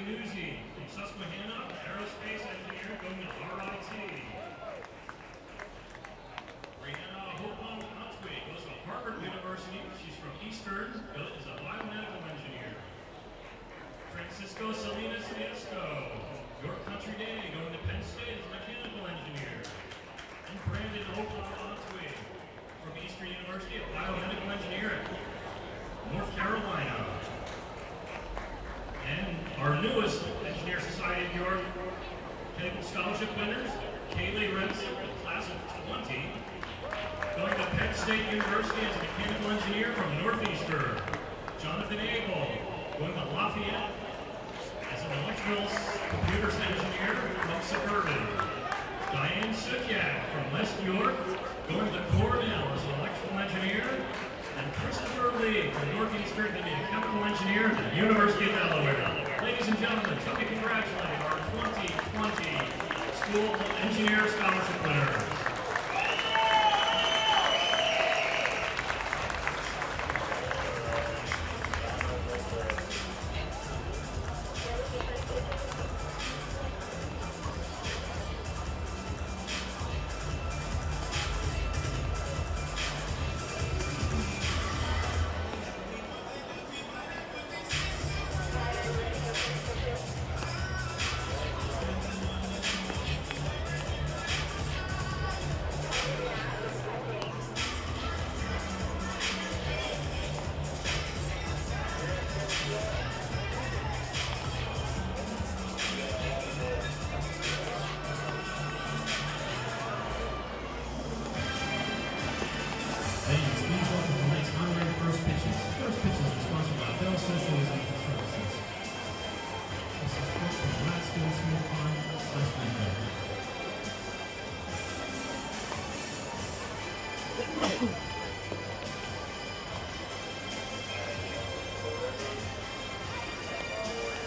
Nuzzi from Susquehanna, aerospace engineer going to RIT. Brianna Hopon-Otway goes to Harvard University. She's from Eastern, is a biomedical engineer. Francisco Salinas Fiesco, York Country Day, going to Penn State as a mechanical engineer. And Brandon Hopon-Otway from Eastern University, a biomedical engineer at North Carolina. And our newest Engineer Society of New York Technical Scholarship winners, Kaylee Renson, class of 20, going to Penn State University as a mechanical engineer from Northeastern. Jonathan Abel, going to Lafayette as an electrical computers engineer from Suburban. Diane Sukyak from West York, going to Cornell as an electrical engineer. And Christopher Lee from Northeastern to be a chemical engineer at the University of Delaware. Ladies and gentlemen, let me congratulate our 2020 School Engineer Scholarship winners.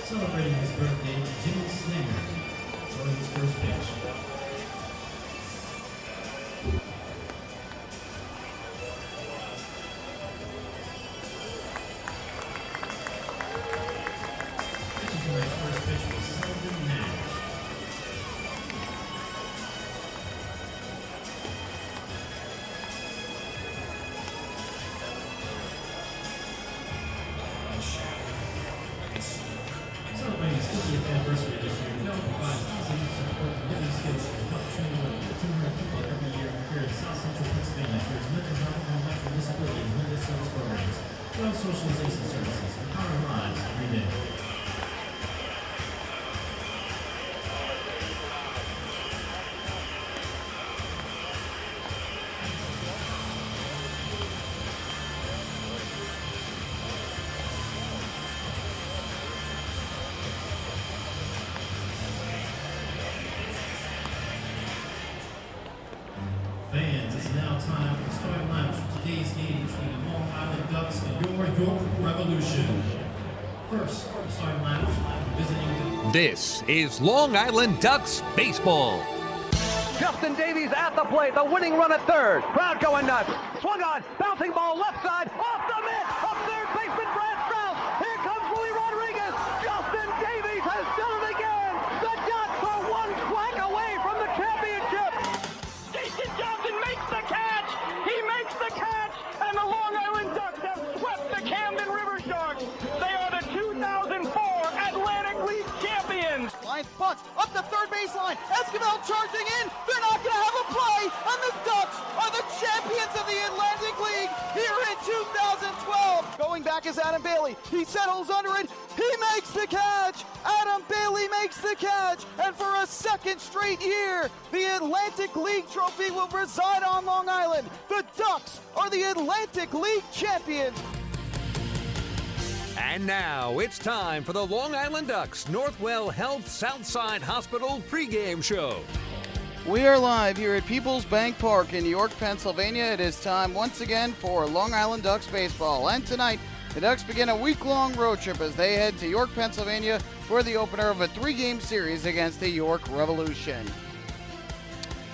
Celebrating his birthday, Jimmy Slinger, throwing his first pitch. Pitching for his first pitch was Sullivan Nash. Celebrating his 50th anniversary this year, Dell provides housing, support, living skills, and help train more than 200 people every year here in South Central Pennsylvania for his mental health and mental disability and mental service programs, Dell socialization services, empowering lives every day. Fans, it's now time for the starting lineups for today's game between the Long Island Ducks and your York Revolution. First, the starting lineups visiting This is Long Island Ducks baseball. Justin Davies at the plate, the winning run at third. Crowd going nuts. Swung on, bouncing ball left side, off the mitt, up third baseman Brad Strauss. Here comes Willie Rodriguez. Justin Davies has done it again. The Ducks are one flag away from the championship. Jason Johnson makes the catch. He makes the catch, and the Long Island Ducks have swept the Camden River Sharks. They are the 2004 Atlantic League champions. Line bunts up the third baseline. Esquivel charging in. They're not going to have a play, and the Ducks are the champions of the Atlantic League here in 2012. Going back is Adam Bailey. He settles under it. He makes the catch. Adam Bailey makes the catch. And for a second straight year, the Atlantic League trophy will reside on Long Island. The Ducks are the Atlantic League champions. And now it's time for the Long Island Ducks Northwell Health Southside Hospital pregame show. We are live here at Peoples Bank Park in York, Pennsylvania. It is time once again for Long Island Ducks baseball. And tonight, the Ducks begin a week-long road trip as they head to York, Pennsylvania for the opener of a 3-game series against the York Revolution.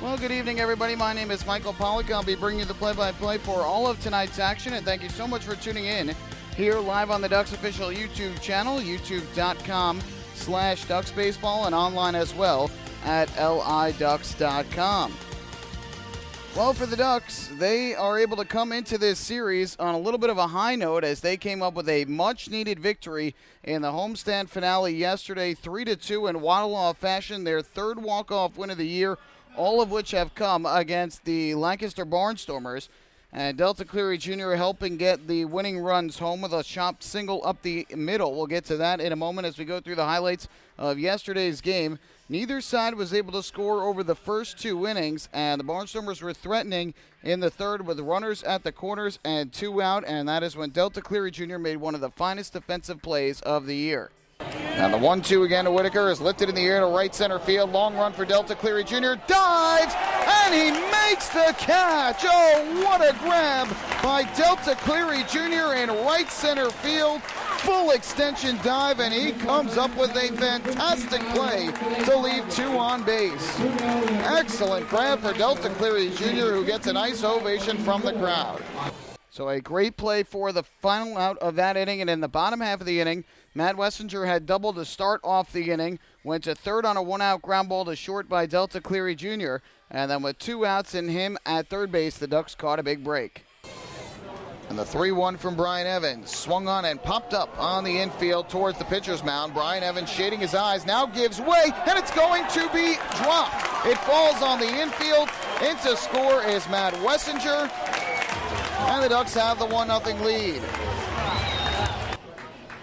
Well, good evening, everybody. My name is Michael Pollock. I'll be bringing you the play-by-play for all of tonight's action, and thank you so much for tuning in here live on the Ducks official YouTube channel, youtube.com YouTube.com/DucksBaseball and online as well at liducks.com. Well, for the Ducks, they are able to come into this series on a little bit of a high note as they came up with a much-needed victory in the homestand finale yesterday, 3-2 in walk-off fashion, their third walk-off win of the year, all of which have come against the Lancaster Barnstormers. And Delta Cleary Jr. helping get the winning runs home with a chopped single up the middle. We'll get to that in a moment as we go through the highlights of yesterday's game. Neither side was able to score over the first two innings, and the Barnstormers were threatening in the third with runners at the corners and 2 out, and that is when Delta Cleary Jr. made one of the finest defensive plays of the year. And the 1-2 again to Whitaker is lifted in the air to right center field. Long run for Delta Cleary Jr. Dives, and he makes the catch. Oh, what a grab by Delta Cleary Jr. in right center field. Full extension dive, and he comes up with a fantastic play to leave 2 on base. Excellent grab for Delta Cleary Jr., who gets a nice ovation from the crowd. So a great play for the final out of that inning, and in the bottom half of the inning, Matt Wessinger had doubled to start off the inning, went to third on a 1-out ground ball to short by Delta Cleary Jr., and then with 2 outs in him at third base, the Ducks caught a big break. And the 3-1 from Brian Evans, swung on and popped up on the infield towards the pitcher's mound. Brian Evans shading his eyes, now gives way, and it's going to be dropped. It falls on the infield. Into score is Matt Wessinger, and the Ducks have the 1-0 lead.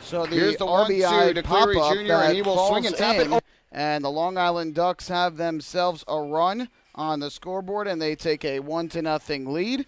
So here's the RBI to Cleary Jr., and he will swing and tap it. And the Long Island Ducks have themselves a run on the scoreboard, and they take a 1-0 lead.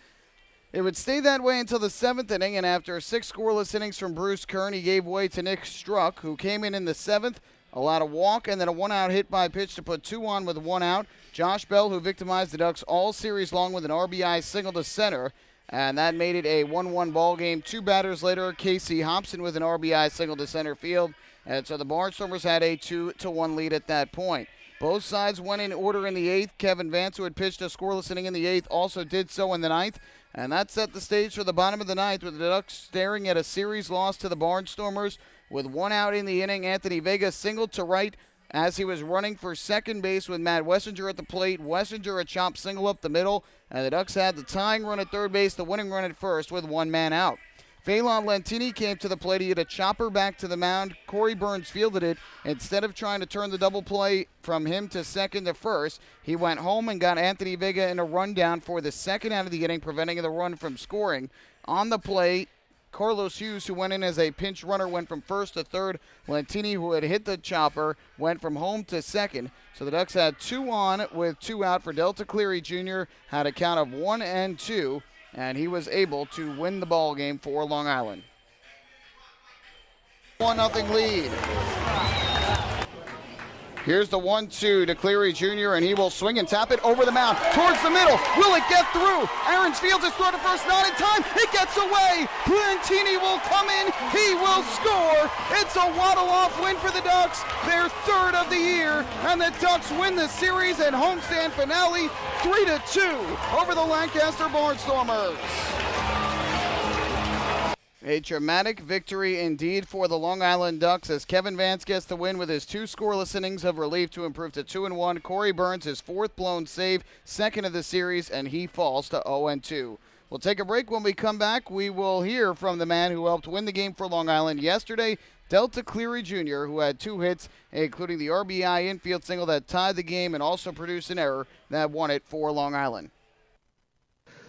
It would stay that way until the 7th inning, and after 6 scoreless innings from Bruce Kern, he gave way to Nick Struck, who came in the 7th, allowed a walk, and then a 1-out hit by pitch to put 2 on with 1 out. Josh Bell, who victimized the Ducks all series long with an RBI single to center, and that made it a 1-1 ball game. 2 batters later, Casey Hobson with an RBI single to center field. And so the Barnstormers had a 2-1 lead at that point. Both sides went in order in the 8th. Kevin Vance, who had pitched a scoreless inning in the 8th, also did so in the 9th. And that set the stage for the bottom of the 9th, with the Ducks staring at a series loss to the Barnstormers. With 1 out in the inning, Anthony Vega singled to right as he was running for second base with Matt Wessinger at the plate. Wessinger a chop single up the middle, and the Ducks had the tying run at third base, the winning run at first with 1 man out. Phelan Lentini came to the plate. He hit a chopper back to the mound. Corey Burns fielded it. Instead of trying to turn the double play from him to second to first, he went home and got Anthony Vega in a rundown for the second out of the inning, preventing the run from scoring. On the play, Carlos Hughes, who went in as a pinch runner, went from first to third. Lentini, who had hit the chopper, went from home to second. So the Ducks had 2 on with 2 out for Delta Cleary Jr., had a count of 1-2, and he was able to win the ball game for Long Island. 1-0 lead. Here's the 1-2 to Cleary Jr., and he will swing and tap it over the mound towards the middle. Will it get through? Aaron's fields his throw to first, not in time. It gets away. Plantini will come in. He will score. It's a waddle-off win for the Ducks, their 3rd of the year, and the Ducks win the series and homestand finale 3-2 over the Lancaster Barnstormers. A dramatic victory indeed for the Long Island Ducks as Kevin Vance gets the win with his 2 scoreless innings of relief to improve to 2-1. Corey Burns, his 4th blown save, 2nd of the series, and he falls to 0-2. We'll take a break. When we come back, we will hear from the man who helped win the game for Long Island yesterday, Delta Cleary Jr., who had 2 hits, including the RBI infield single that tied the game and also produced an error that won it for Long Island.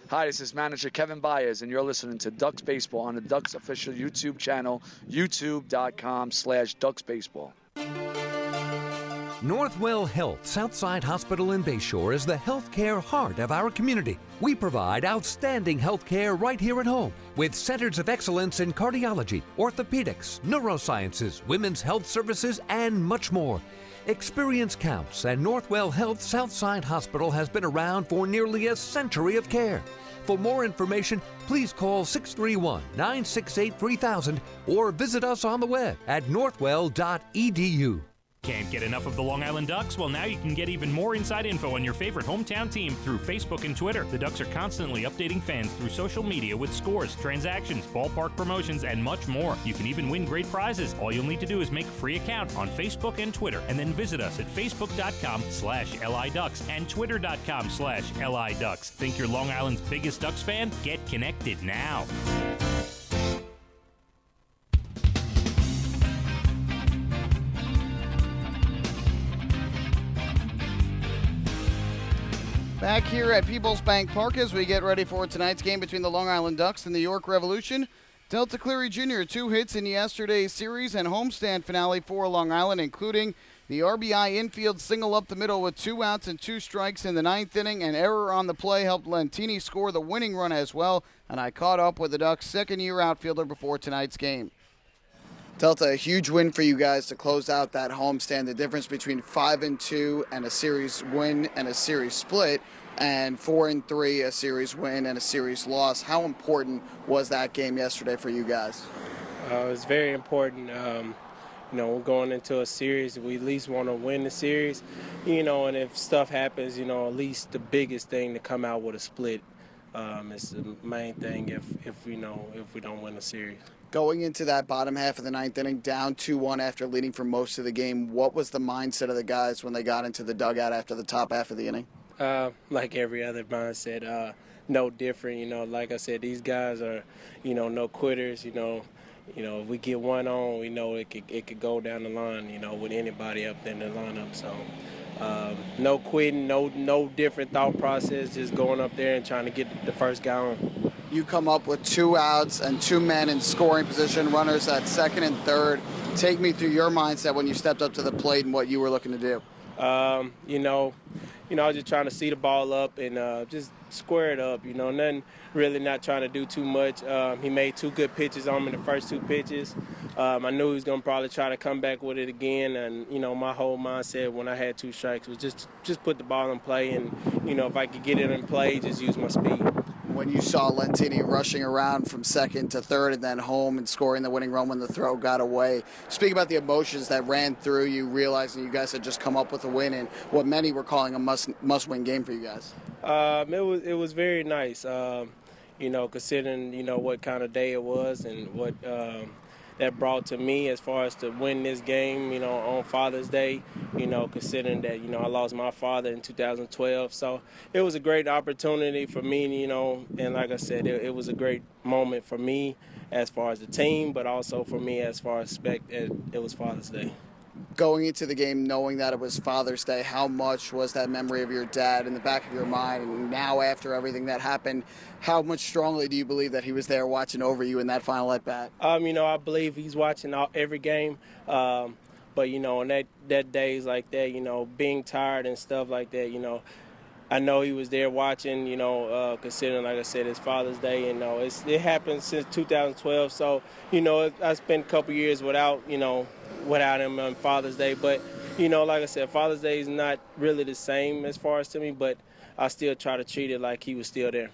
Hi, this is manager Kevin Byers, and you're listening to Ducks Baseball on the Ducks official YouTube channel, youtube.com/DucksBaseball. Northwell Health Southside Hospital in Bayshore is the healthcare heart of our community. We provide outstanding healthcare right here at home with centers of excellence in cardiology, orthopedics, neurosciences, women's health services, and much more. Experience counts, and Northwell Health Southside Hospital has been around for nearly a century of care. For more information, please call 631-968-3000 or visit us on the web at northwell.edu. Can't get enough of the Long Island Ducks? Well, now you can get even more inside info on your favorite hometown team through Facebook and Twitter. The Ducks are constantly updating fans through social media with scores, transactions, ballpark promotions, and much more. You can even win great prizes. All you'll need to do is make a free account on Facebook and Twitter, and then visit us at facebook.com/LIDucks and twitter.com/LIDucks. Think you're Long Island's biggest Ducks fan? Get connected now. Back here at People's Bank Park as we get ready for tonight's game between the Long Island Ducks and the York Revolution. Delta Cleary Jr., 2 hits in yesterday's series and homestand finale for Long Island, including the RBI infield single up the middle with 2 outs and 2 strikes in the 9th inning. An error on the play helped Lentini score the winning run as well, and I caught up with the Ducks' second-year outfielder before tonight's game. Delta, a huge win for you guys to close out that homestand. The difference between 5-2 and a series win and a series split, and 4-3, a series win and a series loss. How important was that game yesterday for you guys? It was very important. We're going into a series. We at least want to win the series, and if stuff happens, at least the biggest thing to come out with a split is the main thing if we don't win the series. Going into that bottom half of the 9th inning, down 2-1 after leading for most of the game, what was the mindset of the guys when they got into the dugout after the top half of the inning? Like every other mindset, no different. Like I said, these guys are, no quitters. If we get one on, we know it could go down the line, with anybody up in the lineup. So no quitting, no different thought process, just going up there and trying to get the first guy on. You come up with 2 outs and 2 men in scoring position, runners at second and third. Take me through your mindset when you stepped up to the plate and what you were looking to do. I was just trying to see the ball up and just square it up, nothing really, not trying to do too much. He made 2 good pitches on me the first 2 pitches. I knew he was going to probably try to come back with it again, and, my whole mindset when I had 2 strikes was just put the ball in play and, if I could get it in play, just use my speed. When you saw Lentini rushing around from second to third and then home and scoring the winning run when the throw got away, speak about the emotions that ran through you, realizing you guys had just come up with a win and what many were calling a must-win game for you guys. It was very nice, considering, what kind of day it was and what that brought to me as far as to win this game, on Father's Day, considering that, I lost my father in 2012. So it was a great opportunity for me, and like I said, it was a great moment for me as far as the team, but also for me as far as it was Father's Day. Going into the game knowing that it was Father's Day, how much was that memory of your dad in the back of your mind? And now after everything that happened, how much strongly do you believe that he was there watching over you in that final at-bat? I believe he's watching every game. But, on that days like that, being tired and stuff like that, I know he was there watching, considering, like I said, it's Father's Day. It happened since 2012. So, I spent a couple years without him on Father's Day. But, like I said, Father's Day is not really the same as far as to me, but I still try to treat it like he was still there.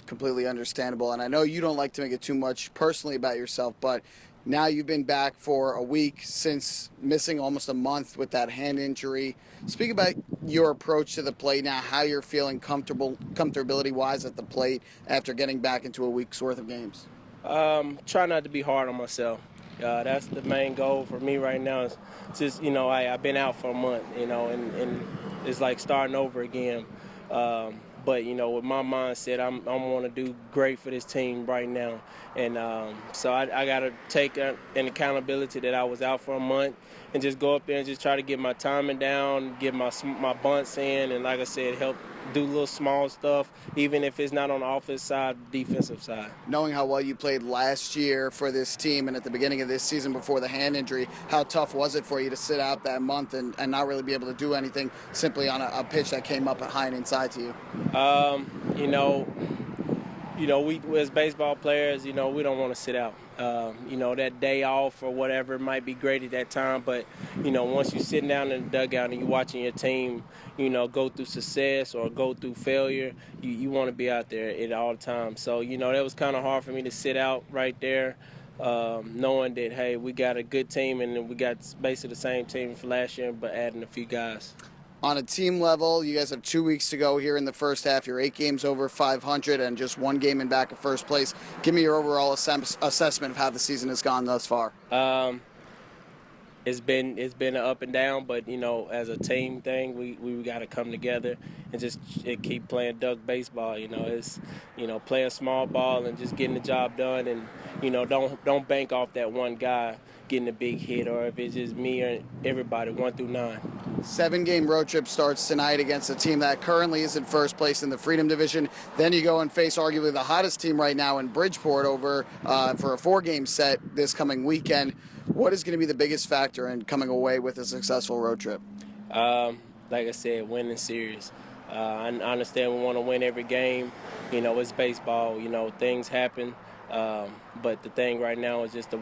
Completely understandable. And I know you don't like to make it too much personally about yourself, but now you've been back for a week since missing almost a month with that hand injury. Speak about your approach to the plate now, how you're feeling comfortability-wise at the plate after getting back into a week's worth of games. Try not to be hard on myself. That's the main goal for me right now. Is just, I've been out for a month, and it's like starting over again. But, with my mindset, I'm want to do great for this team right now. And so I got to take an accountability that I was out for a month and just go up there and just try to get my timing down, get my bunts in, and like I said, help do little small stuff, even if it's not on the offensive side, defensive side. Knowing how well you played last year for this team and at the beginning of this season before the hand injury, how tough was it for you to sit out that month and not really be able to do anything simply on a pitch that came up high and inside to you? We as baseball players, we don't want to sit out. That day off or whatever might be great at that time, but, once you're sitting down in the dugout and you're watching your team, go through success or go through failure, you want to be out there at all times. So, that was kind of hard for me to sit out right there. knowing that, hey, we got a good team and we got basically the same team from last year, but adding a few guys. On a team level, you guys have 2 weeks to go here in the first half. You're 8 games over 500 and just 1 game in back of first place. Give me your overall assessment of how the season has gone thus far. It's been an up and down, but as a team thing, we got to come together and just keep playing Duck baseball. It's play a small ball and just getting the job done, and don't bank off that one guy getting a big hit, or if it's just me or everybody 1 through 9. 7-game road trip starts tonight against a team that currently is in first place in the Freedom Division. Then you go and face arguably the hottest team right now in Bridgeport over for a 4-game set this coming weekend. What is going to be the biggest factor in coming away with a successful road trip? Like I said, winning series. I understand we want to win every game. It's baseball. Things happen. But the thing right now is just to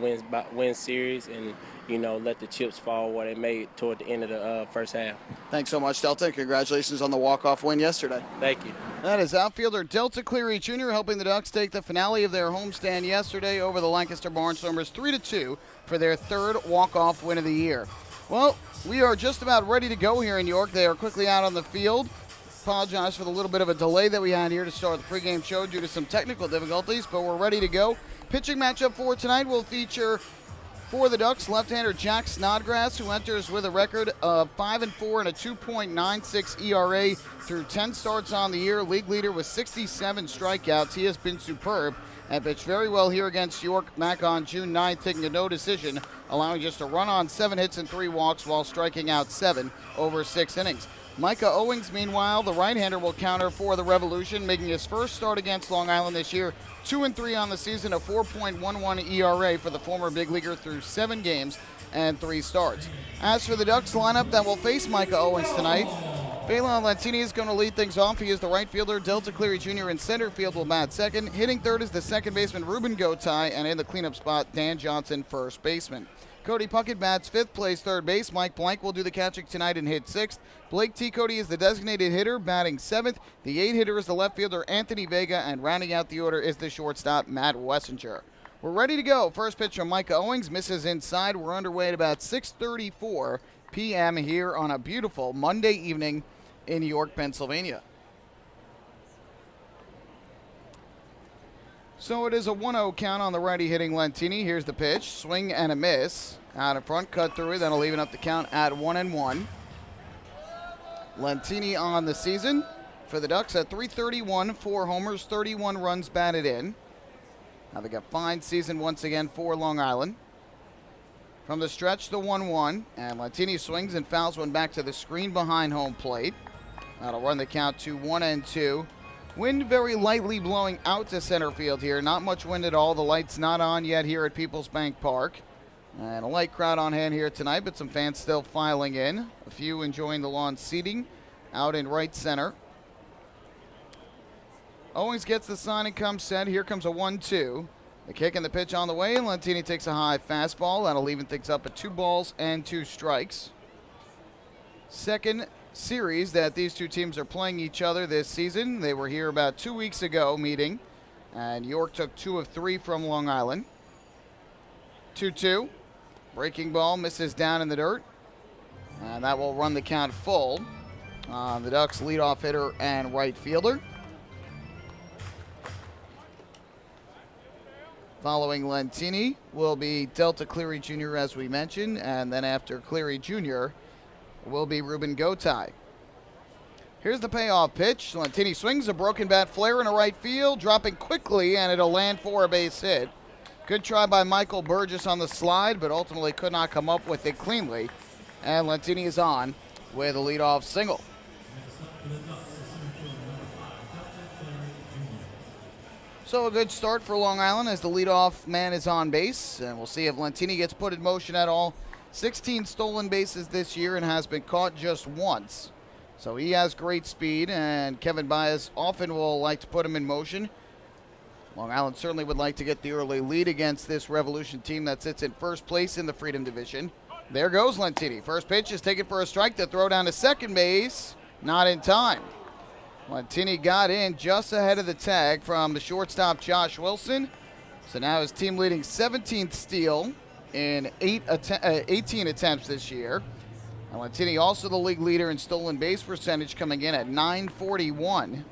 win series and, let the chips fall where they may toward the end of the first half. Thanks so much, Delta. Congratulations on the walk-off win yesterday. Thank you. That is outfielder Delta Cleary Jr. helping the Ducks take the finale of their homestand yesterday over the Lancaster Barnstormers 3-2 for their 3rd walk-off win of the year. Well, we are just about ready to go here in York. They are quickly out on the field. Apologize for the little bit of a delay that we had here to start the pregame show due to some technical difficulties, but we're ready to go. Pitching matchup for tonight will feature, for the Ducks, left-hander Jack Snodgrass, who enters with a record of 5-4 and a 2.96 ERA through 10 starts on the year. League leader with 67 strikeouts. He has been superb and pitched very well here against York back on June 9th, taking a no decision, allowing just a run on 7 hits and 3 walks while striking out 7 over 6 innings. Micah Owings, meanwhile, the right-hander, will counter for the Revolution, making his first start against Long Island this year. 2-3 on the season, a 4.11 ERA for the former big leaguer through 7 games and 3 starts. As for the Ducks lineup that will face Micah Owings tonight, Phelan Lentini is going to lead things off. He is the right fielder. Delta Cleary Jr. in center field will bat second. Hitting third is the second baseman Ruben Gotay, and in the cleanup spot, Dan Johnson, first baseman. Cody Puckett bats fifth, plays third base. Mike Blank will do the catching tonight and hit sixth. Blake T. Cody is the designated hitter, batting seventh. The 8-hitter is the left fielder Anthony Vega, and rounding out the order is the shortstop Matt Wessinger. We're ready to go. First pitch from Micah Owings, misses inside. We're underway at about 6:34 p.m. here on a beautiful Monday evening in York, Pennsylvania. So it is a 1-0 count on the righty hitting Lentini. Here's the pitch. Swing and a miss. Out in front, cut through. That'll even up the count at 1-1. Lentini on the season for the Ducks at .331, 4 homers, 31 runs batted in. Now they got fine season once again for Long Island. From the stretch, the 1-1. And Lentini swings and fouls one back to the screen behind home plate. That'll run the count to 1-2. Wind very lightly blowing out to center field here. Not much wind at all. The light's not on yet here at Peoples Bank Park. And a light crowd on hand here tonight, but some fans still filing in. A few enjoying the lawn seating out in right center. Owings gets the sign and comes set. Here comes a 1-2. The kick and the pitch on the way, and Lentini takes a high fastball. That'll even things up at 2 balls and 2 strikes. Second series that these two teams are playing each other this season. They were here about 2 weeks ago meeting, and York took 2 of 3 from Long Island. 2-2. Breaking ball misses down in the dirt, and that will run the count full. The Ducks leadoff hitter and right fielder. Following Lentini will be Delta Cleary Jr., as we mentioned, and then after Cleary Jr. will be Ruben Gotay. Here's the payoff pitch. Lentini swings a broken bat flare in a right field, dropping quickly, and it'll land for a base hit. Good try by Michael Burgess on the slide, but ultimately could not come up with it cleanly. And Lentini is on with a leadoff single. So a good start for Long Island as the leadoff man is on base, and we'll see if Lentini gets put in motion at all. 16 stolen bases this year and has been caught just once. So he has great speed, and Kevin Baez often will like to put him in motion. Long Island certainly would like to get the early lead against this Revolution team that sits in first place in the Freedom Division. There goes Lentini. First pitch is taken for a strike. The throw down to second base, not in time. Lentini got in just ahead of the tag from the shortstop Josh Wilson. So now his team leading 17th steal in 18 attempts this year. And Lentini also the league leader in stolen base percentage, coming in at .941.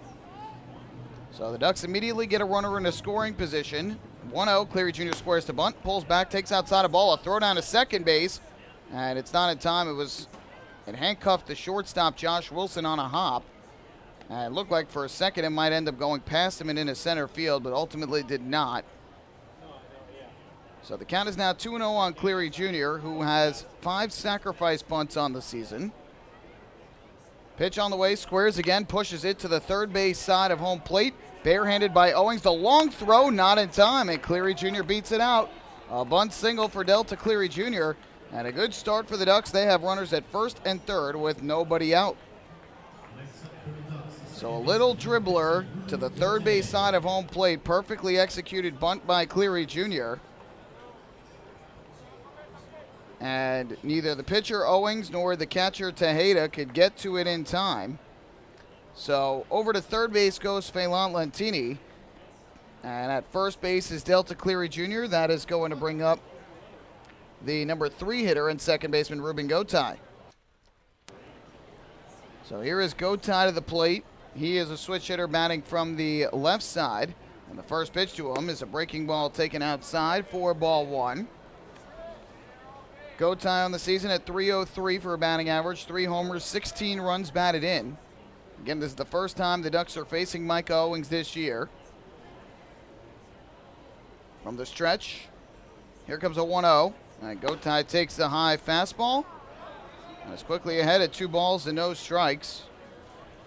So the Ducks immediately get a runner in a scoring position. 1-0, Cleary Jr. squares to bunt, pulls back, takes outside a ball, a throw down to second base. And it's not in time. It handcuffed the shortstop Josh Wilson on a hop. And it looked like for a second it might end up going past him and into center field, but ultimately did not. So the count is now 2-0 on Cleary Jr., who has 5 sacrifice bunts on the season. Pitch on the way, squares again, pushes it to the third base side of home plate. Barehanded by Owings, the long throw, not in time, and Cleary Jr. beats it out. A bunt single for Delta Cleary Jr., and a good start for the Ducks. They have runners at first and third with nobody out. So a little dribbler to the third base side of home plate, perfectly executed bunt by Cleary Jr., and neither the pitcher Owings nor the catcher Tejeda could get to it in time. So over to third base goes Phelan Lentini, and at first base is Delta Cleary Jr. That is going to bring up the number 3 hitter and second baseman Ruben Gotay. So here is Gotay to the plate. He is a switch hitter batting from the left side, and the first pitch to him is a breaking ball taken outside for ball 1. Gotay on the season at .303 for a batting average, 3 homers, 16 runs batted in. Again, this is the first time the Ducks are facing Micah Owings this year. From the stretch, here comes a 1-0. And Gotay takes the high fastball. And is quickly ahead at 2 balls and no strikes.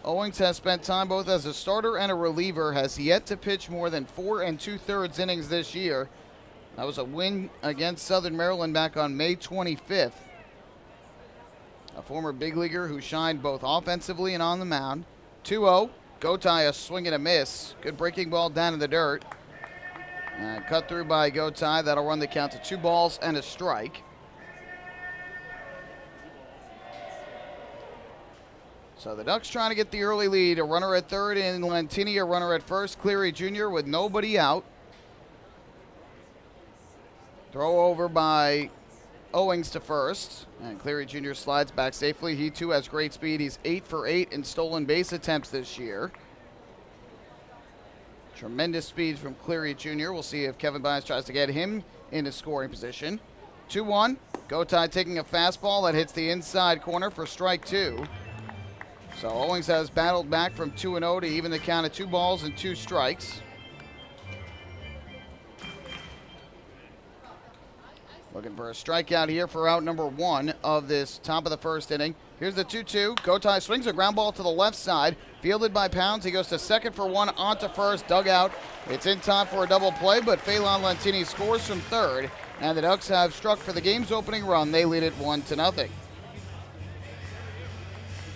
Owings has spent time both as a starter and a reliever, has yet to pitch more than 4 2/3 innings this year. That was a win against Southern Maryland back on May 25th. A former big leaguer who shined both offensively and on the mound. 2-0. Gotay a swing and a miss. Good breaking ball down in the dirt. And cut through by Gotay. That'll run the count to 2 balls and a strike. So the Ducks trying to get the early lead. A runner at third in Lentini, a runner at first. Cleary Jr. with nobody out. Throw over by Owings to first, and Cleary Jr. slides back safely. He too has great speed. He's 8 for 8 in stolen base attempts this year. Tremendous speed from Cleary Jr. We'll see if Kevin Byers tries to get him into scoring position. 2-1. Gotay taking a fastball that hits the inside corner for strike 2. So Owings has battled back from 2-0 to even the count of 2 balls and 2 strikes. Looking for a strikeout here for out number 1 of this top of the first inning. Here's the 2-2. Gotay swings a ground ball to the left side. Fielded by Pounds. He goes to second for 1, onto first, dugout. It's in time for a double play, but Phelan Lentini scores from third. And the Ducks have struck for the game's opening run. They lead it 1-0.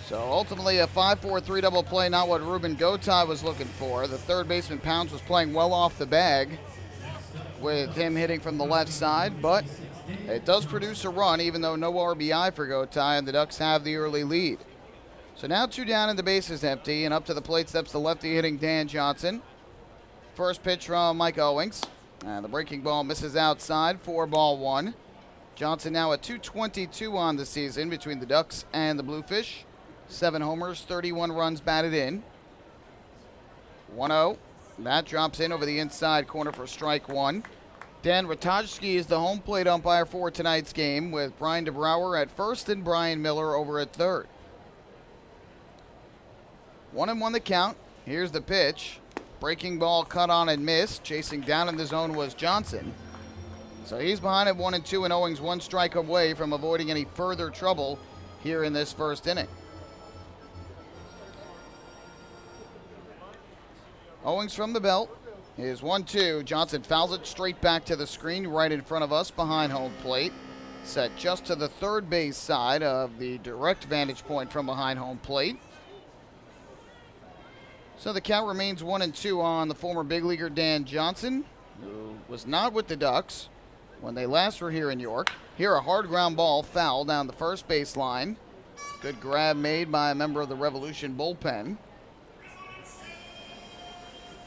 So ultimately a 5-4-3 double play, not what Ruben Gotay was looking for. The third baseman Pounds was playing well off the bag with him hitting from the left side, but it does produce a run, even though no RBI for Gotay, and the Ducks have the early lead. So now 2 down and the base is empty, and up to the plate steps the lefty hitting Dan Johnson. First pitch from Mike Owings, and the breaking ball misses outside for ball 1. Johnson now at .222 on the season between the Ducks and the Bluefish. 7 homers, 31 runs batted in. 1-0. That drops in over the inside corner for strike 1. Dan Ratajski is the home plate umpire for tonight's game, with Brian DeBrouwer at first and Brian Miller over at third. 1-1 the count. Here's the pitch. Breaking ball cut on and missed. Chasing down in the zone was Johnson. So he's behind at 1-2, and Owings 1 strike away from avoiding any further trouble here in this first inning. Owings from the belt is 1-2. Johnson fouls it straight back to the screen right in front of us behind home plate. Set just to the third base side of the direct vantage point from behind home plate. So the count remains 1-2 on the former big leaguer Dan Johnson, who was not with the Ducks when they last were here in York. Here a hard ground ball foul down the first base line. Good grab made by a member of the Revolution bullpen.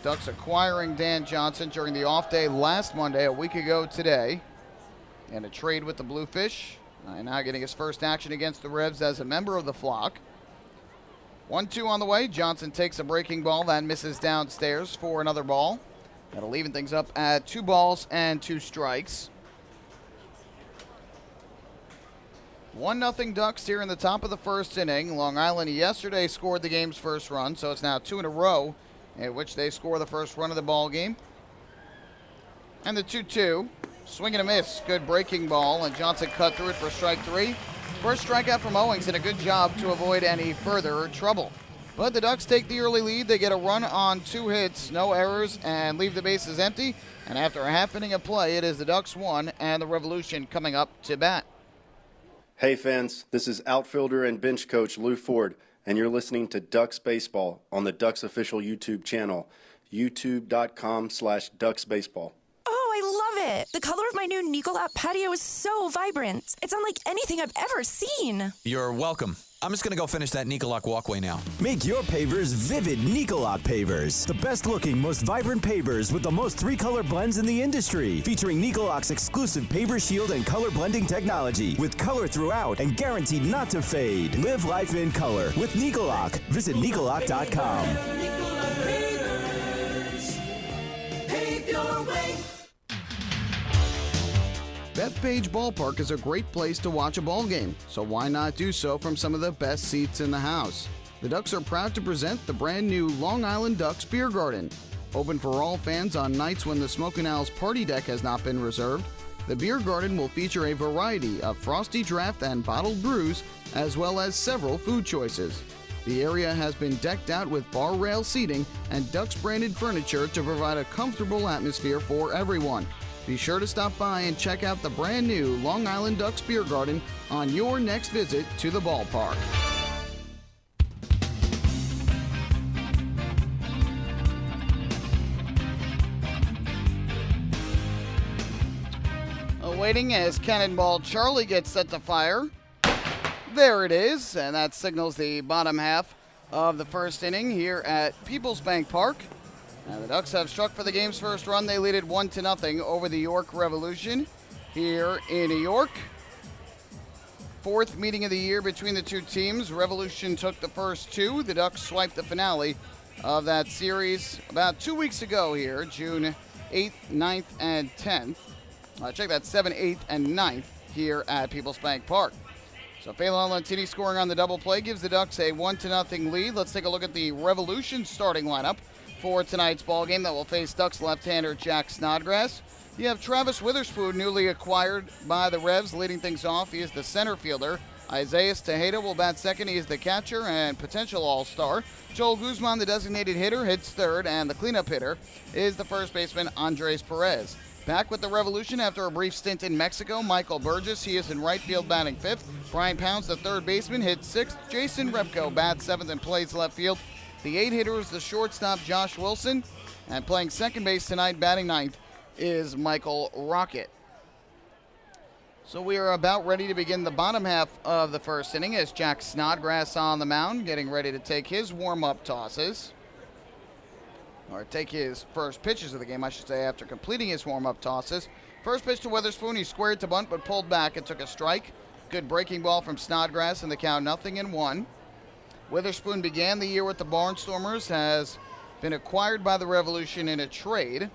Ducks acquiring Dan Johnson during the off day last Monday, a week ago today, in a trade with the Bluefish. And now getting his first action against the Revs as a member of the flock. 1-2 on the way. Johnson takes a breaking ball that misses downstairs for another ball. That'll even things up at 2 balls and 2 strikes. 1-0 Ducks here in the top of the first inning. Long Island yesterday scored the game's first run, so it's now 2 in a row in which they score the first run of the ball game. And the 2-2. Swing and a miss. Good breaking ball, and Johnson cut through it for strike 3. First strikeout from Owings, and a good job to avoid any further trouble. But the Ducks take the early lead. They get a run on 2 hits, no errors, and leave the bases empty. And after a half inning of play, it is the Ducks 1 and the Revolution coming up to bat. Hey fans, this is outfielder and bench coach Lou Ford, and you're listening to Ducks Baseball on the Ducks official YouTube channel, youtube.com/DucksBaseball. Oh, I love it. The color of my new Nicolot patio is so vibrant. It's unlike anything I've ever seen. You're welcome. I'm just going to go finish that Nicolot walkway now. Make your pavers vivid Nicolot pavers. The best looking, most vibrant pavers with the most 3-color blends in the industry. Featuring Nicolot's exclusive paver shield and color blending technology. With color throughout and guaranteed not to fade. Live life in color with Nicolot. Visit Nicolot.com. Bethpage Ballpark is a great place to watch a ball game, so why not do so from some of the best seats in the house? The Ducks are proud to present the brand new Long Island Ducks Beer Garden. Open for all fans on nights when the Smokin' Owls party deck has not been reserved, the Beer Garden will feature a variety of frosty draft and bottled brews, as well as several food choices. The area has been decked out with bar rail seating and Ducks branded furniture to provide a comfortable atmosphere for everyone. Be sure to stop by and check out the brand new Long Island Ducks Beer Garden on your next visit to the ballpark. Awaiting as Cannonball Charlie gets set to fire. There it is, and that signals the bottom half of the first inning here at Peoples Bank Park. Now the Ducks have struck for the game's first run. They lead it 1-0 over the York Revolution here in New York. 4th meeting of the year between the two teams. Revolution took the first 2. The Ducks swiped the finale of that series about 2 weeks ago here, June 8th, 9th, and 10th. Check that, 7th, 8th, and 9th here at Peoples Bank Park. So Phelan Lentini scoring on the double play gives the Ducks a 1-0 lead. Let's take a look at the Revolution starting lineup for tonight's ball game that will face Ducks left-hander Jack Snodgrass. You have Travis Witherspoon, newly acquired by the Revs, leading things off. He is the center fielder. Isaiah Tejeda will bat second. He is the catcher and potential all-star. Joel Guzman, the designated hitter, hits third, and the cleanup hitter is the first baseman Andres Perez. Back with the Revolution after a brief stint in Mexico, Michael Burgess, he is in right field batting 5th. Brian Pounds, the third baseman, hits 6th. Jason Repko bats 7th and plays left field. The 8 hitter is the shortstop Josh Wilson, and playing second base tonight, batting 9th, is Michael Rocket. So we are about ready to begin the bottom half of the first inning as Jack Snodgrass on the mound, getting ready to take his warm-up tosses. Or take his first pitches of the game, I should say, after completing his warm-up tosses. First pitch to Witherspoon, he squared to bunt but pulled back and took a strike. Good breaking ball from Snodgrass, and the count 0-1. Witherspoon began the year with the Barnstormers, has been acquired by the Revolution in a trade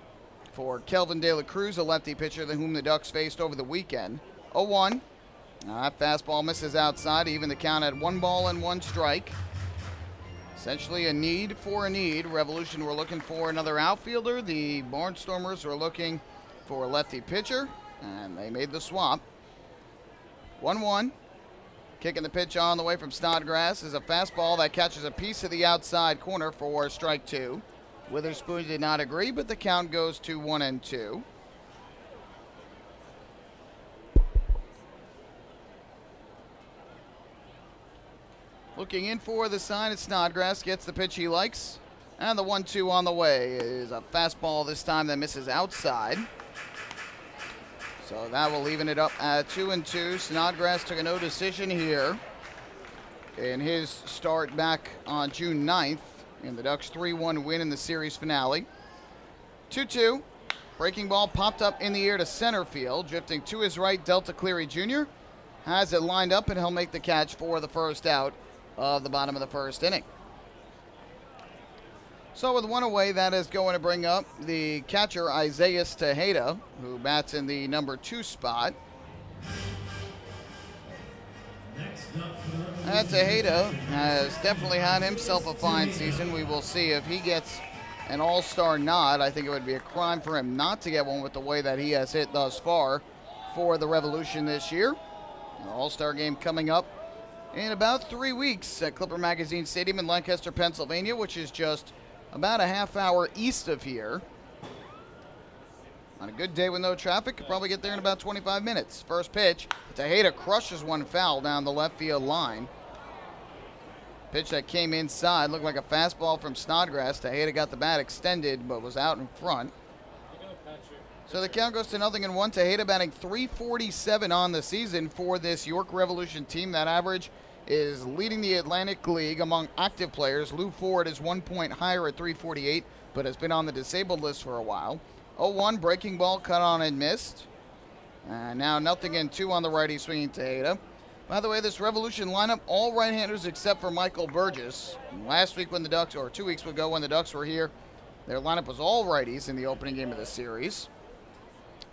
for Kelvin De La Cruz, a lefty pitcher whom the Ducks faced over the weekend. 0-1. That fastball misses outside, even the count at 1 ball and 1 strike. Essentially a need for a need. Revolution were looking for another outfielder. The Barnstormers were looking for a lefty pitcher, and they made the swap. 1-1. Kicking the pitch on the way from Snodgrass is a fastball that catches a piece of the outside corner for strike 2. Witherspoon did not agree, but the count goes to 1-2. Looking in for the sign, it's Snodgrass, gets the pitch he likes. And the 1-2 on the way is a fastball this time that misses outside. So that will even it up at 2-2. Snodgrass took a no decision here in his start back on June 9th in the Ducks' 3-1 win in the series finale. 2-2. Breaking ball popped up in the air to center field. Drifting to his right, Delta Cleary Jr. has it lined up, and he'll make the catch for the first out of the bottom of the first inning. So with one away, that is going to bring up the catcher, Isaiah Tejeda, who bats in the number 2 spot. And Tejeda has definitely had himself a fine season. We will see if he gets an all-star nod. I think it would be a crime for him not to get one with the way that he has hit thus far for the Revolution this year. An all-star game coming up in about 3 weeks at Clipper Magazine Stadium in Lancaster, Pennsylvania, which is just about a half hour east of here. On a good day with no traffic, could probably get there in about 25 minutes. First pitch, Tejeda crushes one foul down the left field line. Pitch that came inside, looked like a fastball from Snodgrass. Tejeda got the bat extended, but was out in front. So the count goes to 0-1. Tejeda batting .347 on the season for this York Revolution team. That average is leading the Atlantic League among active players. Lou Ford is 1 point higher at .348, but has been on the disabled list for a while. 0-1, breaking ball cut on and missed. And now 0-2 on the righty swinging Tejeda. By the way, this Revolution lineup, all right-handers except for Michael Burgess. Last week when the Ducks, or 2 weeks ago when the Ducks were here, their lineup was all righties in the opening game of the series.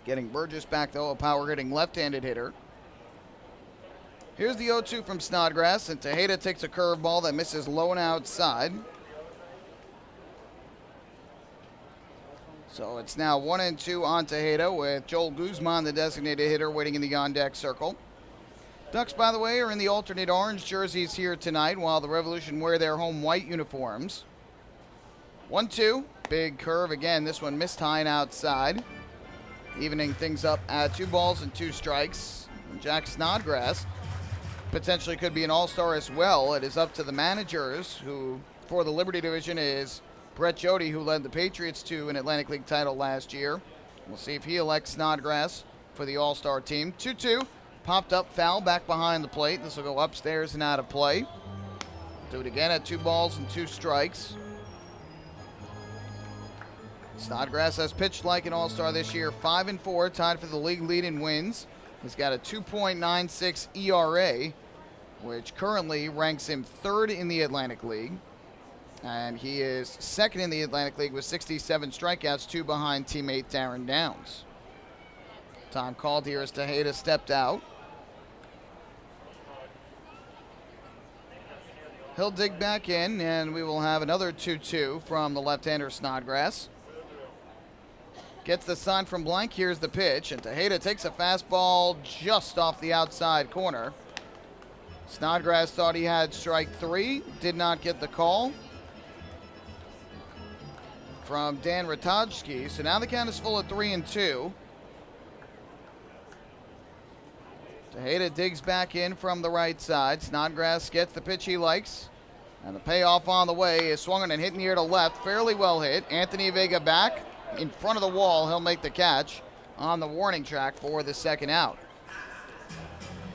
Getting Burgess back, though, a power-hitting left-handed hitter. Here's the 0-2 from Snodgrass, and Tejeda takes a curveball that misses low and outside. So it's now 1-2 on Tejeda with Joel Guzman, the designated hitter, waiting in the on-deck circle. Ducks, by the way, are in the alternate orange jerseys here tonight, while the Revolution wear their home white uniforms. 1-2, big curve again. This one missed high and outside, evening things up at 2 balls and 2 strikes. And Jack Snodgrass potentially could be an all-star as well. It is up to the managers, who for the Liberty division is Brett Jody, who led the Patriots to an Atlantic League title last year. We'll see if he elects Snodgrass for the all-star team. 2-2. Popped up foul back behind the plate. This will go upstairs and out of play. Do it again at 2 balls and 2 strikes. Snodgrass has pitched like an all-star this year, 5-4, tied for the league lead in wins. He's got a 2.96 ERA, which currently ranks him 3rd in the Atlantic League. And he is 2nd in the Atlantic League with 67 strikeouts, 2 behind teammate Darren Downs. Time called here as Tejeda stepped out. He'll dig back in, and we will have another 2-2 from the left-hander Snodgrass. Gets the sign from Blank. Here's the pitch, and Tejeda takes a fastball just off the outside corner. Snodgrass thought he had strike 3, did not get the call from Dan Ratajski. So now the count is full at 3-2. Tejeda digs back in from the right side. Snodgrass gets the pitch he likes. And the payoff on the way is swung and hit in the air to left. Fairly well hit. Anthony Vega back in front of the wall. He'll make the catch on the warning track for the second out.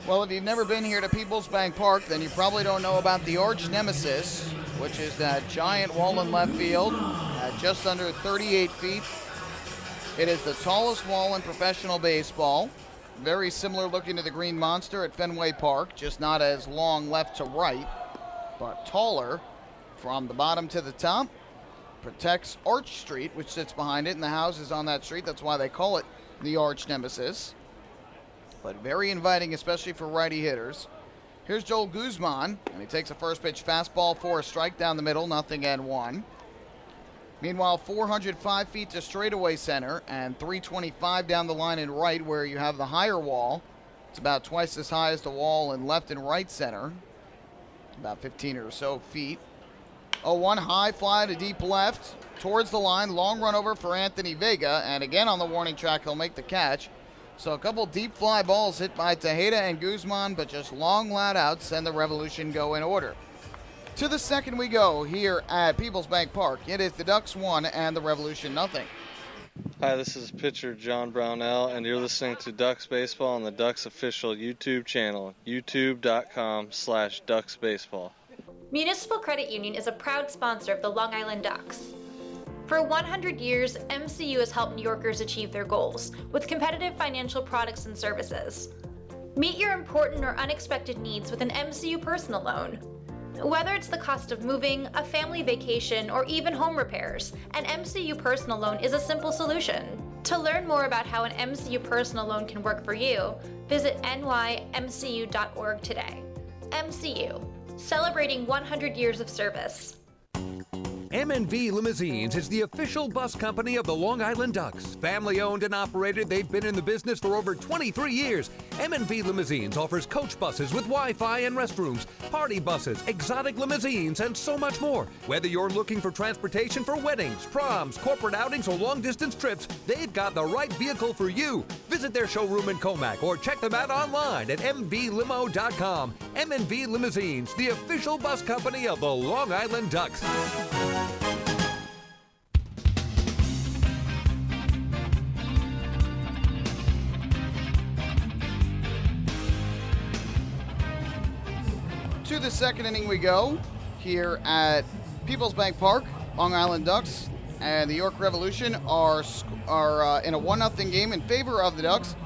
Well, if you've never been here to Peoples Bank Park, then you probably don't know about the Arch Nemesis, which is that giant wall in left field at just under 38 feet. It is the tallest wall in professional baseball. Very similar looking to the Green Monster at Fenway Park, just not as long left to right, but taller from the bottom to the top. Protects Arch Street, which sits behind it, and the houses on that street. That's why they call it the Arch Nemesis. But very inviting, especially for righty hitters. Here's Joel Guzman, and he takes a first pitch fastball for a strike down the middle, 0-1. Meanwhile, 405 feet to straightaway center and 325 down the line in right, where you have the higher wall. It's about twice as high as the wall in left and right center, about 15 or so feet. 0-1, high fly to deep left towards the line. Long run over for Anthony Vega, and again on the warning track, he'll make the catch. So a couple deep fly balls hit by Tejeda and Guzman, but just long loud outs, and the Revolution go in order. To the second we go here at Peoples Bank Park. It is the Ducks 1 and the Revolution 0. Hi, this is pitcher John Brownell, and you're listening to Ducks Baseball on the Ducks official YouTube channel, youtube.com/DucksBaseball. Municipal Credit Union is a proud sponsor of the Long Island Ducks. For 100 years, MCU has helped New Yorkers achieve their goals with competitive financial products and services. Meet your important or unexpected needs with an MCU personal loan. Whether it's the cost of moving, a family vacation, or even home repairs, an MCU personal loan is a simple solution. To learn more about how an MCU personal loan can work for you, visit nymcu.org today. MCU, celebrating 100 years of service. M&V Limousines is the official bus company of the Long Island Ducks. Family owned and operated, they've been in the business for over 23 years. M&V Limousines offers coach buses with Wi-Fi and restrooms, party buses, exotic limousines, and so much more. Whether you're looking for transportation for weddings, proms, corporate outings, or long-distance trips, they've got the right vehicle for you. Visit their showroom in Comac or check them out online at mvlimo.com. M&V Limousines, the official bus company of the Long Island Ducks. To the second inning we go here at People's Bank Park. Long Island Ducks and the York Revolution are in a 1-0 game in favor of the Ducks.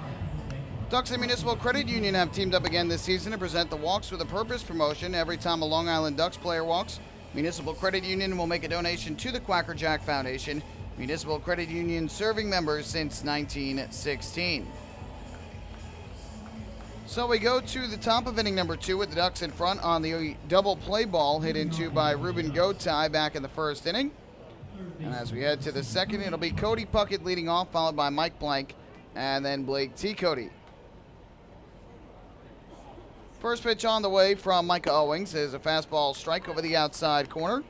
Ducks and Municipal Credit Union have teamed up again this season to present the Walks with a Purpose promotion. Every time a Long Island Ducks player walks, Municipal Credit Union will make a donation to the Quacker Jack Foundation. Municipal Credit Union serving members since 1916. So we go to the top of inning number 2 with the Ducks in front on the double play ball hit into by Ruben Gotay back in the first inning. And as we head to the second, it'll be Cody Puckett leading off, followed by Mike Blank and then Blake T. Cody. First pitch on the way from Micah Owings is a fastball strike over the outside corner.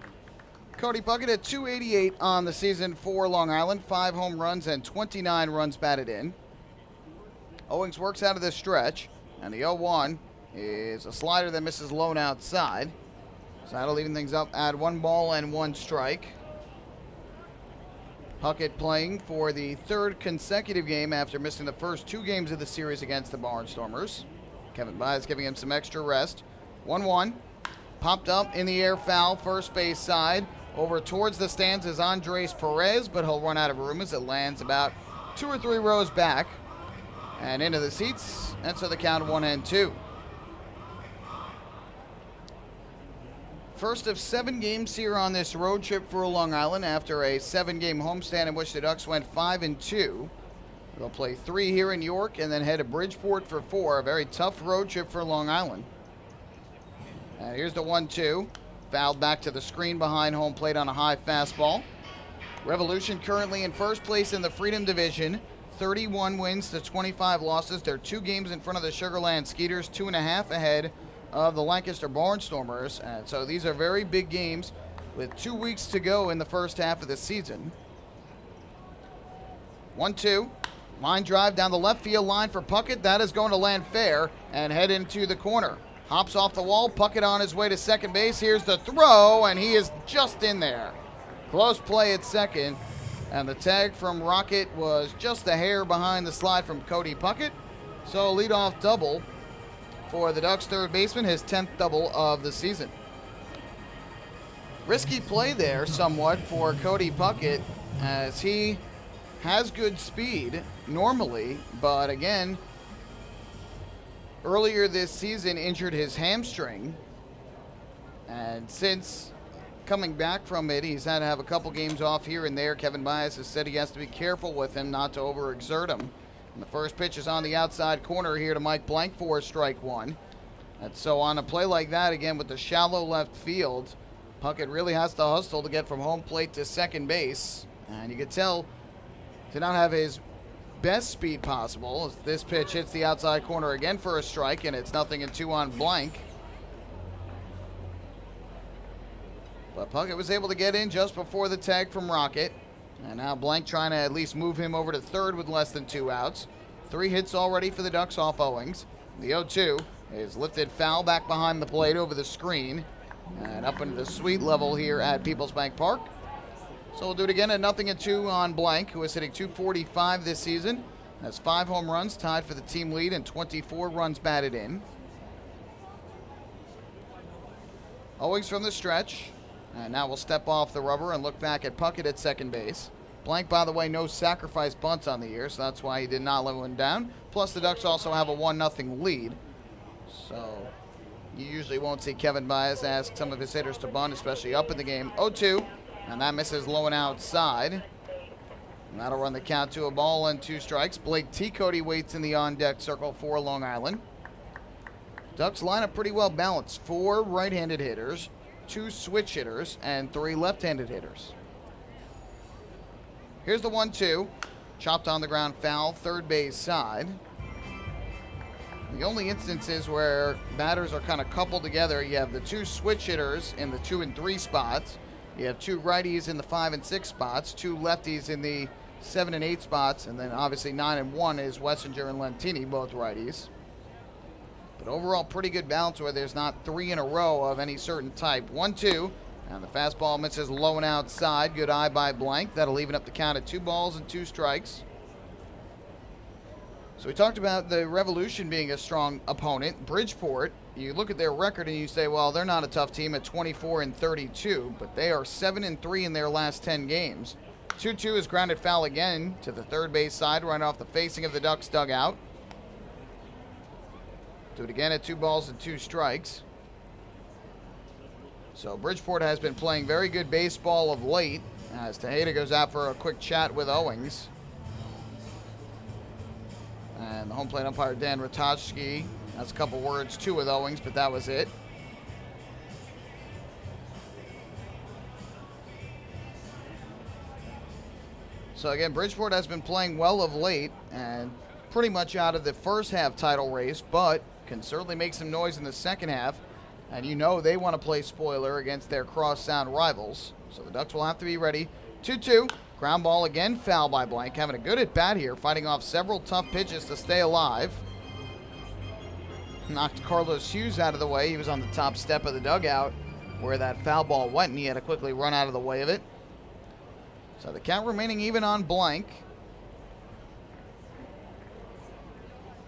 Cody Puckett at .288 on the season for Long Island, 5 home runs and 29 runs batted in. Owings works out of this stretch, and the 0-1 is a slider that misses lone outside. So that'll even things up at 1 ball and 1 strike. Puckett playing for the 3rd consecutive game after missing the first 2 games of the series against the Barnstormers. Kevin Baez giving him some extra rest. 1-1. Popped up in the air, foul, first base side. Over towards the stands is Andres Perez, but he'll run out of room as it lands about 2 or 3 rows back. And into the seats, and so the count 1-2. First of 7 games here on this road trip for Long Island after a 7-game homestand in which the Ducks went 5-2. They'll play 3 here in York and then head to Bridgeport for 4. A very tough road trip for Long Island. And here's the 1-2. Fouled back to the screen behind home plate on a high fastball. Revolution currently in first place in the Freedom Division. 31 wins to 25 losses. They're 2 games in front of the Sugarland Skeeters, 2.5 ahead of the Lancaster Barnstormers. And so these are very big games with 2 weeks to go in the first half of the season. 1-2. Line drive down the left field line for Puckett. That is going to land fair and head into the corner. Hops off the wall. Puckett on his way to second base. Here's the throw, and he is just in there. Close play at second. And the tag from Rocket was just a hair behind the slide from Cody Puckett. So a leadoff double for the Ducks' third baseman, his 10th double of the season. Risky play there somewhat for Cody Puckett as he has good speed normally, but again, earlier this season injured his hamstring, and since coming back from it, he's had to have a couple games off here and there. Kevin Baez has said he has to be careful with him not to overexert him. And the first pitch is on the outside corner here to Mike Blank for strike 1. And so on a play like that, again with the shallow left field, Puckett really has to hustle to get from home plate to second base. And you can tell did not have his best speed possible as this pitch hits the outside corner again for a strike, and it's 0-2 on Blank. But Puckett was able to get in just before the tag from Rocket. And now Blank trying to at least move him over to third with less than 2 outs. 3 hits already for the Ducks off Owings. The 0-2 is lifted foul back behind the plate over the screen and up into the suite level here at People's Bank Park. So we'll do it again at 0-2 on Blank, who is hitting .245 this season. Has 5 home runs, tied for the team lead, and 24 runs batted in. Owings from the stretch. And now we'll step off the rubber and look back at Puckett at second base. Blank, by the way, no sacrifice bunts on the year, so that's why he did not let one down. Plus, the Ducks also have a 1-0 lead. So you usually won't see Kevin Baez ask some of his hitters to bunt, especially up in the game. 0-2, and that misses low and outside. And that'll run the count to a ball and 2 strikes. Blake T. Cody waits in the on-deck circle for Long Island. Ducks line up pretty well balanced. 4 right-handed hitters, 2 switch hitters, and 3 left-handed hitters. Here's the 1-2. Chopped on the ground foul, third base side. The only instances where batters are kind of coupled together, you have the 2 switch hitters in the 2 and 3 spots. You have 2 righties in the 5 and 6 spots, 2 lefties in the 7 and 8 spots, and then obviously 9 and 1 is Wessinger and Lentini, both righties. But overall, pretty good balance where there's not 3 in a row of any certain type. 1-2, and the fastball misses low and outside. Good eye by Blank. That'll even up the count at 2 balls and 2 strikes. So we talked about the Revolution being a strong opponent. Bridgeport, you look at their record and you say, well, they're not a tough team at 24-32, but they are 7-3 in their last 10 games. 2-2 is grounded foul again to the third base side, right off the facing of the Ducks dugout. Do it again at 2 balls and 2 strikes. So Bridgeport has been playing very good baseball of late as Tejeda goes out for a quick chat with Owings. And the home plate umpire, Dan Ratajski, has a couple words too with Owings, but that was it. So again, Bridgeport has been playing well of late and pretty much out of the first half title race, but can certainly make some noise in the second half. And you know they want to play spoiler against their cross-sound rivals. So the Ducks will have to be ready. 2-2. Ground ball again, foul by Blank. Having a good at-bat here, fighting off several tough pitches to stay alive. Knocked Carlos Hughes out of the way. He was on the top step of the dugout where that foul ball went, and he had to quickly run out of the way of it. So the count remaining even on Blank.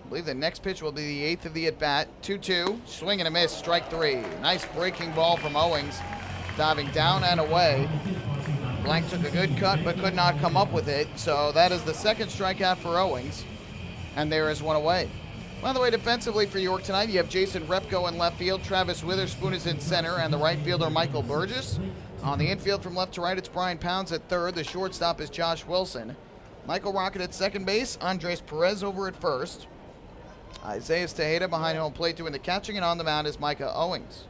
I believe the next pitch will be the 8th of the at-bat. 2-2, swing and a miss, strike 3. Nice breaking ball from Owings, diving down and away. Blank took a good cut but could not come up with it, so that is the second strikeout for Owings, and there is one away. By the way, defensively for York tonight, you have Jason Repko in left field, Travis Witherspoon is in center, and the right fielder Michael Burgess. On the infield from left to right, it's Brian Pounds at third. The shortstop is Josh Wilson. Michael Rocket at second base, Andres Perez over at first. Isaiah Tejeda behind home plate doing the catching, and on the mound is Micah Owings.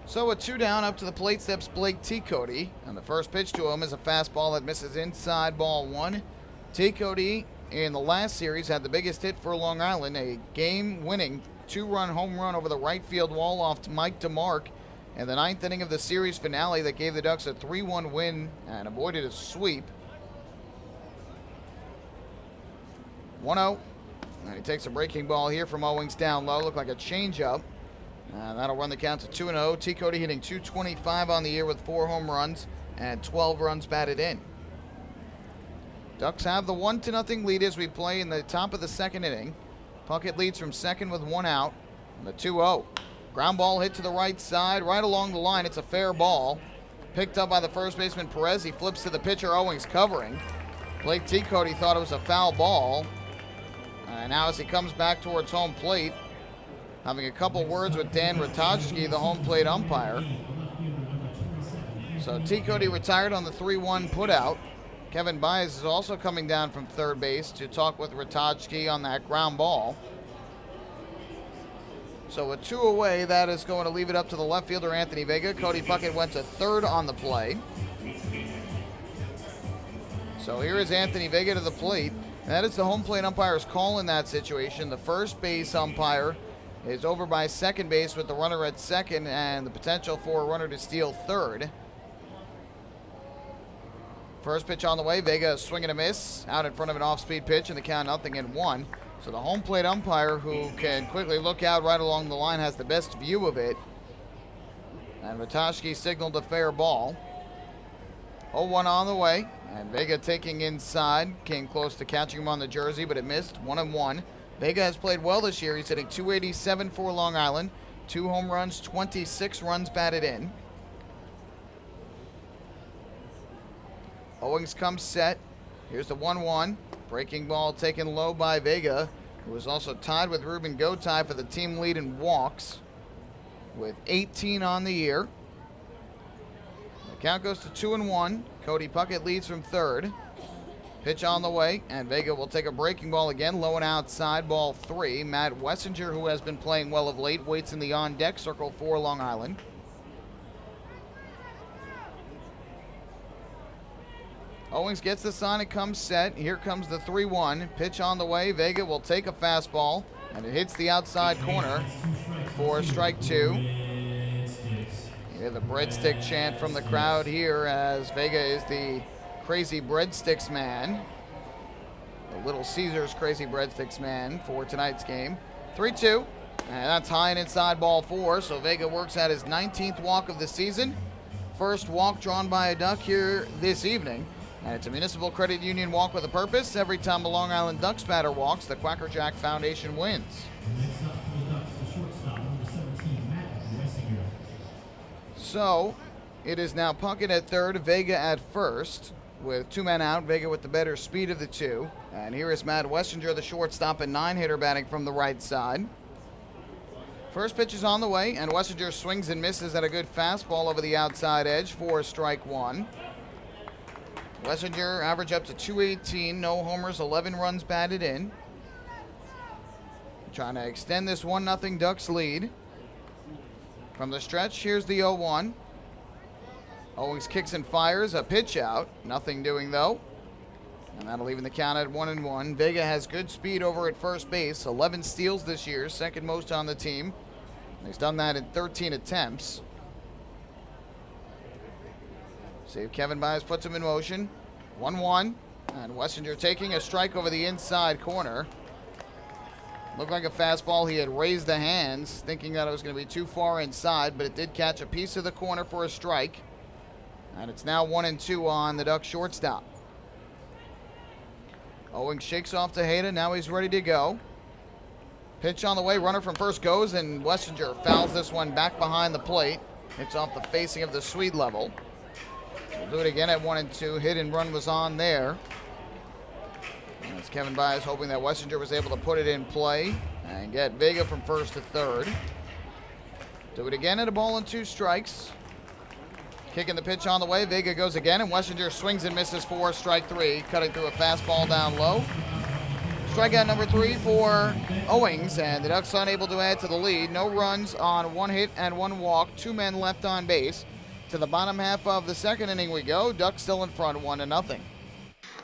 So with 2 down, up to the plate steps Blake T. Cody, and the first pitch to him is a fastball that misses inside, ball 1. T. Cody in the last series had the biggest hit for Long Island, a game-winning 2-run home run over the right field wall off to Mike DeMark in the 9th inning of the series finale that gave the Ducks a 3-1 win and avoided a sweep. 1-0. And he takes a breaking ball here from Owings down low. Looked like a changeup. And that'll run the count to 2-0. T. Cody hitting .225 on the year with 4 home runs and 12 runs batted in. Ducks have the 1-0 lead as we play in the top of the second inning. Puckett leads from second with 1 out. And the 2-0. Ground ball hit to the right side, right along the line. It's a fair ball. Picked up by the first baseman Perez. He flips to the pitcher, Owings covering. Blake T. Cody thought it was a foul ball. And now as he comes back towards home plate, having a couple words with Dan Ratajski, the home plate umpire. So T. Cody retired on the 3-1 putout. Kevin Baez is also coming down from third base to talk with Ratajski on that ground ball. So with 2 away, that is going to leave it up to the left fielder Anthony Vega. Cody Puckett went to third on the play. So here is Anthony Vega to the plate. That is the home plate umpire's call in that situation. The first base umpire is over by second base with the runner at second and the potential for a runner to steal third. First pitch on the way, Vega swing and a miss, out in front of an off-speed pitch, and the count 0-1. So the home plate umpire, who can quickly look out right along the line, has the best view of it. And Ratajski signaled a fair ball. 0-1 on the way, and Vega taking inside, came close to catching him on the jersey, but it missed. 1-1. Vega has played well this year. He's hitting .287 for Long Island, 2 home runs, 26 runs batted in. Owings comes set. Here's the 1-1. Breaking ball taken low by Vega, who was also tied with Ruben Gotay for the team lead in walks with 18 on the year. The count goes to 2-1. Cody Puckett leads from third. Pitch on the way, and Vega will take a breaking ball again, low and outside, ball 3. Matt Wessinger, who has been playing well of late, waits in the on-deck circle for Long Island. Owings gets the sign and comes set. Here comes the 3-1. Pitch on the way. Vega will take a fastball, and it hits the outside corner for strike 2. You hear the breadstick chant from the crowd here as Vega is the crazy breadsticks man. The Little Caesars crazy breadsticks man for tonight's game. 3-2, and that's high and inside, ball 4. So Vega works at his 19th walk of the season. First walk drawn by a Duck here this evening. And it's a Municipal Credit Union walk with a purpose. Every time a Long Island Ducks batter walks, the Quackerjack Foundation wins. So it is now Puckett at third, Vega at first. With 2 men out, Vega with the better speed of the 2. And here is Matt Wessinger, the shortstop and 9-hitter, batting from the right side. First pitch is on the way, and Wessinger swings and misses at a good fastball over the outside edge for strike 1. Wessinger average up to 218, no homers, 11 runs batted in. Trying to extend this 1-0 Ducks lead. From the stretch, here's the 0-1. Owings kicks and fires, a pitch out. Nothing doing though. And that'll even the count at 1-1. Vega has good speed over at first base. 11 steals this year, second most on the team. He's done that in 13 attempts. See if Kevin Byers puts him in motion. 1-1. And Wessinger taking a strike over the inside corner. Looked like a fastball. He had raised the hands, thinking that it was going to be too far inside, but it did catch a piece of the corner for a strike. And it's now 1-2 on the Ducks shortstop. Owings shakes off Tejeda. Now he's ready to go. Pitch on the way. Runner from first goes, and Wessinger fouls this one back behind the plate. Hits off the facing of the Swede level. We'll do it again at 1-2. Hit and run was on there. And it's Kevin Byers hoping that Wessinger was able to put it in play and get Vega from first to third. Do it again at 1-2 strikes. Kicking the pitch on the way. Vega goes again, and Wessinger swings and misses for strike 3, cutting through a fastball down low. Strikeout number 3 for Owings, and the Ducks unable to add to the lead. No runs on 1 hit and 1 walk, 2 men left on base. To the bottom half of the second inning we go. Ducks still in front, 1-0.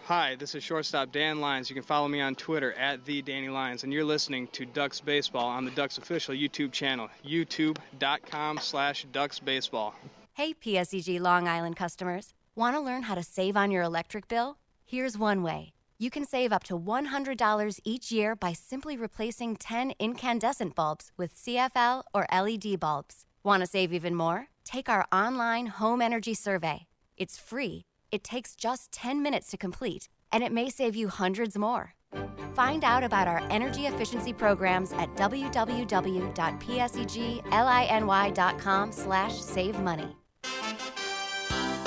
Hi, this is shortstop Dan Lyons. You can follow me on Twitter at @TheDannyLyons, and you're listening to Ducks Baseball on the Ducks official YouTube channel, youtube.com/DucksBaseball. Hey, PSEG Long Island customers. Want to learn how to save on your electric bill? Here's one way. You can save up to $100 each year by simply replacing 10 incandescent bulbs with CFL or LED bulbs. Want to save even more? Take our online home energy survey. It's free. It takes just 10 minutes to complete, and it may save you hundreds more. Find out about our energy efficiency programs at www.pseglyny.com/savemoney.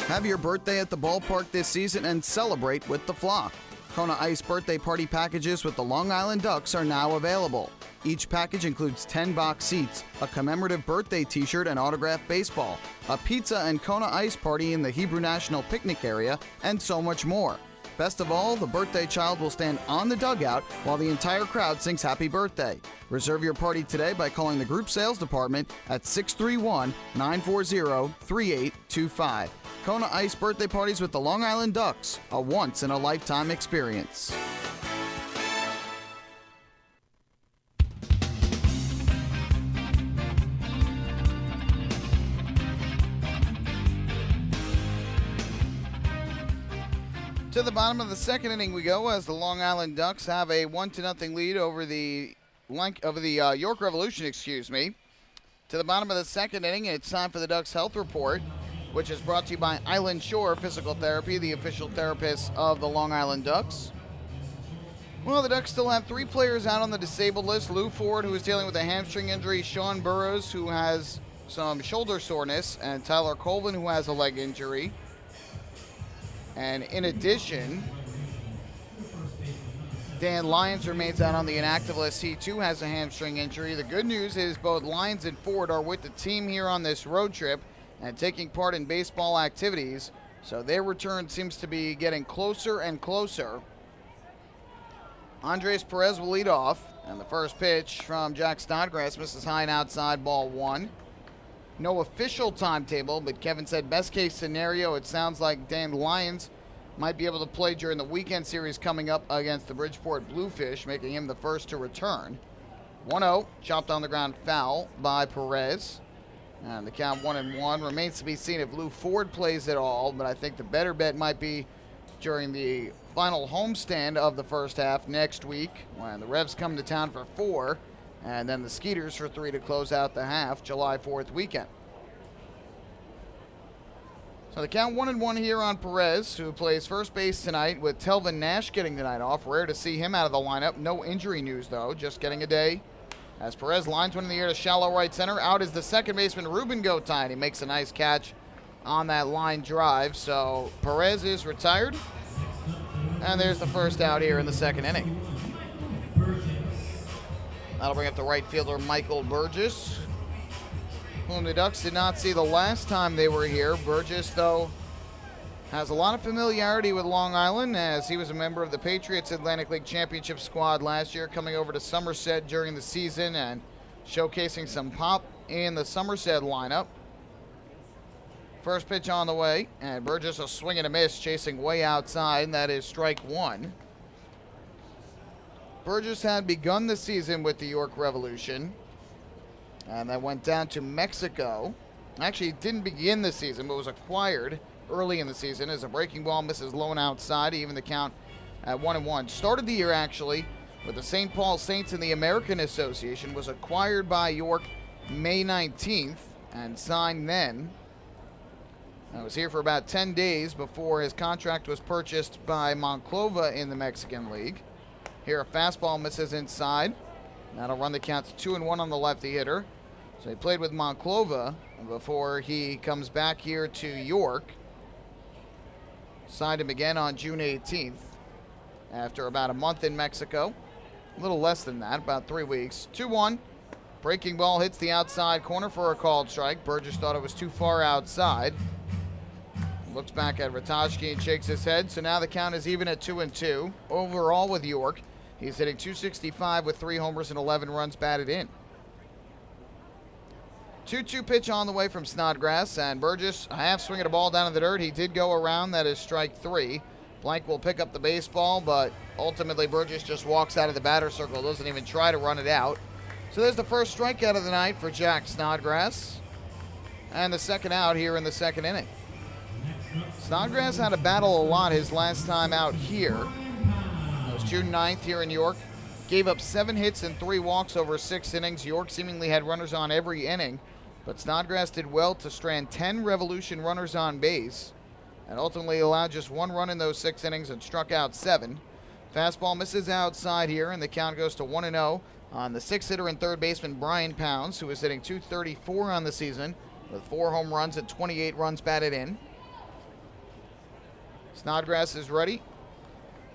Have your birthday at the ballpark this season and celebrate with the Flock. Kona Ice birthday party packages with the Long Island Ducks are now available. Each package includes 10 box seats, a commemorative birthday t-shirt and autographed baseball, a pizza and Kona Ice party in the Hebrew National Picnic area, and so much more. Best of all, the birthday child will stand on the dugout while the entire crowd sings happy birthday. Reserve your party today by calling the group sales department at 631-940-3825. Kona Ice birthday parties with the Long Island Ducks, a once-in-a-lifetime experience. To the bottom of the second inning we go as the Long Island Ducks have a 1-0 lead over the York Revolution, To the bottom of the second inning, it's time for the Ducks Health Report, which is brought to you by Island Shore Physical Therapy, the official therapist of the Long Island Ducks. Well, the Ducks still have 3 players out on the disabled list. Lou Ford, who is dealing with a hamstring injury. Sean Burrows, who has some shoulder soreness. And Tyler Colvin, who has a leg injury. And in addition, Dan Lyons remains out on the inactive list. He, too, has a hamstring injury. The good news is both Lyons and Ford are with the team here on this road trip and taking part in baseball activities. So their return seems to be getting closer and closer. Andres Perez will lead off, and the first pitch from Jack Snodgrass misses high and outside, ball 1. No official timetable, but Kevin said best case scenario, it sounds like Dan Lyons might be able to play during the weekend series coming up against the Bridgeport Bluefish, making him the first to return. 1-0, chopped on the ground foul by Perez. And the count 1-1. Remains to be seen if Lou Ford plays at all, but I think the better bet might be during the final homestand of the first half next week when the Revs come to town for 4, and then the Skeeters for 3 to close out the half, July 4th weekend. So the count 1-1 here on Perez, who plays first base tonight, with Telvin Nash getting the night off. Rare to see him out of the lineup. No injury news, though, just getting a day. As Perez lines one in the air to shallow right center. Out is the second baseman, Ruben Gotay, and he makes a nice catch on that line drive. So Perez is retired. And there's the first out here in the second inning. That'll bring up the right fielder, Michael Burgess, whom the Ducks did not see the last time they were here. Burgess, though, has a lot of familiarity with Long Island, as he was a member of the Patriots Atlantic League Championship squad last year, coming over to Somerset during the season and showcasing some pop in the Somerset lineup. First pitch on the way, and Burgess a swing and a miss, chasing way outside, and that is strike 1. Burgess had begun the season with the York Revolution, and that went down to Mexico. Actually, it didn't begin the season, but was acquired early in the season as a breaking ball misses low and outside, even the count at 1-1. Started the year, actually, with the St. Paul Saints in the American Association, was acquired by York May 19th, and signed then. I was here for about 10 days before his contract was purchased by Monclova in the Mexican League. Here a fastball misses inside. That'll run the count to 2-1 on the lefty hitter. So he played with Monclova before he comes back here to York. Signed him again on June 18th after about a month in Mexico. A little less than that, about 3 weeks. 2-1. Breaking ball hits the outside corner for a called strike. Burgess thought it was too far outside. Looks back at Ratajski and shakes his head. So now the count is even at 2-2. Overall with York, he's hitting .265 with 3 homers and 11 runs batted in. 2-2 pitch on the way from Snodgrass, and Burgess a half swing at a ball down in the dirt. He did go around. That is strike 3. Blank will pick up the baseball, but ultimately Burgess just walks out of the batter circle, doesn't even try to run it out. So there's the first strikeout of the night for Jack Snodgrass, and the second out here in the second inning. Snodgrass had to battle a lot his last time out here. It was June 9th here in York. Gave up 7 hits and 3 walks over 6 innings. York seemingly had runners on every inning, but Snodgrass did well to strand 10 Revolution runners on base and ultimately allowed just 1 run in those 6 innings and struck out 7. Fastball misses outside here, and the count goes to 1-0 on the 6th hitter and third baseman Brian Pounds, who is hitting .234 on the season with 4 home runs and 28 runs batted in. Snodgrass is ready.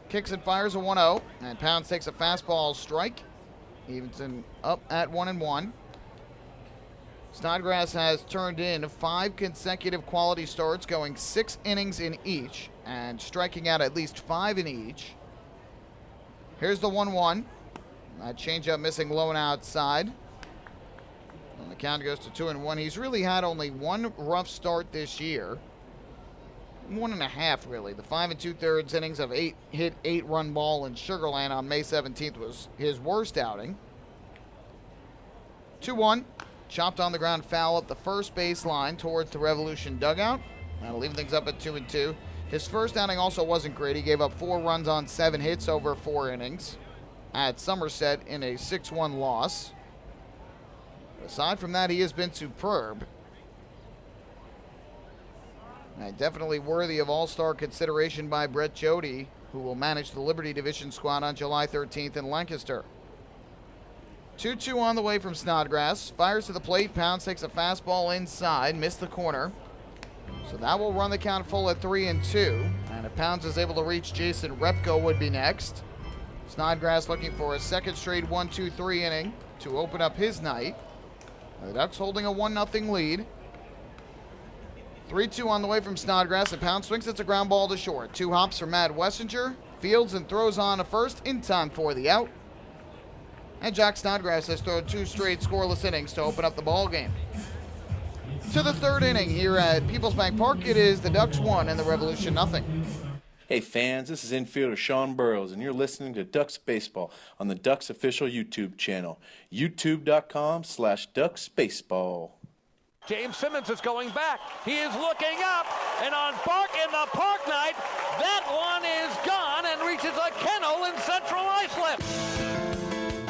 Kicks and fires a 1-0, and Pounds takes a fastball strike. Evens him up at 1-1. Snodgrass has turned in 5 consecutive quality starts, going 6 innings in each, and striking out at least 5 in each. Here's the 1-1. That changeup missing low and outside. And the count goes to 2-1. He's really had only 1 rough start this year. 1.5 really. The 5 2/3 innings of 8-run ball in Sugar Land on May 17th was his worst outing. 2-1. Chopped on the ground foul up the first baseline towards the Revolution dugout. That'll leave things up at 2-2. His first outing also wasn't great. He gave up 4 runs on 7 hits over 4 innings at Somerset in a 6-1 loss. Aside from that, he has been superb. And definitely worthy of all-star consideration by Brett Jody who will manage the Liberty Division squad on July 13th in Lancaster. 2-2 on the way from Snodgrass. Fires to the plate. Pounds takes a fastball inside. Missed the corner. So that will run the count full at 3-2. And if Pounds is able to reach Jason Repko, would be next. Snodgrass looking for a second straight 1-2-3 inning to open up his night. The Ducks holding a 1-0 lead. 3-2 on the way from Snodgrass. And Pounds swings it, a ground ball to short. 2 hops for Matt Wessinger. Fields and throws on to first in time for the out. And Jack Snodgrass has thrown 2 straight scoreless innings to open up the ball game. To the 3rd inning here at Peoples Bank Park, it is the Ducks 1 and the Revolution 0. Hey fans, this is infielder Sean Burrows, and you're listening to Ducks Baseball on the Ducks official YouTube channel, youtube.com/DucksBaseball. James Simmons is going back. He is looking up, and on Park in the Park Night, that one is gone and reaches a kennel in Central Islip.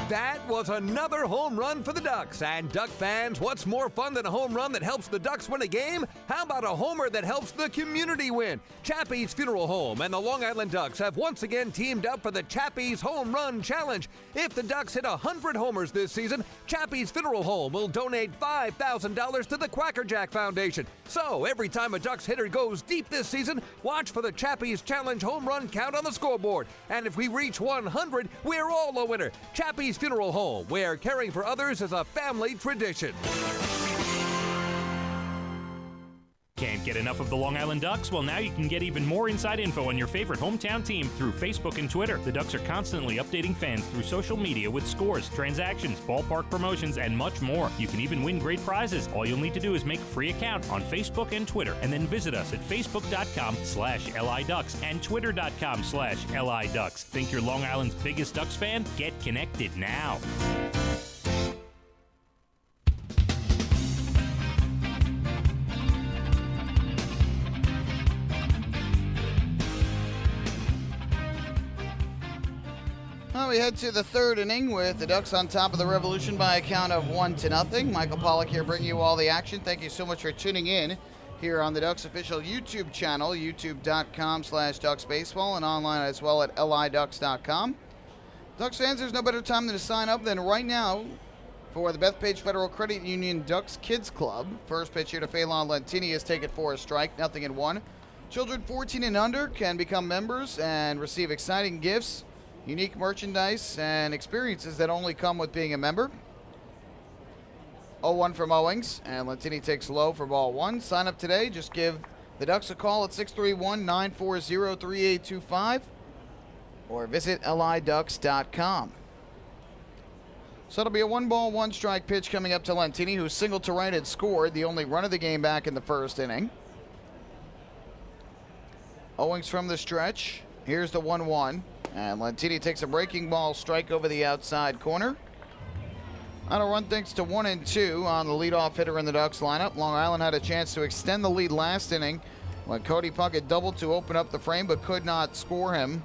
That was another home run for the Ducks. And Duck fans, what's more fun than a home run that helps the Ducks win a game? How about a homer that helps the community win? Chappie's Funeral Home and the Long Island Ducks have once again teamed up for the Chappie's Home Run Challenge. If the Ducks hit 100 homers this season, Chappie's Funeral Home will donate $5,000 to the Quacker Jack Foundation. So every time a Ducks hitter goes deep this season, watch for the Chappie's Challenge home run count on the scoreboard. And if we reach 100, we're all a winner. Chappie's Funeral Home, where caring for others is a family tradition. Can't get enough of the Long Island Ducks? Well, now you can get even more inside info on your favorite hometown team through Facebook and Twitter. The Ducks are constantly updating fans through social media with scores, transactions, ballpark promotions, and much more. You can even win great prizes. All you'll need to do is make a free account on Facebook and Twitter, and then visit us at facebook.com/LIDucks and twitter.com/LIDucks. Think you're Long Island's biggest Ducks fan? Get connected now. Well, we head to the 3rd inning with the Ducks on top of the Revolution by a count of 1-0. Michael Pollock here bringing you all the action. Thank you so much for tuning in here on the Ducks official YouTube channel, youtube.com/DucksBaseball, and online as well at liducks.com. Ducks fans, there's no better time to sign up than right now for the Bethpage Federal Credit Union Ducks Kids Club. First pitch here to Phelan Lentini is taken for a strike, 0-1. Children 14 and under can become members and receive exciting gifts, unique merchandise, and experiences that only come with being a member. 0-1 from Owings, and Lentini takes low for ball 1. Sign up today. Just give the Ducks a call at 631-940-3825 or visit liducks.com. So it'll be a 1-ball, 1-strike pitch coming up to Lentini, who singled to right and scored the only run of the game back in the 1st inning. Owings from the stretch. Here's the 1-1. And Lentini takes a breaking ball strike over the outside corner. That'll run things to 1-2 on the leadoff hitter in the Ducks lineup. Long Island had a chance to extend the lead last inning when Cody Puckett doubled to open up the frame but could not score him.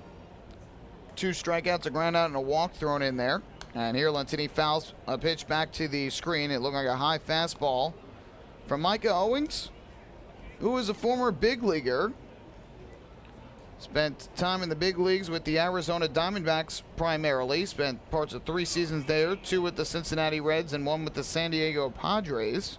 2 strikeouts, a ground out, and a walk thrown in there. And here Lentini fouls a pitch back to the screen. It looked like a high fastball from Micah Owings, who is a former big leaguer. Spent time in the big leagues with the Arizona Diamondbacks primarily. Spent parts of 3 seasons there, 2 with the Cincinnati Reds and 1 with the San Diego Padres.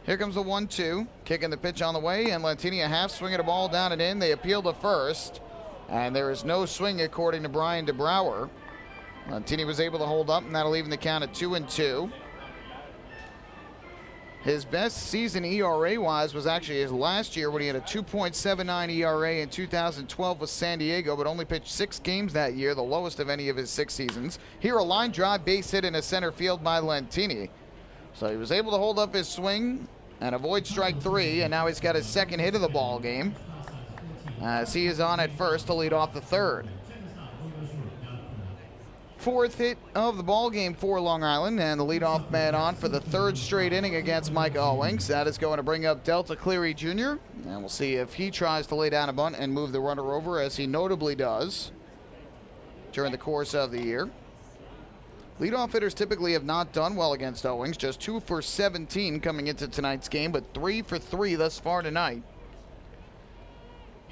Here comes the 1-2. Kicking the pitch on the way, and Lentini a half swing at a ball down and in. They appeal to first, and there is no swing according to Brian DeBrouwer. Lentini was able to hold up, and that'll even the count at 2-2. His best season ERA-wise was actually his last year when he had a 2.79 ERA in 2012 with San Diego, but only pitched 6 games that year, the lowest of any of his 6 seasons. Here a line drive base hit in a center field by Lentini. So he was able to hold up his swing and avoid strike 3, and now he's got his 2nd hit of the ball game as he is on at first to lead off the 3rd. 4th hit of the ball game for Long Island, and the leadoff man on for the 3rd straight inning against Mike Owings. That is going to bring up Delta Cleary Jr., and we'll see if he tries to lay down a bunt and move the runner over, as he notably does during the course of the year. Leadoff hitters typically have not done well against Owings, just 2 for 17 coming into tonight's game, but 3 for 3 thus far tonight.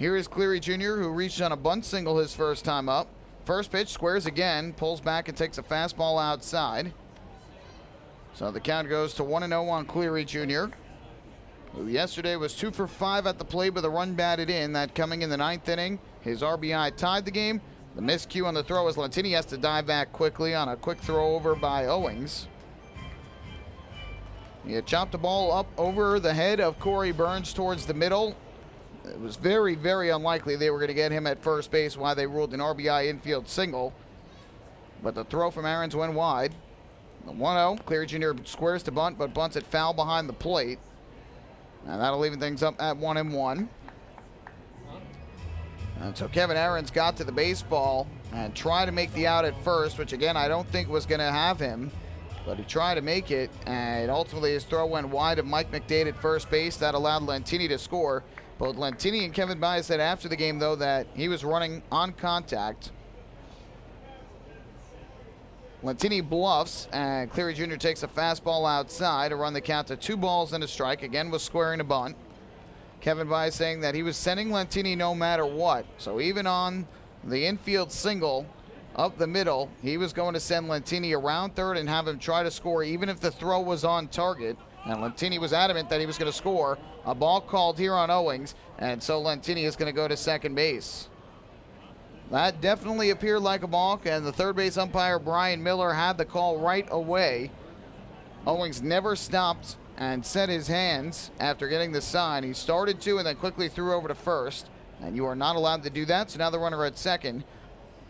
Here is Cleary Jr., who reached on a bunt single his first time up. First pitch, squares again, pulls back and takes a fastball outside. So the count goes to 1-0 on Cleary Jr., who yesterday was 2 for 5 at the plate with a run batted in. That coming in the 9th inning. His RBI tied the game. The miscue on the throw as Lentini has to dive back quickly on a quick throw over by Owings. He had chopped the ball up over the head of Corey Burns towards the middle. It was very, very unlikely they were going to get him at first base, why they ruled an RBI infield single. But the throw from Aarons went wide. The 1-0, Cleary Jr. squares to bunt, but bunts it foul behind the plate. And that'll even things up at 1-1. And so Kevin Aarons got to the baseball and tried to make the out at first, which again I don't think was going to have him. But he tried to make it, and ultimately his throw went wide of Mike McDade at first base. That allowed Lentini to score. Both Lentini and Kevin Baez said after the game, though, that he was running on contact. Lentini bluffs, and Cleary Jr. takes a fastball outside to run the count to 2 balls and a strike. Again, was squaring a bunt. Kevin Baez saying that he was sending Lentini no matter what. So even on the infield single up the middle, he was going to send Lentini around third and have him try to score even if the throw was on target. And Lentini was adamant that he was going to score. A ball called here on Owings, and so Lentini is going to go to second base. That definitely appeared like a balk, and the third base umpire, Brian Miller, had the call right away. Owings never stopped and set his hands after getting the sign. He started to and then quickly threw over to first, and you are not allowed to do that, so now the runner at second.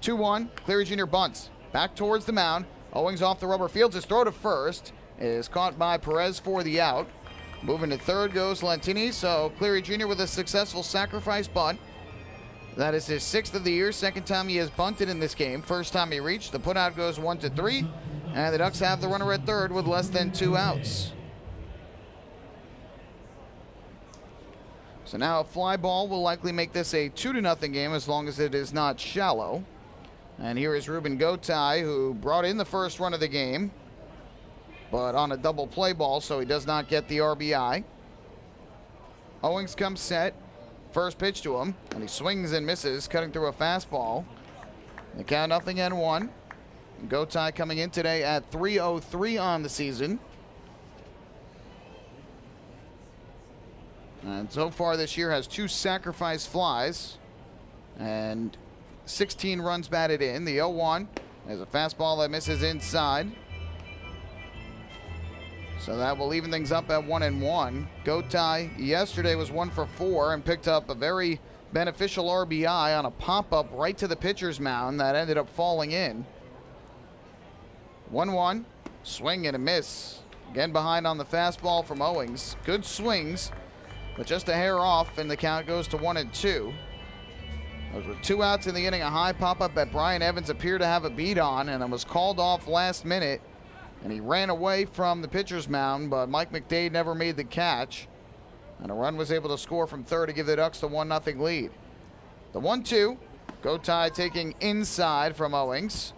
2-1, Cleary Jr. bunts. Back towards the mound. Owings off the rubber, fields his throw to first. Is caught by Perez for the out. Moving to third goes Lentini, so Cleary Jr. with a successful sacrifice bunt. That is his 6th of the year, second time he has bunted in this game. First time he reached. The putout goes 1-3, and the Ducks have the runner at third with less than 2 outs. So now a fly ball will likely make this a 2-0 game as long as it is not shallow. And here is Ruben Gotay, who brought in the first run of the game, but on a double play ball, so he does not get the RBI. Owings comes set. First pitch to him, and he swings and misses, cutting through a fastball. The count 0-1. Gotay coming in today at 303 on the season. And so far this year has 2 sacrifice flies and 16 runs batted in. The 0-1 is a fastball that misses inside. So that will even things up at 1-1. Gotay yesterday was 1 for 4 and picked up a very beneficial RBI on a pop-up right to the pitcher's mound that ended up falling in. 1-1, swing and a miss. Again behind on the fastball from Owings. Good swings, but just a hair off, and the count goes to 1-2. Those were 2 outs in the inning. A high pop-up that Brian Evans appeared to have a beat on, and it was called off last minute. And he ran away from the pitcher's mound, but Mike McDade never made the catch. And a run was able to score from third to give the Ducks the 1-0 lead. The 1-2, Gotay taking inside from Owings.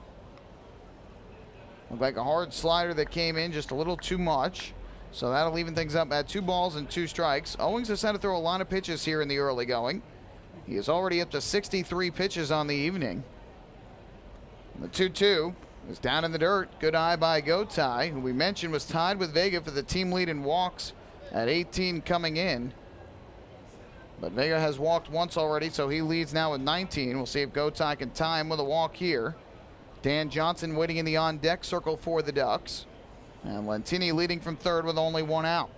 Looked like a hard slider that came in just a little too much. So that'll even things up at 2 balls and 2 strikes. Owings has had to throw a lot of pitches here in the early going. He is already up to 63 pitches on the evening. The 2-2 is down in the dirt. Good eye by Gotay, who we mentioned was tied with Vega for the team lead in walks at 18 coming in. But Vega has walked once already, so he leads now with 19. We'll see if Gotay can tie him with a walk here. Dan Johnson waiting in the on-deck circle for the Ducks. And Lentini leading from third with only 1 out.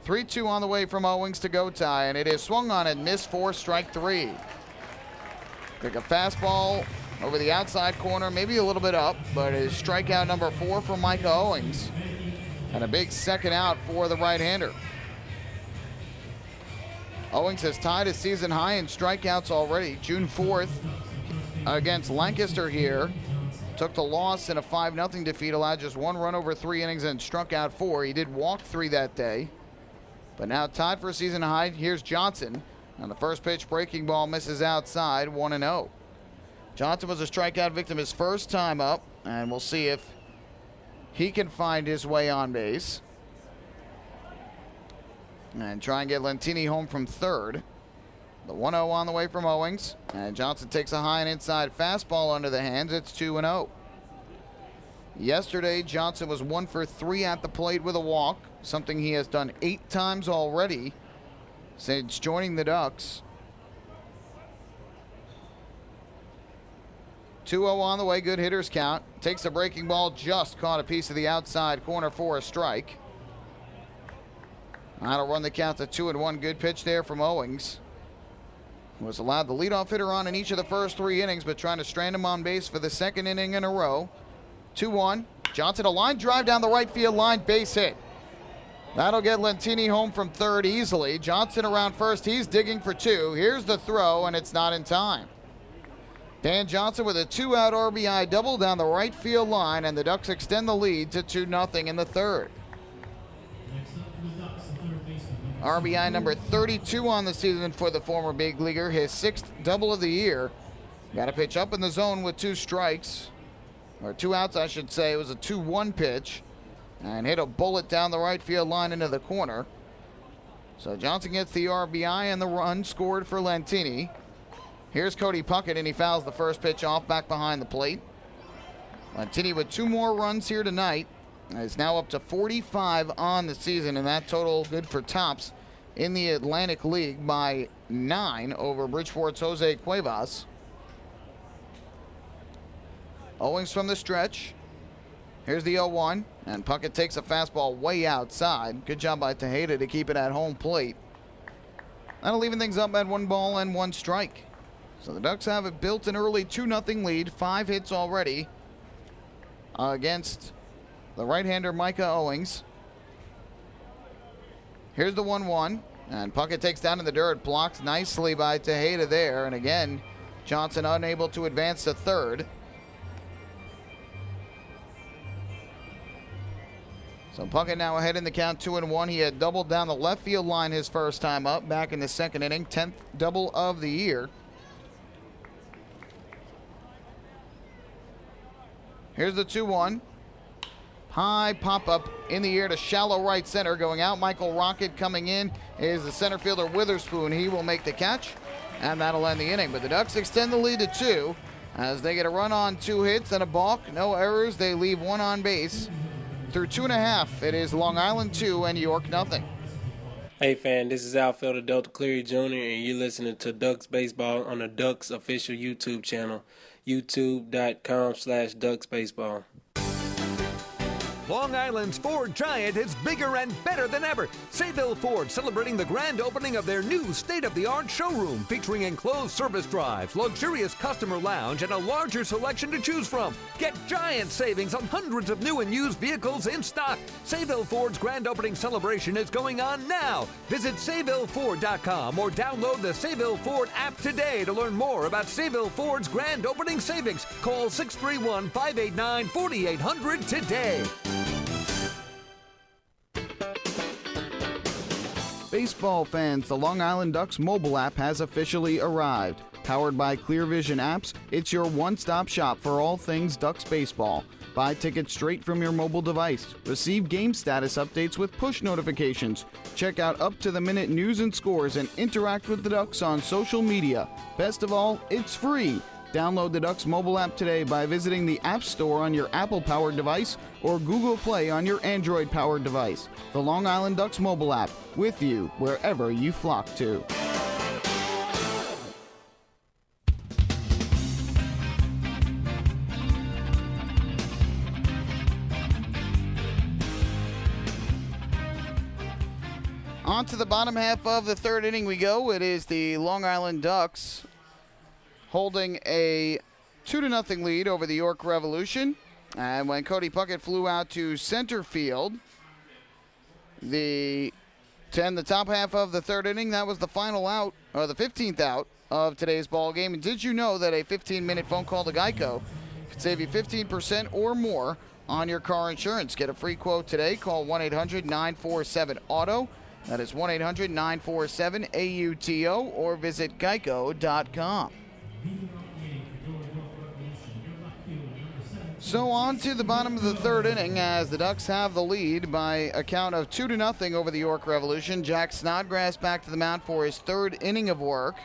3-2 on the way from Owings to Gotay, and it is swung on and missed for strike 3. Pick a fastball over the outside corner, maybe a little bit up, but it is strikeout number 4 for Micah Owings. And a big second out for the right-hander. Owings has tied his season high in strikeouts already. June 4th against Lancaster here. Took the loss in a 5-0 defeat, allowed just 1 run over 3 innings and struck out 4. He did walk 3 that day. But now tied for a season high. Here's Johnson. On the first pitch, breaking ball misses outside, 1-0. Johnson was a strikeout victim his first time up, and we'll see if he can find his way on base. And try and get Lentini home from third. The 1-0 on the way from Owings. And Johnson takes a high and inside fastball under the hands. It's 2-0. Yesterday, Johnson was 1 for 3 at the plate with a walk, something he has done 8 times already since joining the Ducks. 2-0 on the way, good hitter's count. Takes the breaking ball, just caught a piece of the outside corner for a strike. That'll run the count to 2-1. Good pitch there from Owings. Was allowed the leadoff hitter on in each of the first 3 innings, but trying to strand him on base for the 2nd inning in a row. 2-1. Johnson, a line drive down the right field line, base hit. That'll get Lentini home from third easily. Johnson around first, he's digging for 2. Here's the throw, and it's not in time. Dan Johnson with a 2-out RBI double down the right field line, and the Ducks extend the lead to 2-0 in the 3rd. RBI number 32 on the season for the former big leaguer, his 6th double of the year. Got a pitch up in the zone with 2 strikes, or 2 outs, I should say. It was a 2-1 pitch, and hit a bullet down the right field line into the corner. So Johnson gets the RBI and the run scored for Lentini. Here's Cody Puckett, and he fouls the first pitch off back behind the plate. Lentini with 2 more runs here tonight. Is now up to 45 on the season, and that total good for tops in the Atlantic League by 9 over Bridgeport's Jose Cuevas. Owings from the stretch. Here's the 0-1, and Puckett takes a fastball way outside. Good job by Tejeda to keep it at home plate. That'll even things up at 1 ball and 1 strike. So the Ducks have it built an early 2-0 lead, 5 hits already against the right-hander Micah Owings. Here's the 1-1, and Puckett takes down in the dirt, blocked nicely by Tejeda there, and again, Johnson unable to advance to third. So Puckett now ahead in the count, 2-1. He had doubled down the left field line his first time up back in the 2nd inning, 10th double of the year. Here's the 2-1. High pop-up in the air to shallow right center. Going out, Michael Rocket. Coming in is the center fielder Witherspoon. He will make the catch, and that'll end the inning. But the Ducks extend the lead to 2 as they get a run on 2 hits and a balk. No errors. They leave 1 on base. Through 2.5, it is Long Island 2 and York nothing. Hey, fan, this is outfielder Delta Cleary Jr., and you're listening to Ducks Baseball on the Ducks official YouTube channel, youtube.com/DucksBaseball. Long Island's Ford Giant is bigger and better than ever. Sayville Ford celebrating the grand opening of their new state-of-the-art showroom featuring enclosed service drives, luxurious customer lounge, and a larger selection to choose from. Get giant savings on hundreds of new and used vehicles in stock. Sayville Ford's grand opening celebration is going on now. Visit SayvilleFord.com or download the Sayville Ford app today to learn more about Sayville Ford's grand opening savings. Call 631-589-4800 today. Baseball fans, the Long Island Ducks mobile app has officially arrived. Powered by Clear Vision Apps, it's your one-stop shop for all things Ducks baseball. Buy tickets straight from your mobile device. Receive game status updates with push notifications. Check out up-to-the-minute news and scores and interact with the Ducks on social media. Best of all, it's free. Download the Ducks mobile app today by visiting the App Store on your Apple-powered device or Google Play on your Android-powered device. The Long Island Ducks mobile app, with you wherever you flock to. On to the bottom half of the 3rd inning we go. It is the Long Island Ducks holding a 2-0 lead over the York Revolution. And when Cody Puckett flew out to center field, the top half of the 3rd inning, that was the final out, or the 15th out of today's ball game. And did you know that a 15-minute phone call to Geico could save you 15% or more on your car insurance? Get a free quote today. Call 1-800-947-AUTO. That is 1-800-947-AUTO, or visit geico.com. So on to the bottom of the third inning as the Ducks have the lead by a count of 2-0 over the York Revolution. Jack Snodgrass back to the mound for his third inning of work.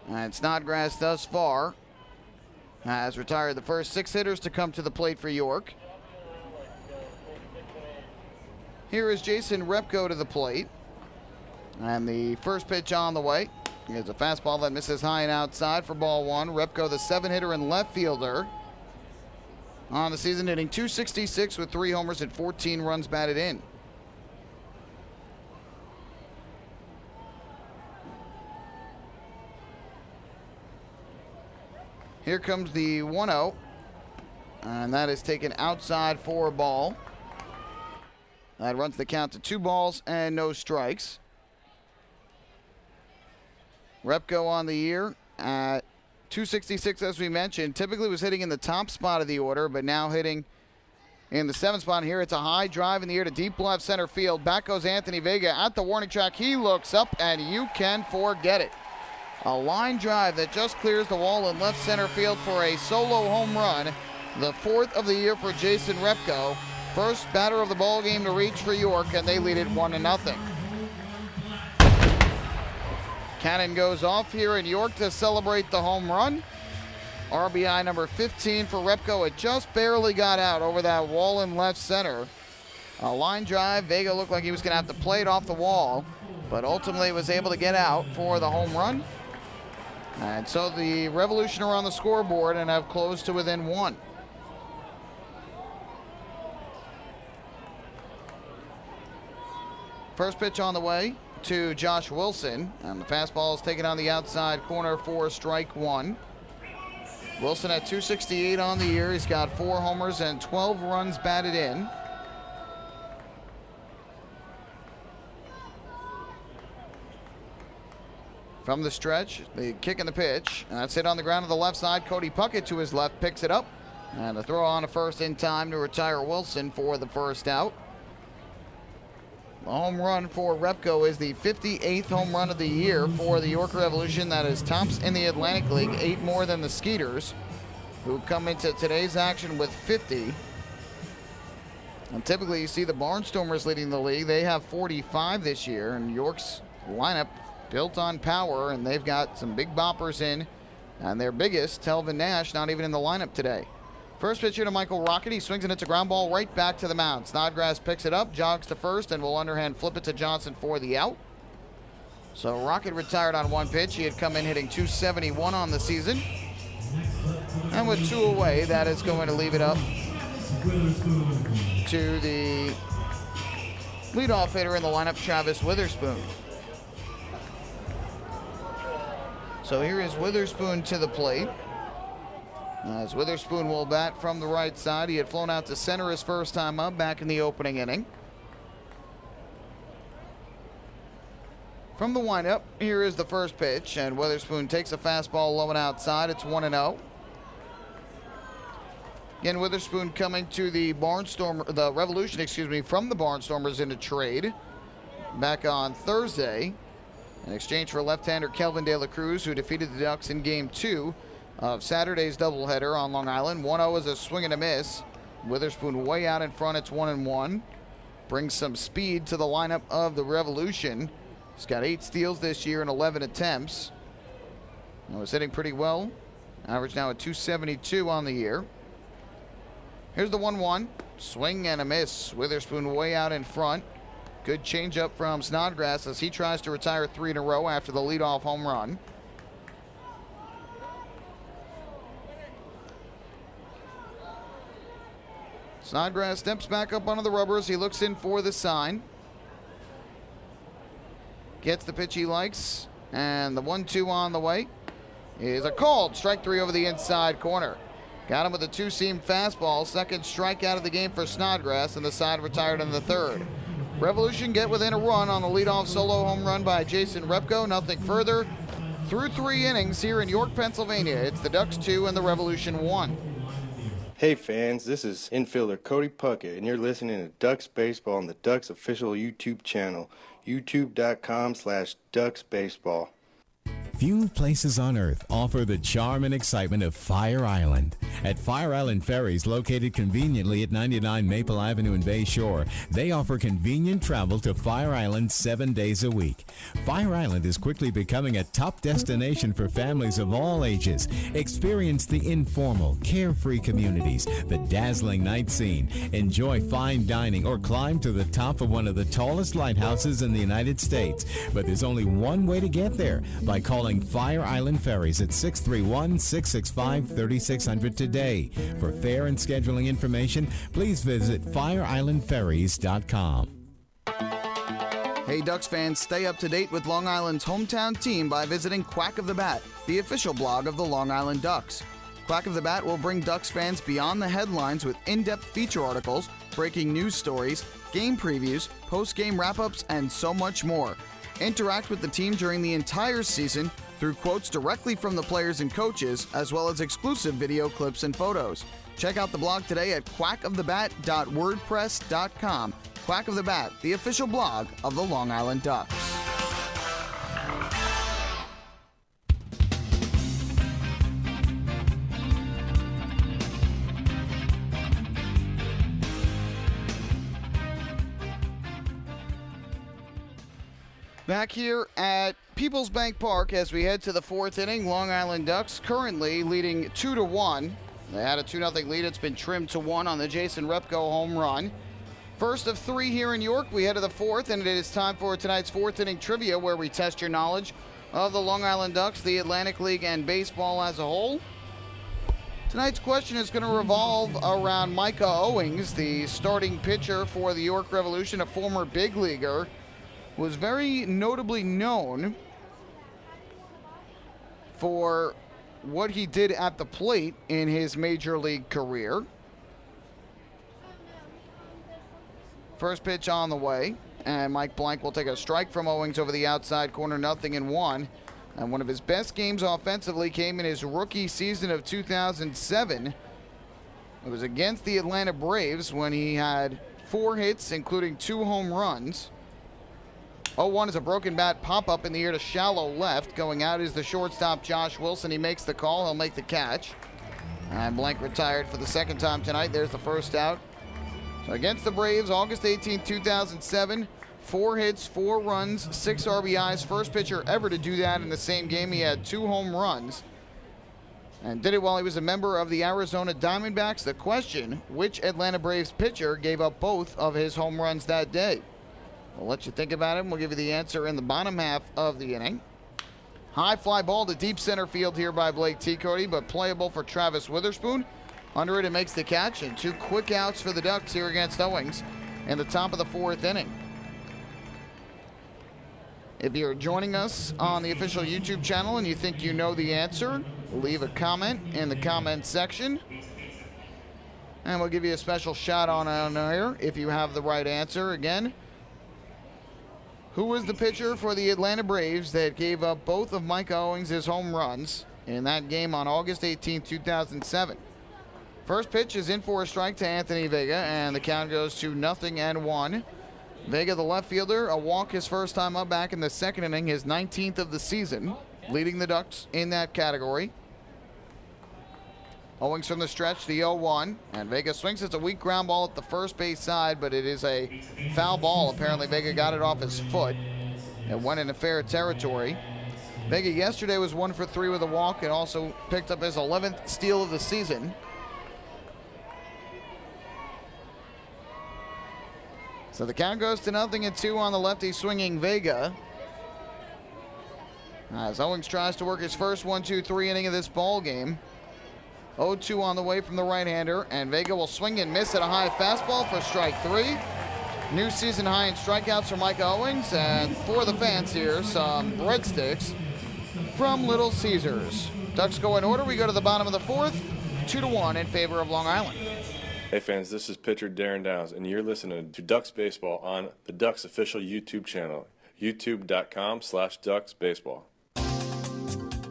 And Snodgrass thus far has retired the first 6 hitters to come to the plate for York. Here is Jason Repko to the plate. And the first pitch on the way is a fastball that misses high and outside for ball 1. Repko, the 7-hitter and left fielder, on the season, hitting .266 with 3 homers and 14 runs batted in. Here comes the 1-0, and that is taken outside for a ball. That runs the count to 2 balls and no strikes. Repko on the year at .266, as we mentioned. Typically was hitting in the top spot of the order, but now hitting in the 7th spot. Here it's a high drive in the air to deep left center field. Back goes Anthony Vega at the warning track. He looks up, and you can forget it. A line drive that just clears the wall in left center field for a solo home run. The 4th of the year for Jason Repko. First batter of the ball game to reach for York, and they lead it 1-0. Cannon goes off here in York to celebrate the home run. RBI number 15 for Repko. It just barely got out over that wall in left center. A line drive. Vega looked like he was going to have to play it off the wall, but ultimately was able to get out for the home run. And so the Revolution are on the scoreboard and have closed to within 1. First pitch on the way to Josh Wilson, and the fastball is taken on the outside corner for strike 1. Wilson at .268 on the year. He's got 4 homers and 12 runs batted in. From the stretch, the kick and the pitch. And that's hit on the ground to the left side. Cody Puckett to his left picks it up. And a throw on to first in time to retire Wilson for the first out. The home run for Repko is the 58th home run of the year for the York Revolution. That is tops in the Atlantic League, 8 more than the Skeeters, who come into today's action with 50. And typically you see the Barnstormers leading the league. They have 45 this year, and York's lineup built on power, and they've got some big boppers in, and their biggest, Telvin Nash, not even in the lineup today. First pitch here to Michael Rocket. He swings and it's a ground ball right back to the mound. Snodgrass picks it up, jogs to first, and will underhand flip it to Johnson for the out. So Rocket retired on 1 pitch. He had come in hitting .271 on the season. And with 2 away, that is going to leave it up to the leadoff hitter in the lineup, Travis Witherspoon. So here is Witherspoon to the plate. As Witherspoon will bat from the right side. He had flown out to center his first time up back in the opening inning. From the windup, here is the first pitch, and Witherspoon takes a fastball low and outside. It's 1-0. Again, Witherspoon coming to the Revolution, from the Barnstormers in a trade back on Thursday in exchange for left-hander Kelvin De La Cruz, who defeated the Ducks in Game 2 of Saturday's doubleheader on Long Island. 1-0 is a swing and a miss. Witherspoon way out in front. It's 1-1. Brings some speed to the lineup of the Revolution. He's got 8 steals this year in 11 attempts. And was hitting pretty well. Average now at .272 on the year. Here's the 1-1. Swing and a miss. Witherspoon way out in front. Good changeup from Snodgrass as he tries to retire 3 in a row after the leadoff home run. Snodgrass steps back up onto the rubbers. He looks in for the sign. Gets the pitch he likes. And the 1-2 on the way is a called strike 3 over the inside corner. Got him with a 2-seam fastball. Second strikeout of the game for Snodgrass, and the side retired in the 3rd. Revolution get within a run on the leadoff solo home run by Jason Repko. Nothing further through 3 innings here in York, Pennsylvania. It's the Ducks 2 and the Revolution 1. Hey fans, this is infielder Cody Puckett, and you're listening to Ducks Baseball on the Ducks official YouTube channel, youtube.com/DucksBaseball. Few places on earth offer the charm and excitement of Fire Island. At Fire Island Ferries, located conveniently at 99 Maple Avenue in Bay Shore, they offer convenient travel to Fire Island 7 days a week. Fire Island is quickly becoming a top destination for families of all ages. Experience the informal, carefree communities, the dazzling night scene, enjoy fine dining, or climb to the top of one of the tallest lighthouses in the United States. But there's only one way to get there, by calling Fire Island Ferries at 631-665-3600 today. For fare and scheduling information, please visit fireislandferries.com. Hey Ducks fans, stay up to date with Long Island's hometown team by visiting Quack of the Bat, the official blog of the Long Island Ducks. Quack of the Bat will bring Ducks fans beyond the headlines with in-depth feature articles, breaking news stories, game previews, post-game wrap-ups, and so much more. Interact with the team during the entire season through quotes directly from the players and coaches, as well as exclusive video clips and photos. Check out the blog today at quackofthebat.wordpress.com. Quack of the Bat, the official blog of the Long Island Ducks. Back here at Peoples Bank Park as we head to the fourth inning, Long Island Ducks currently leading 2-1. They had a 2-0 lead. It's been trimmed to 1 on the Jason Repko home run. First of 3 here in York. We head to the fourth, and it is time for tonight's fourth inning trivia, where we test your knowledge of the Long Island Ducks, the Atlantic League, and baseball as a whole. Tonight's question is going to revolve around Micah Owings, the starting pitcher for the York Revolution, a former big leaguer, was very notably known for what he did at the plate in his major league career. First pitch on the way, and Mike Blank will take a strike from Owings over the outside corner, 0-1. And one of his best games offensively came in his rookie season of 2007. It was against the Atlanta Braves when he had 4 hits, including 2 home runs. 0-1 is a broken bat pop-up in the air to shallow left. Going out is the shortstop, Josh Wilson. He makes the call. He'll make the catch. And Blank retired for the second time tonight. There's the first out. So against the Braves, August 18, 2007, 4 hits, 4 runs, 6 RBIs. First pitcher ever to do that in the same game. He had 2 home runs. And did it while he was a member of the Arizona Diamondbacks. The question, which Atlanta Braves pitcher gave up both of his home runs that day? We'll let you think about it, and we'll give you the answer in the bottom half of the inning. High fly ball to deep center field here by Blake T. Cody, but playable for Travis Witherspoon. Under it makes the catch, and 2 quick outs for the Ducks here against Owings in the top of the 4th inning. If you're joining us on the official YouTube channel and you think you know the answer, leave a comment in the comment section. And we'll give you a special shout out on here if you have the right answer. Again, who was the pitcher for the Atlanta Braves that gave up both of Mike Owings' home runs in that game on August 18, 2007? First pitch is in for a strike to Anthony Vega, and the count goes to 0-1. Vega, the left fielder, a walk his first time up back in the second inning, his 19th of the season, leading the Ducks in that category. Owings from the stretch, the 0-1, and Vega swings. It's a weak ground ball at the first base side, but it is a foul ball. Apparently Vega got it off his foot. It went into fair territory. Vega yesterday was 1 for 3 with a walk and also picked up his 11th steal of the season. So the count goes to 0-2 on the lefty swinging Vega. As Owings tries to work his first 1-2-3 inning of this ball game. 0-2 on the way from the right-hander, and Vega will swing and miss at a high fastball for strike 3. New season high in strikeouts for Micah Owings, and for the fans here, some breadsticks from Little Caesars. Ducks go in order. We go to the bottom of the 4th, 2-1 in favor of Long Island. Hey fans, this is pitcher Darren Downs, and you're listening to Ducks Baseball on the Ducks official YouTube channel, youtube.com/DucksBaseball.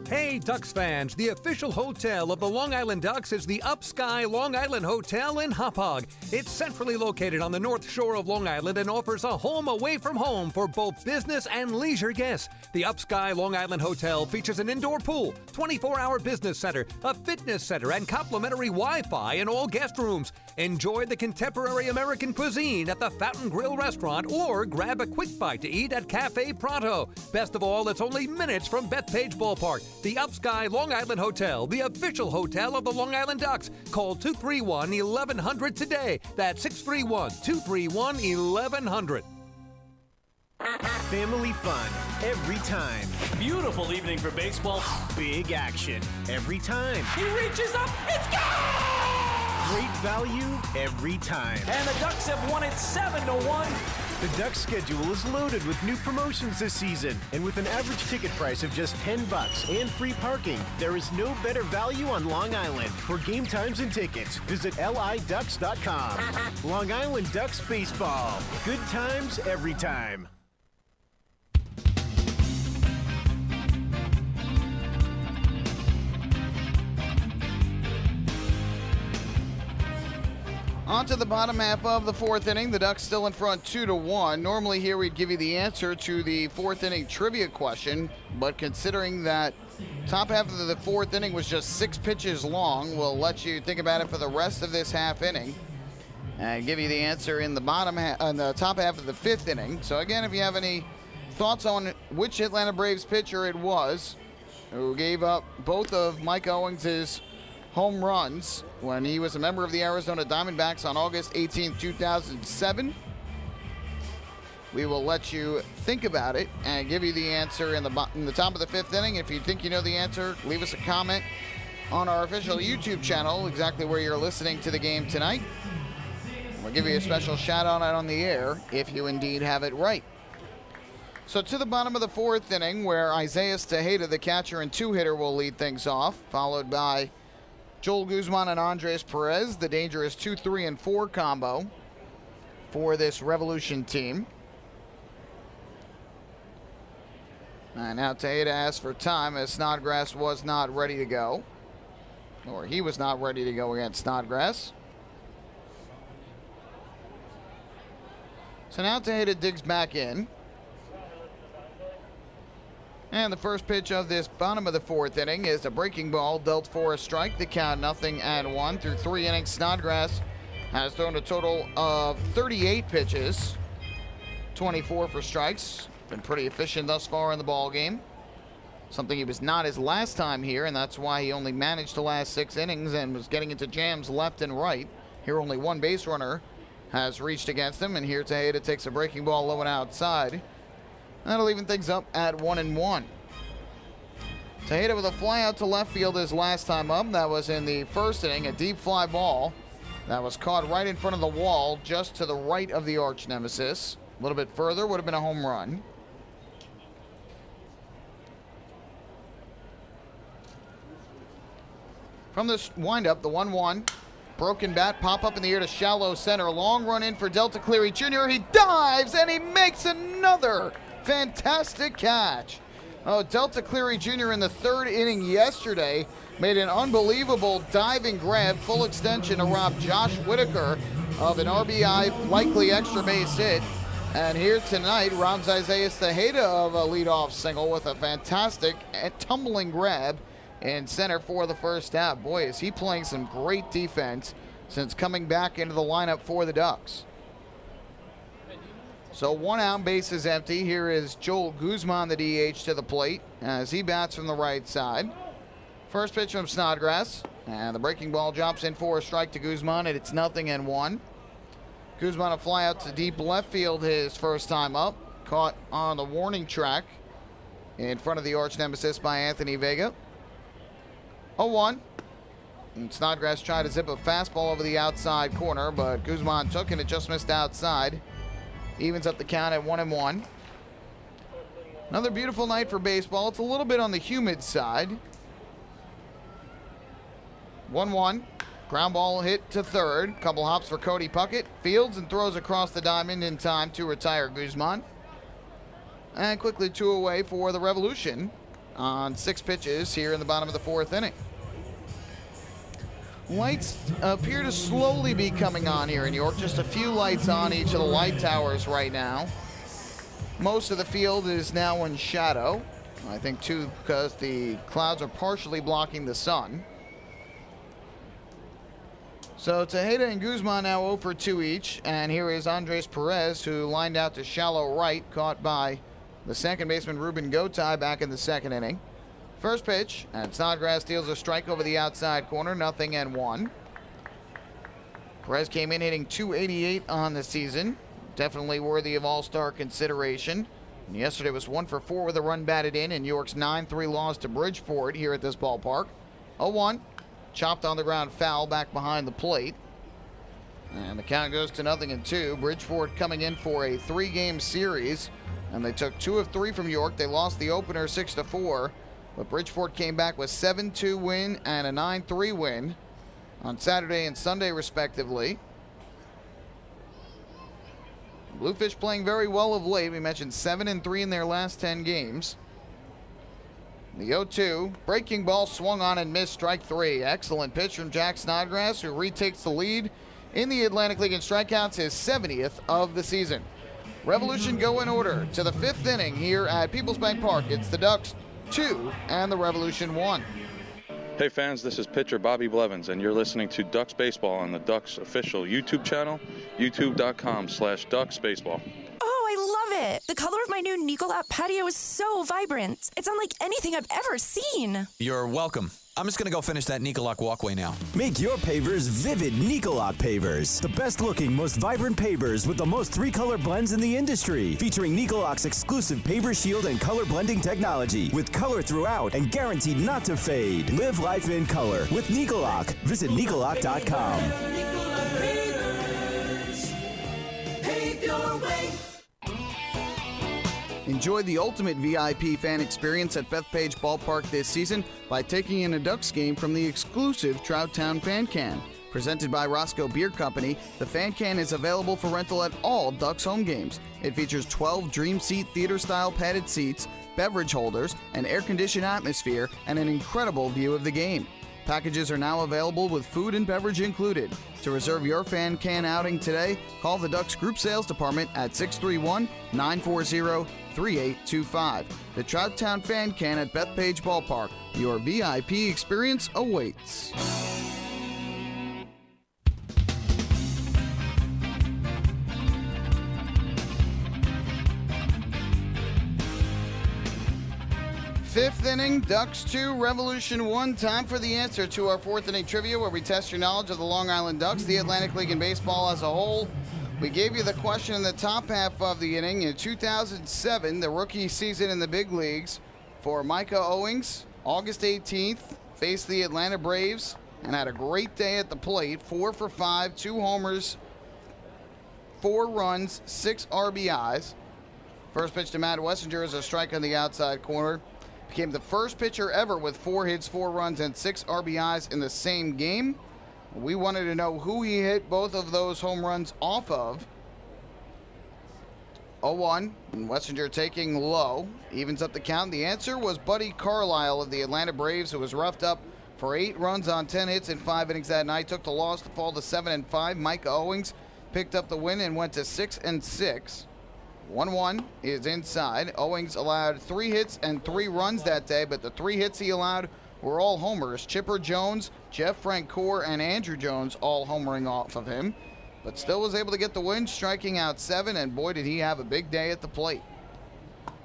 Hey, Ducks fans, the official hotel of the Long Island Ducks is the Upsky Long Island Hotel in Hauppauge. It's centrally located on the north shore of Long Island and offers a home away from home for both business and leisure guests. The Upsky Long Island Hotel features an indoor pool, 24-hour business center, a fitness center, and complimentary Wi-Fi in all guest rooms. Enjoy the contemporary American cuisine at the Fountain Grill restaurant or grab a quick bite to eat at Cafe Pronto. Best of all, it's only minutes from Bethpage Ballpark. The Upsky Long Island Hotel, the official hotel of the Long Island Ducks. Call 231-1100 today. That's 631-231-1100. Family fun every time. Beautiful evening for baseball. Big action every time. He reaches up, it's gone! Great value every time. And the Ducks have won it 7-1. The Ducks schedule is loaded with new promotions this season, and with an average ticket price of just $10 and free parking, there is no better value on Long Island. For game times and tickets, visit liducks.com. Long Island Ducks baseball. Good times every time. On to the bottom half of the fourth inning. The Ducks still in front 2-1. Normally here we'd give you the answer to the fourth inning trivia question, but considering that top half of the fourth inning was just 6 pitches long, we'll let you think about it for the rest of this half inning and give you the answer in the top half of the fifth inning. So again, if you have any thoughts on which Atlanta Braves pitcher it was who gave up both of Mike Owens' home runs when he was a member of the Arizona Diamondbacks on August 18, 2007. We will let you think about it and give you the answer in the top of the fifth inning. If you think you know the answer, leave us a comment on our official YouTube channel, exactly where you're listening to the game tonight. We'll give you a special shout out on the air if you indeed have it right. So to the bottom of the fourth inning, where Isaiah Tejeda, the catcher and 2-hitter, will lead things off, followed by Joel Guzman and Andres Perez, the dangerous 2, 3, and 4 combo for this Revolution team. And now Tejeda asks for time as Snodgrass was not ready to go. Or he was not ready to go against Snodgrass. So now Tejeda digs back in. And the first pitch of this bottom of the fourth inning is a breaking ball dealt for a strike. The count 0-1 through 3 innings. Snodgrass has thrown a total of 38 pitches, 24 for strikes. Been pretty efficient thus far in the ball game. Something he was not his last time here, and that's why he only managed the last 6 innings and was getting into jams left and right. Here only one base runner has reached against him, and here Tejeda takes a breaking ball low and outside. That'll even things up at 1-1. Tejeda with a fly out to left field his last time up. That was in the first inning, a deep fly ball that was caught right in front of the wall, just to the right of the arch nemesis. A little bit further would have been a home run. From this windup, the 1-1. Broken bat, pop up in the air to shallow center. Long run in for Delta Cleary Jr. He dives and he makes another fantastic catch. Oh, Delta Cleary Jr. in the third inning yesterday made an unbelievable diving grab, full extension to rob Josh Whitaker of an RBI, likely extra base hit. And here tonight, robs Isaiah Tejeda of a leadoff single with a fantastic tumbling grab in center for the first out. Boy, is he playing some great defense since coming back into the lineup for the Ducks. So 1 out, base is empty. Here is Joel Guzman, the DH, to the plate as he bats from the right side. First pitch from Snodgrass, and the breaking ball drops in for a strike to Guzman, and it's 0-1. Guzman a fly out to deep left field his first time up, caught on the warning track in front of the arch nemesis by Anthony Vega. 0-1. And Snodgrass tried to zip a fastball over the outside corner, but Guzman took and it just missed outside. Evens up the count at 1-1. Another beautiful night for baseball. It's a little bit on the humid side. 1-1. Ground ball hit to third. Couple hops for Cody Puckett. Fields and throws across the diamond in time to retire Guzman. And quickly 2 away for the Revolution. on 6 pitches here in the bottom of the 4th inning. Lights appear to slowly be coming on here in York. Just a few lights on each of the light towers right now. Most of the field is now in shadow. I think, too, because the clouds are partially blocking the sun. So Tejeda and Guzman now 0 for 2 each. And here is Andres Perez, who lined out to shallow right, caught by the second baseman Ruben Gotay back in the 2nd inning. First pitch, and Snodgrass deals a strike over the outside corner, 0-1. Perez came in hitting .288 on the season. Definitely worthy of all-star consideration. And yesterday was 1 for 4 with a run batted in York's 9-3 loss to Bridgeport here at this ballpark. 0-1, chopped on the ground foul back behind the plate. And the count goes to 0-2. Bridgeport coming in for a 3-game series, and they took 2 of 3 from York. They lost the opener 6-4. But Bridgeport came back with 7-2 win and a 9-3 win on Saturday and Sunday, respectively. Bluefish playing very well of late. We mentioned 7-3 in their last 10 games. The 0-2, breaking ball swung on and missed, strike 3. Excellent pitch from Jack Snodgrass, who retakes the lead in the Atlantic League in strikeouts, his 70th of the season. Revolution go in order to the 5th inning here at Peoples Bank Park. It's the Ducks 2 and the Revolution 1. Hey fans, this is pitcher Bobby Blevins, and you're listening to Ducks Baseball on the Ducks official YouTube channel, youtube.com/DucksBaseball. Oh, I love it. The color of my new Nicolat patio is so vibrant. It's unlike anything I've ever seen. You're welcome. I'm just going to go finish that Nicolak walkway now. Make your pavers vivid Nicolak pavers. The best looking, most vibrant pavers with the most 3-color blends in the industry. Featuring Nicolak's exclusive paver shield and color blending technology. With color throughout and guaranteed not to fade. Live life in color with Nicolak. Visit Nicolak.com. Pave your way. Enjoy the ultimate VIP fan experience at Bethpage Ballpark this season by taking in a Ducks game from the exclusive Trout Town Fan Can. Presented by Roscoe Beer Company, the Fan Can is available for rental at all Ducks home games. It features 12 Dream Seat theater-style padded seats, beverage holders, an air-conditioned atmosphere, and an incredible view of the game. Packages are now available with food and beverage included. To reserve your Fan Can outing today, call the Ducks Group Sales Department at 631-940-3825. The Trout Town Fan Can at Bethpage Ballpark. Your VIP experience awaits. Fifth inning, Ducks 2, Revolution 1. Time for the answer to our 4th inning trivia, where we test your knowledge of the Long Island Ducks, the Atlantic League, and baseball as a whole. We gave you the question in the top half of the inning. In 2007, the rookie season in the big leagues for Micah Owings, August 18th, faced the Atlanta Braves and had a great day at the plate. 4 for 5, 2 homers, 4 runs, 6 RBIs. First pitch to Matt Wessinger is a strike on the outside corner. Became the first pitcher ever with 4 hits, 4 runs, and 6 RBIs in the same game. We wanted to know who he hit both of those home runs off of. 0-1, and Wessinger taking low, evens up the count. The answer was Buddy Carlisle of the Atlanta Braves, who was roughed up for 8 runs on 10 hits in 5 innings that night. Took the loss to fall to 7-5. Micah Owings picked up the win and went to 6-6. 1-1 is inside. Owings allowed 3 hits and 3 runs that day, but the 3 hits he allowed were all homers. Chipper Jones, Jeff Francoeur, and Andrew Jones all homering off of him, but still was able to get the win, striking out 7, and boy, did he have a big day at the plate.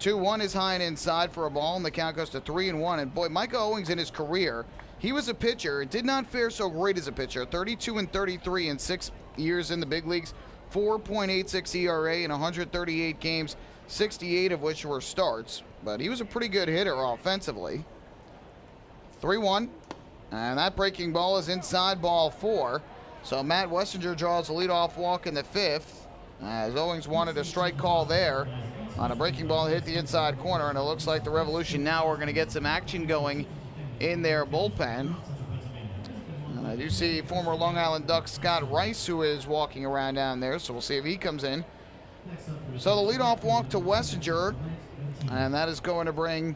2-1 is high and inside for a ball, and the count goes to 3-1, and boy, Micah Owings in his career, he was a pitcher. It did not fare so great as a pitcher. 32-33 in 6 years in the big leagues. 4.86 ERA in 138 games, 68 of which were starts. But he was a pretty good hitter offensively. 3-1, and that breaking ball is inside, ball 4. So Matt Wessinger draws a leadoff walk in the 5th, as Owings wanted a strike call there on a breaking ball that hit the inside corner, and it looks like the Revolution now are going to get some action going in their bullpen. I do see former Long Island Duck Scott Rice, who is walking around down there, so we'll see if he comes in. So the leadoff walk to Wessinger, and that is going to bring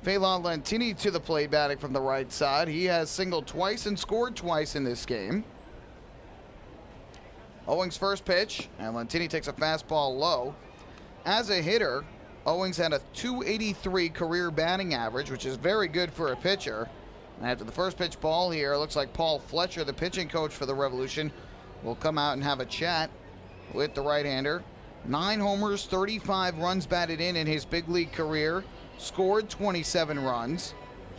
Phelan Lentini to the plate, batting from the right side. He has singled twice and scored twice in this game. Owings' first pitch, and Lentini takes a fastball low. As a hitter, Owings had a .283 career batting average, which is very good for a pitcher. And after the first pitch ball here, it looks like Paul Fletcher, the pitching coach for the Revolution, will come out and have a chat with the right-hander. 9 homers, 35 runs batted in his big league career. Scored 27 runs.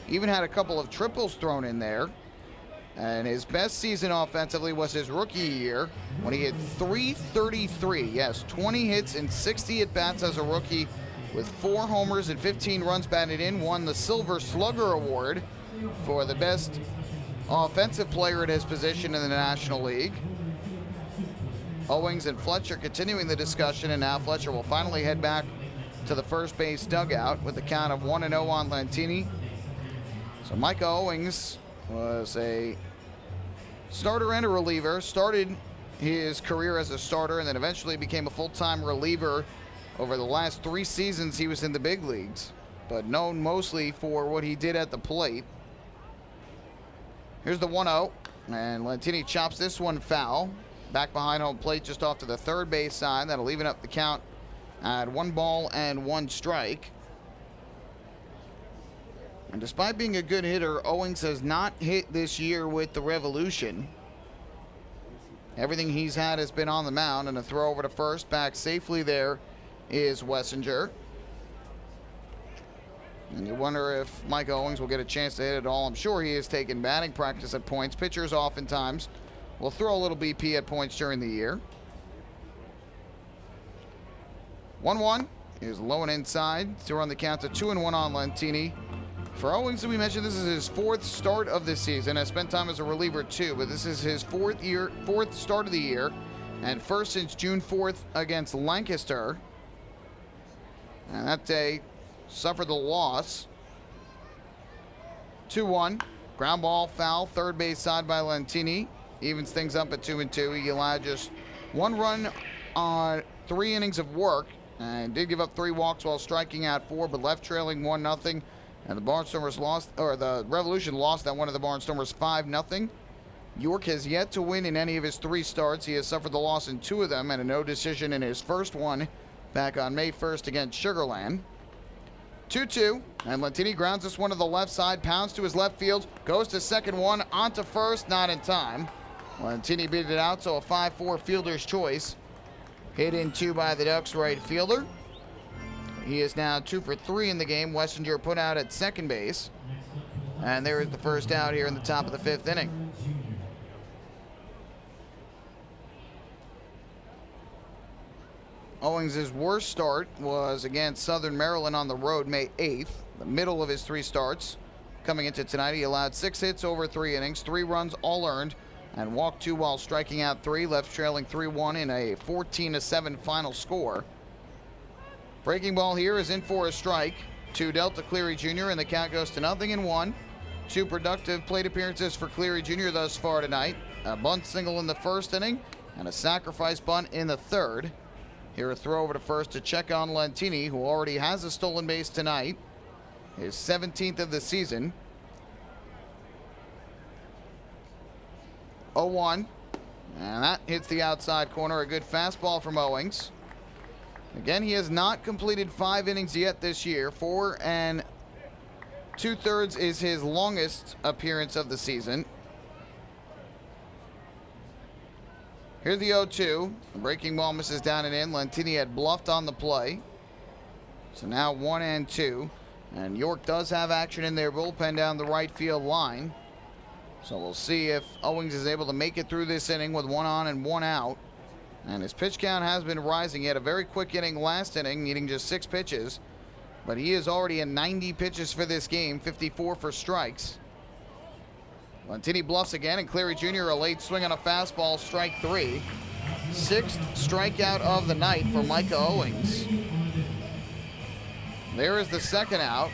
Even had a couple of triples thrown in there. And his best season offensively was his rookie year when he hit .333. Yes, 20 hits and 60 at-bats as a rookie with 4 homers and 15 runs batted in. Won the Silver Slugger Award for the best offensive player at his position in the National League. Owings and Fletcher continuing the discussion, and now Fletcher will finally head back to the first base dugout with the count of 1-0 on Lentini. So Micah Owings was a starter and a reliever. Started his career as a starter and then eventually became a full-time reliever over the last 3 seasons he was in the big leagues, but known mostly for what he did at the plate. Here's the 1-0, and Lentini chops this one foul. Back behind home plate just off to the third base side. That'll even up the count at 1 ball and 1 strike. And despite being a good hitter, Owings has not hit this year with the Revolution. Everything he's had has been on the mound, and a throw over to first. Back safely there is Wessinger. And you wonder if Mike Owings will get a chance to hit it all. I'm sure he has taken batting practice at points. Pitchers oftentimes will throw a little BP at points during the year. 1-1 is low and inside to run the count to 2-1 on Lentini. For Owings, as we mentioned, this is his 4th start of the season. Has spent time as a reliever too, but this is his 4th start of the year, and first since June 4th against Lancaster. And that day suffered the loss. 2-1, ground ball foul, third base side by Lentini. Evens things up at 2-2. He allowed just 1 run on 3 innings of work, and did give up 3 walks while striking out 4, but left trailing 1-0. And the Barnstormers lost, or the Revolution lost that one of the Barnstormers 5-0. York has yet to win in any of his 3 starts. He has suffered the loss in 2 of them and a no decision in his first one back on May 1st against Sugarland. 2-2, and Lentini grounds this one to the left side, pounds to his left field, goes to second one, onto first, not in time. Lentini beat it out, so a 5-4 fielder's choice. Hit in 2 by the Ducks right fielder. He is now 2 for 3 in the game. Wessinger put out at second base. And there is the first out here in the top of the 5th inning. Owings' worst start was against Southern Maryland on the road May 8th, the middle of his 3 starts. Coming into tonight, he allowed 6 hits over 3 innings, 3 runs all earned, and walked 2 while striking out 3, left trailing 3-1 in a 14-7 final score. Breaking ball here is in for a strike to Delta Cleary Jr., and the count goes to 0-1. 2 productive plate appearances for Cleary Jr. thus far tonight. A bunt single in the first inning and a sacrifice bunt in the third. Here a throw over to first to check on Lentini, who already has a stolen base tonight. His 17th of the season. 0-1. And that hits the outside corner. A good fastball from Owings. Again, he has not completed 5 innings yet this year. 4 2/3 is his longest appearance of the season. Here's the 0-2. The breaking ball misses down and in. Lentini had bluffed on the play. So now 1-2. And York does have action in their bullpen down the right field line. So we'll see if Owings is able to make it through this inning with 1 on and 1 out. And his pitch count has been rising. He had a very quick inning last inning, needing just 6 pitches. But he is already in 90 pitches for this game, 54 for strikes. Lentini bluffs again, and Cleary Jr. a late swing on a fastball, strike 3. 6th strikeout of the night for Micah Owings. There is the second out.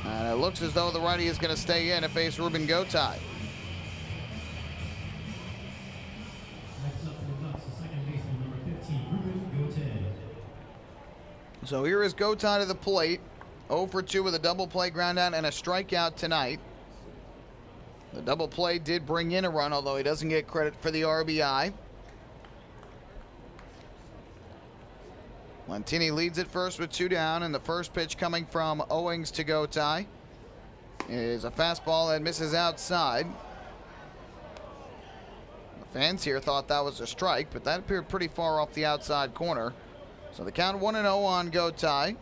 And it looks as though the righty is going to stay in to face Ruben Gotay. So here is Gotay to the plate. 0 for 2 with a double play ground out and a strikeout tonight. The double play did bring in a run, although he doesn't get credit for the RBI. Lentini leads at first with 2 down, and the first pitch coming from Owings to Gotay is a fastball that misses outside. The fans here thought that was a strike, but that appeared pretty far off the outside corner. So the count 1-0 on Gotay.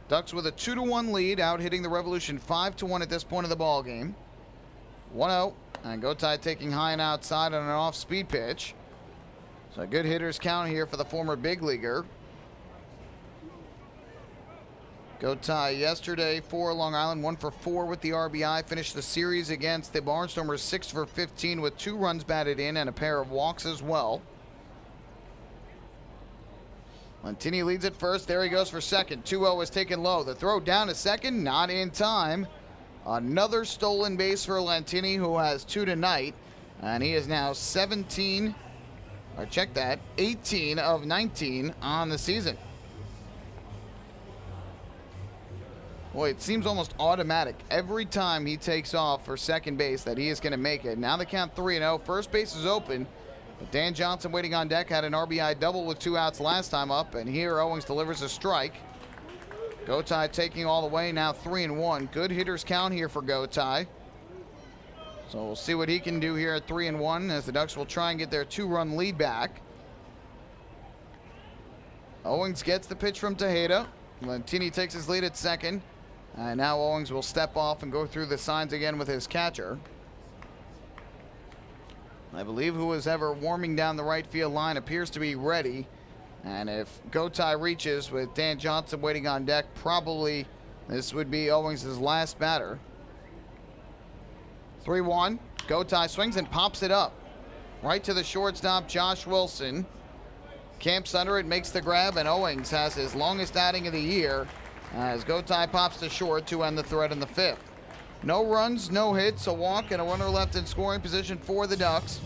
Ducks with a 2-1 lead, out hitting the Revolution 5-1 at this point of the ball game. 1-0, and Gotay taking high and outside on an off-speed pitch. So a good hitter's count here for the former big leaguer. Gotay yesterday for Long Island, 1 for 4 with the RBI. Finished the series against the Barnstormers 6 for 15 with 2 runs batted in and a pair of walks as well. Lentini leads at first. There he goes for second. 2-0 is taken low. The throw down to second, not in time. Another stolen base for Lentini, who has 2 tonight. And he is now 18 of 19 on the season. Boy, it seems almost automatic every time he takes off for second base that he is going to make it. Now the count 3-0. First base is open. But Dan Johnson waiting on deck, had an RBI double with 2 outs last time up, and here Owings delivers a strike. Gotay taking all the way, now 3-1. Good hitter's count here for Gotay. So we'll see what he can do here at 3-1 as the Ducks will try and get their 2-run lead back. Owings gets the pitch from Tejeda. Lentini takes his lead at second. And now Owings will step off and go through the signs again with his catcher. I believe who is ever warming down the right field line appears to be ready. And if Gotay reaches with Dan Johnson waiting on deck, probably this would be Owings' last batter. 3-1. Gotay swings and pops it up. Right to the shortstop, Josh Wilson. Camps under it, makes the grab, and Owings has his longest outing of the year as Gotay pops to short to end the threat in the 5th. No runs, no hits, a walk, and a runner left in scoring position for the Ducks.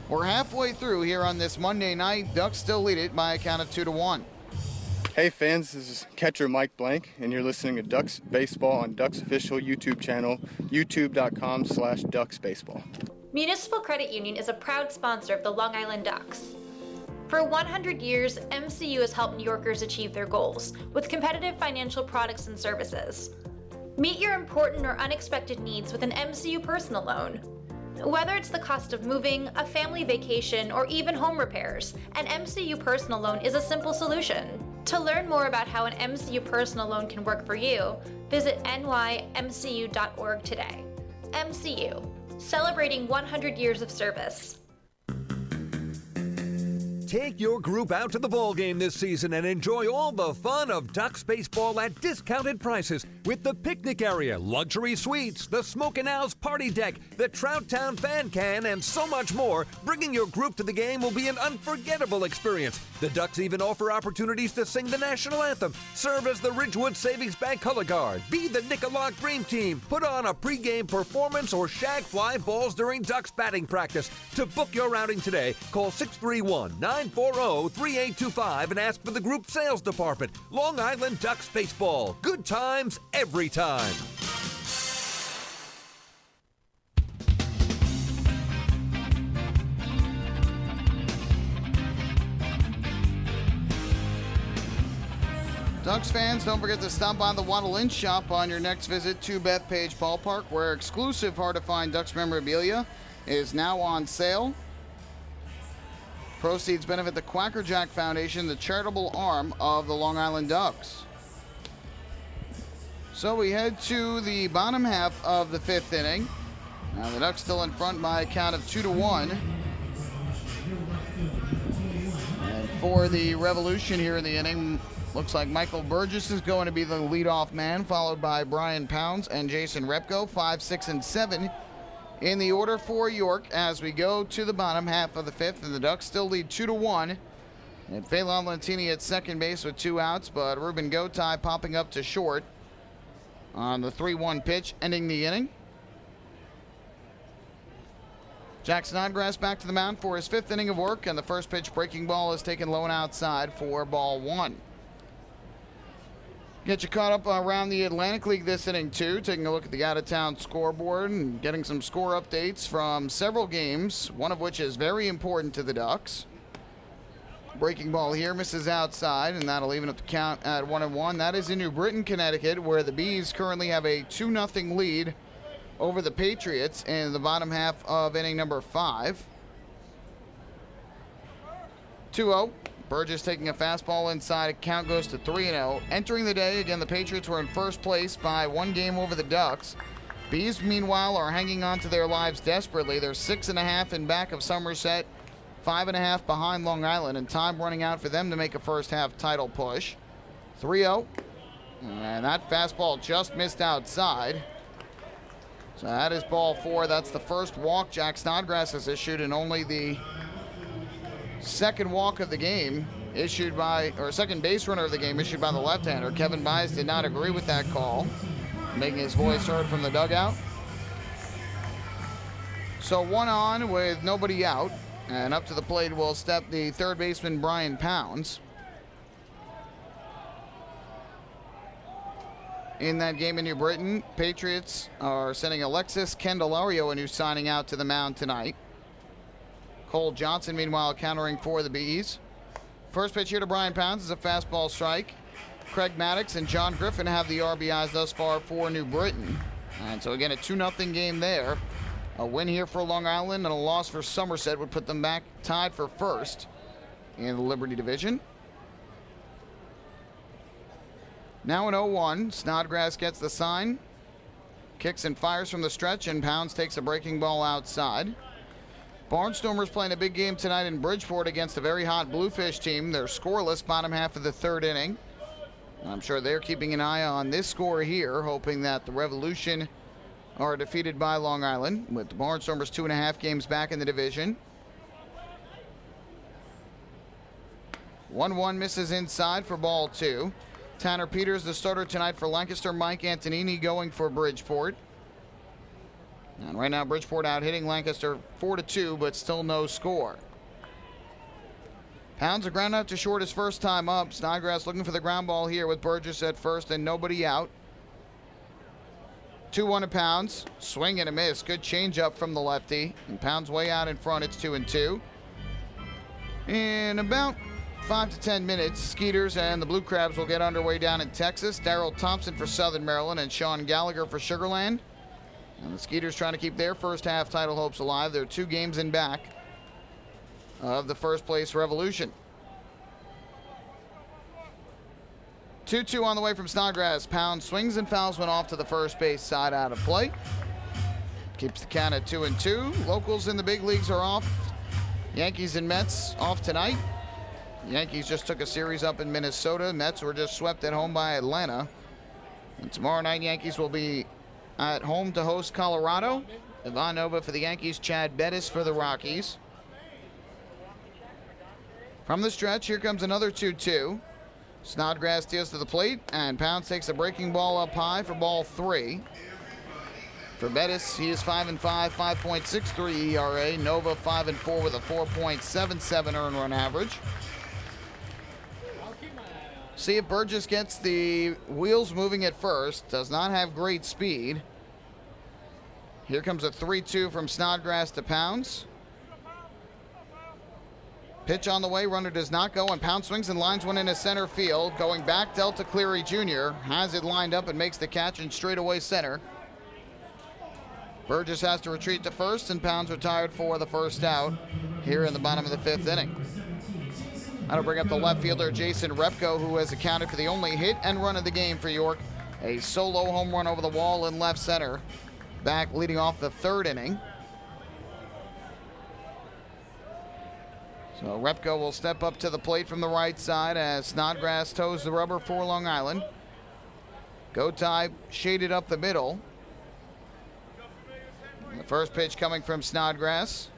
We're halfway through here on this Monday night. Ducks still lead it by a count of 2-1. Hey fans, this is catcher Mike Blank, and you're listening to Ducks Baseball on Ducks official YouTube channel, youtube.com/DucksBaseball. Municipal Credit Union is a proud sponsor of the Long Island Ducks. For 100 years, MCU has helped New Yorkers achieve their goals with competitive financial products and services. Meet your important or unexpected needs with an MCU personal loan. Whether it's the cost of moving, a family vacation, or even home repairs, an MCU personal loan is a simple solution. To learn more about how an MCU personal loan can work for you, visit nymcu.org today. MCU, celebrating 100 years of service. Take your group out to the ball game this season and enjoy all the fun of Ducks baseball at discounted prices with the picnic area, luxury suites, the Smokin' Owls party deck, the Trout Town fan can, and so much more. Bringing your group to the game will be an unforgettable experience. The Ducks even offer opportunities to sing the national anthem, serve as the Ridgewood Savings Bank color guard, be the Nickalock Dream Team, put on a pregame performance, or shag fly balls during Ducks batting practice. To book your outing today, call 631-940-3825 and ask for the group sales department. Long Island Ducks baseball. Good times every time. Ducks fans, don't forget to stop by the Waddle Inn shop on your next visit to Bethpage Ballpark, where exclusive hard-to-find Ducks memorabilia is now on sale. Proceeds benefit the Quacker Jack Foundation, the charitable arm of the Long Island Ducks. So we head to the bottom half of the 5th inning. Now the Ducks still in front by a count of 2-1. And for the Revolution here in the inning, looks like Michael Burgess is going to be the leadoff man, followed by Brian Pounds and Jason Repko, 5, 6, and 7 in the order for York as we go to the bottom half of the 5th, and the Ducks still lead 2-1. And Phelan Lentini at second base with 2 outs, but Ruben Gotay popping up to short on the 3-1 pitch, ending the inning. Jack Snodgrass back to the mound for his 5th inning of work, and the first pitch breaking ball is taken low and outside for ball 1. Get you caught up around the Atlantic League this inning, too. Taking a look at the out-of-town scoreboard and getting some score updates from several games, one of which is very important to the Ducks. Breaking ball here, misses outside, and that'll even up the count at 1-1. That is in New Britain, Connecticut, where the Bees currently have a 2-0 lead over the Patriots in the bottom half of inning number 5. 2-0. Burgess taking a fastball inside. Count goes to 3-0. Entering the day, again, the Patriots were in first place by 1 game over the Ducks. Bees, meanwhile, are hanging on to their lives desperately. They're 6.5 in back of Somerset, 5.5 behind Long Island, and time running out for them to make a first-half title push. 3-0. And that fastball just missed outside. So that is ball 4. That's the first walk Jack Snodgrass has issued, and only the second walk of the game issued by, or second base runner of the game issued by the left-hander. Kevin Byes did not agree with that call, making his voice heard from the dugout. So 1 on with nobody out, and up to the plate will step the third baseman Brian Pounds. In that game in New Britain, Patriots are sending Alexis Candelario, a new signing, out to the mound tonight. Cole Johnson, meanwhile, countering for the Bees. First pitch here to Brian Pounds is a fastball strike. Craig Maddox and John Griffin have the RBIs thus far for New Britain. And so again, a 2-0 game there. A win here for Long Island and a loss for Somerset would put them back tied for first in the Liberty Division. Now an 0-1. Snodgrass gets the sign. Kicks and fires from the stretch, and Pounds takes a breaking ball outside. Barnstormers playing a big game tonight in Bridgeport against a very hot Bluefish team. They're scoreless bottom half of the third inning. I'm sure they're keeping an eye on this score here, hoping that the Revolution are defeated by Long Island, with the Barnstormers 2.5 games back in the division. 1-1 misses inside for ball 2. Tanner Peters, the starter tonight for Lancaster. Mike Antonini going for Bridgeport. And right now, Bridgeport out hitting Lancaster 4-2, but still no score. Pounds a ground out to short his first time up. Snodgrass looking for the ground ball here with Burgess at first and nobody out. 2-1 to Pounds. Swing and a miss. Good changeup from the lefty. And Pounds way out in front. It's 2-2. In about 5 to 10 minutes, Skeeters and the Blue Crabs will get underway down in Texas. Darrell Thompson for Southern Maryland and Sean Gallagher for Sugar Land. And the Skeeters trying to keep their first half title hopes alive. They're 2 games in back of the first place Revolution. 2-2 on the way from Snodgrass. Pound swings and fouls one off to the first base side out of play. Keeps the count at 2-2. Locals in the big leagues are off. Yankees and Mets off tonight. Yankees just took a series up in Minnesota. Mets were just swept at home by Atlanta. And tomorrow night, Yankees will be at home to host Colorado. Ivan Nova for the Yankees, Chad Bettis for the Rockies. From the stretch, here comes another 2-2. Snodgrass deals to the plate, and Pounds takes a breaking ball up high for ball 3. For Bettis, he is 5-5, 5.63 ERA. Nova 5-4 with a 4.77 earned run average. See if Burgess gets the wheels moving at first. Does not have great speed. Here comes a 3-2 from Snodgrass to Pounds. Pitch on the way, runner does not go, and Pounds swings and lines one into center field. Going back, Delta Cleary Jr. has it lined up and makes the catch in straightaway center. Burgess has to retreat to first, and Pounds retired for the first out here in the bottom of the 5th inning. That'll bring up the left fielder, Jason Repko, who has accounted for the only hit and run of the game for York. A solo home run over the wall in left center, back leading off the 3rd inning. So Repko will step up to the plate from the right side as Snodgrass toes the rubber for Long Island. Gotay shaded up the middle. And the first pitch coming from Snodgrass.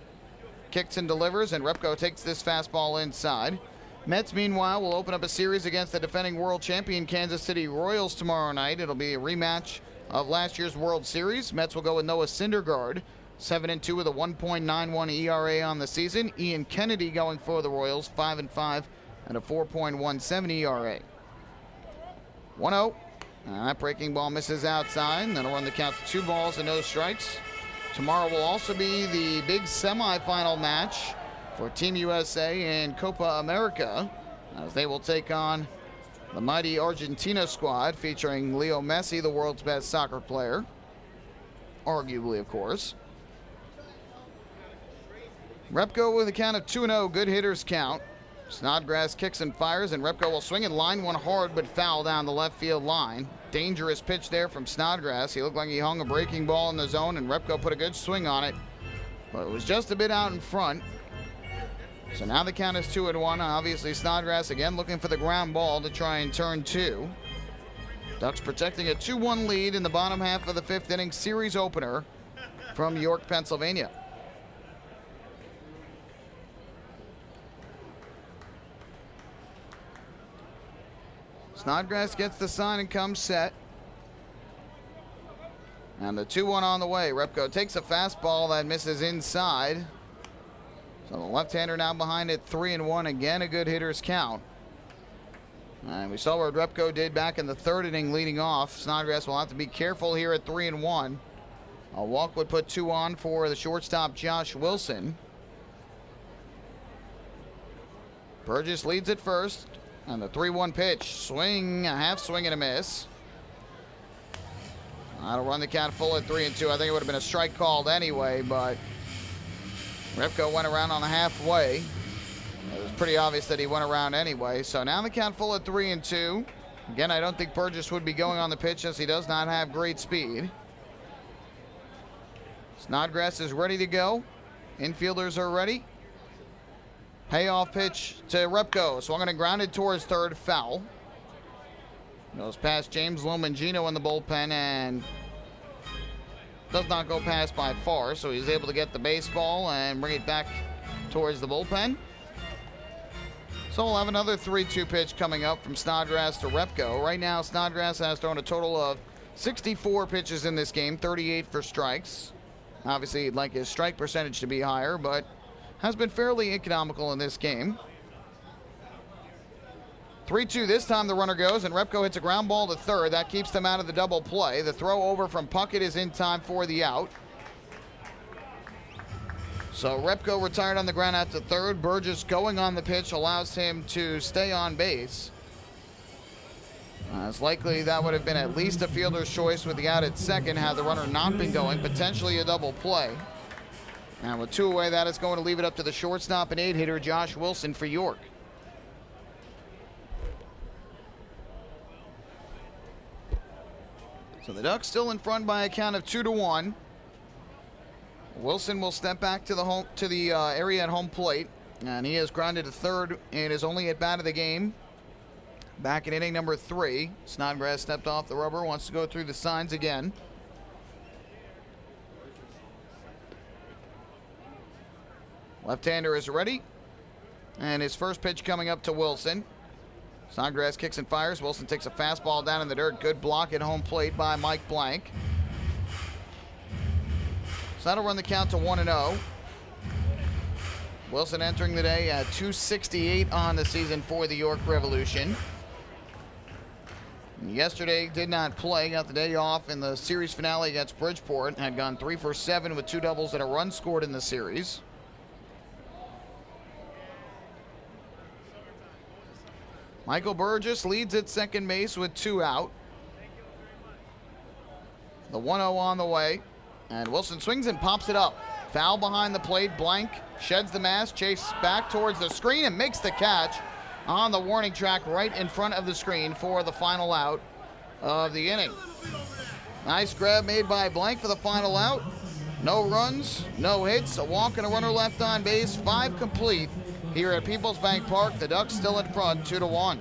Kicks and delivers, and Repko takes this fastball inside. Mets, meanwhile, will open up a series against the defending world champion Kansas City Royals tomorrow night. It'll be a rematch of last year's World Series. Mets will go with Noah Syndergaard, 7-2 with a 1.91 ERA on the season. Ian Kennedy going for the Royals, 5-5 and a 4.17 ERA. 1-0. That breaking ball misses outside. That'll run the count to 2 balls and no strikes. Tomorrow will also be the big semifinal match for Team USA in Copa America, as they will take on the mighty Argentina squad featuring Leo Messi, the world's best soccer player. Arguably, of course. Repko with a count of 2-0, good hitters count. Snodgrass kicks and fires, and Repko will swing and line one hard but foul down the left field line. Dangerous pitch there from Snodgrass. He looked like he hung a breaking ball in the zone, and Repko put a good swing on it, but it was just a bit out in front. So now the count is 2-1. Obviously, Snodgrass again looking for the ground ball to try and turn 2. Ducks protecting a 2-1 lead in the bottom half of the 5th inning series opener from York, Pennsylvania. Snodgrass gets the sign and comes set. And the 2-1 on the way. Repko takes a fastball that misses inside. So the left-hander now behind it, 3-1. Again, a good hitter's count. And we saw what Repko did back in the 3rd inning leading off. Snodgrass will have to be careful here at 3-1. A walk would put 2 on for the shortstop, Josh Wilson. Burgess leads at first. And the 3-1 pitch. Swing, a half swing and a miss. That'll run the count full at 3-2. I think it would have been a strike called anyway, but Repko went around on the halfway. It was pretty obvious that he went around anyway. So now the count full at 3-2. Again, I don't think Burgess would be going on the pitch as he does not have great speed. Snodgrass is ready to go. Infielders are ready. Payoff pitch to Repko. Swung and grounded towards third, foul. Goes past James Lomangino in the bullpen and does not go past by far, so he's able to get the baseball and bring it back towards the bullpen. So we'll have another 3-2 pitch coming up from Snodgrass to Repko. Right now, Snodgrass has thrown a total of 64 pitches in this game, 38 for strikes. Obviously, he'd like his strike percentage to be higher, but has been fairly economical in this game. 3-2 this time the runner goes, and Repko hits a ground ball to third. That keeps them out of the double play. The throw over from Puckett is in time for the out. So Repko retired on the ground out to third. Burgess going on the pitch allows him to stay on base. It's likely that would have been at least a fielder's choice with the out at second had the runner not been going, potentially a double play. And with 2 away, that is going to leave it up to the shortstop and 8-hitter Josh Wilson for York. So the Ducks still in front by a count of 2-1. Wilson will step back to the area at home plate, and he has grounded to third in his only at bat of the game. Back in inning number 3, Snodgrass stepped off the rubber, wants to go through the signs again. Left-hander is ready, and his first pitch coming up to Wilson. Snodgrass kicks and fires. Wilson takes a fastball down in the dirt. Good block at home plate by Mike Blank. So that'll run the count to 1-0. Wilson entering the day at .268 on the season for the York Revolution. Yesterday did not play, got the day off in the series finale against Bridgeport. Had gone 3 for 7 with 2 doubles and a run scored in the series. Michael Burgess leads at second base with 2 out. The 1-0 on the way. And Wilson swings and pops it up. Foul behind the plate. Blank sheds the mask, chases back towards the screen and makes the catch on the warning track right in front of the screen for the final out of the inning. Nice grab made by Blank for the final out. No runs, no hits, a walk and a runner left on base. 5 complete here at Peoples Bank Park. The Ducks still in front, 2-1.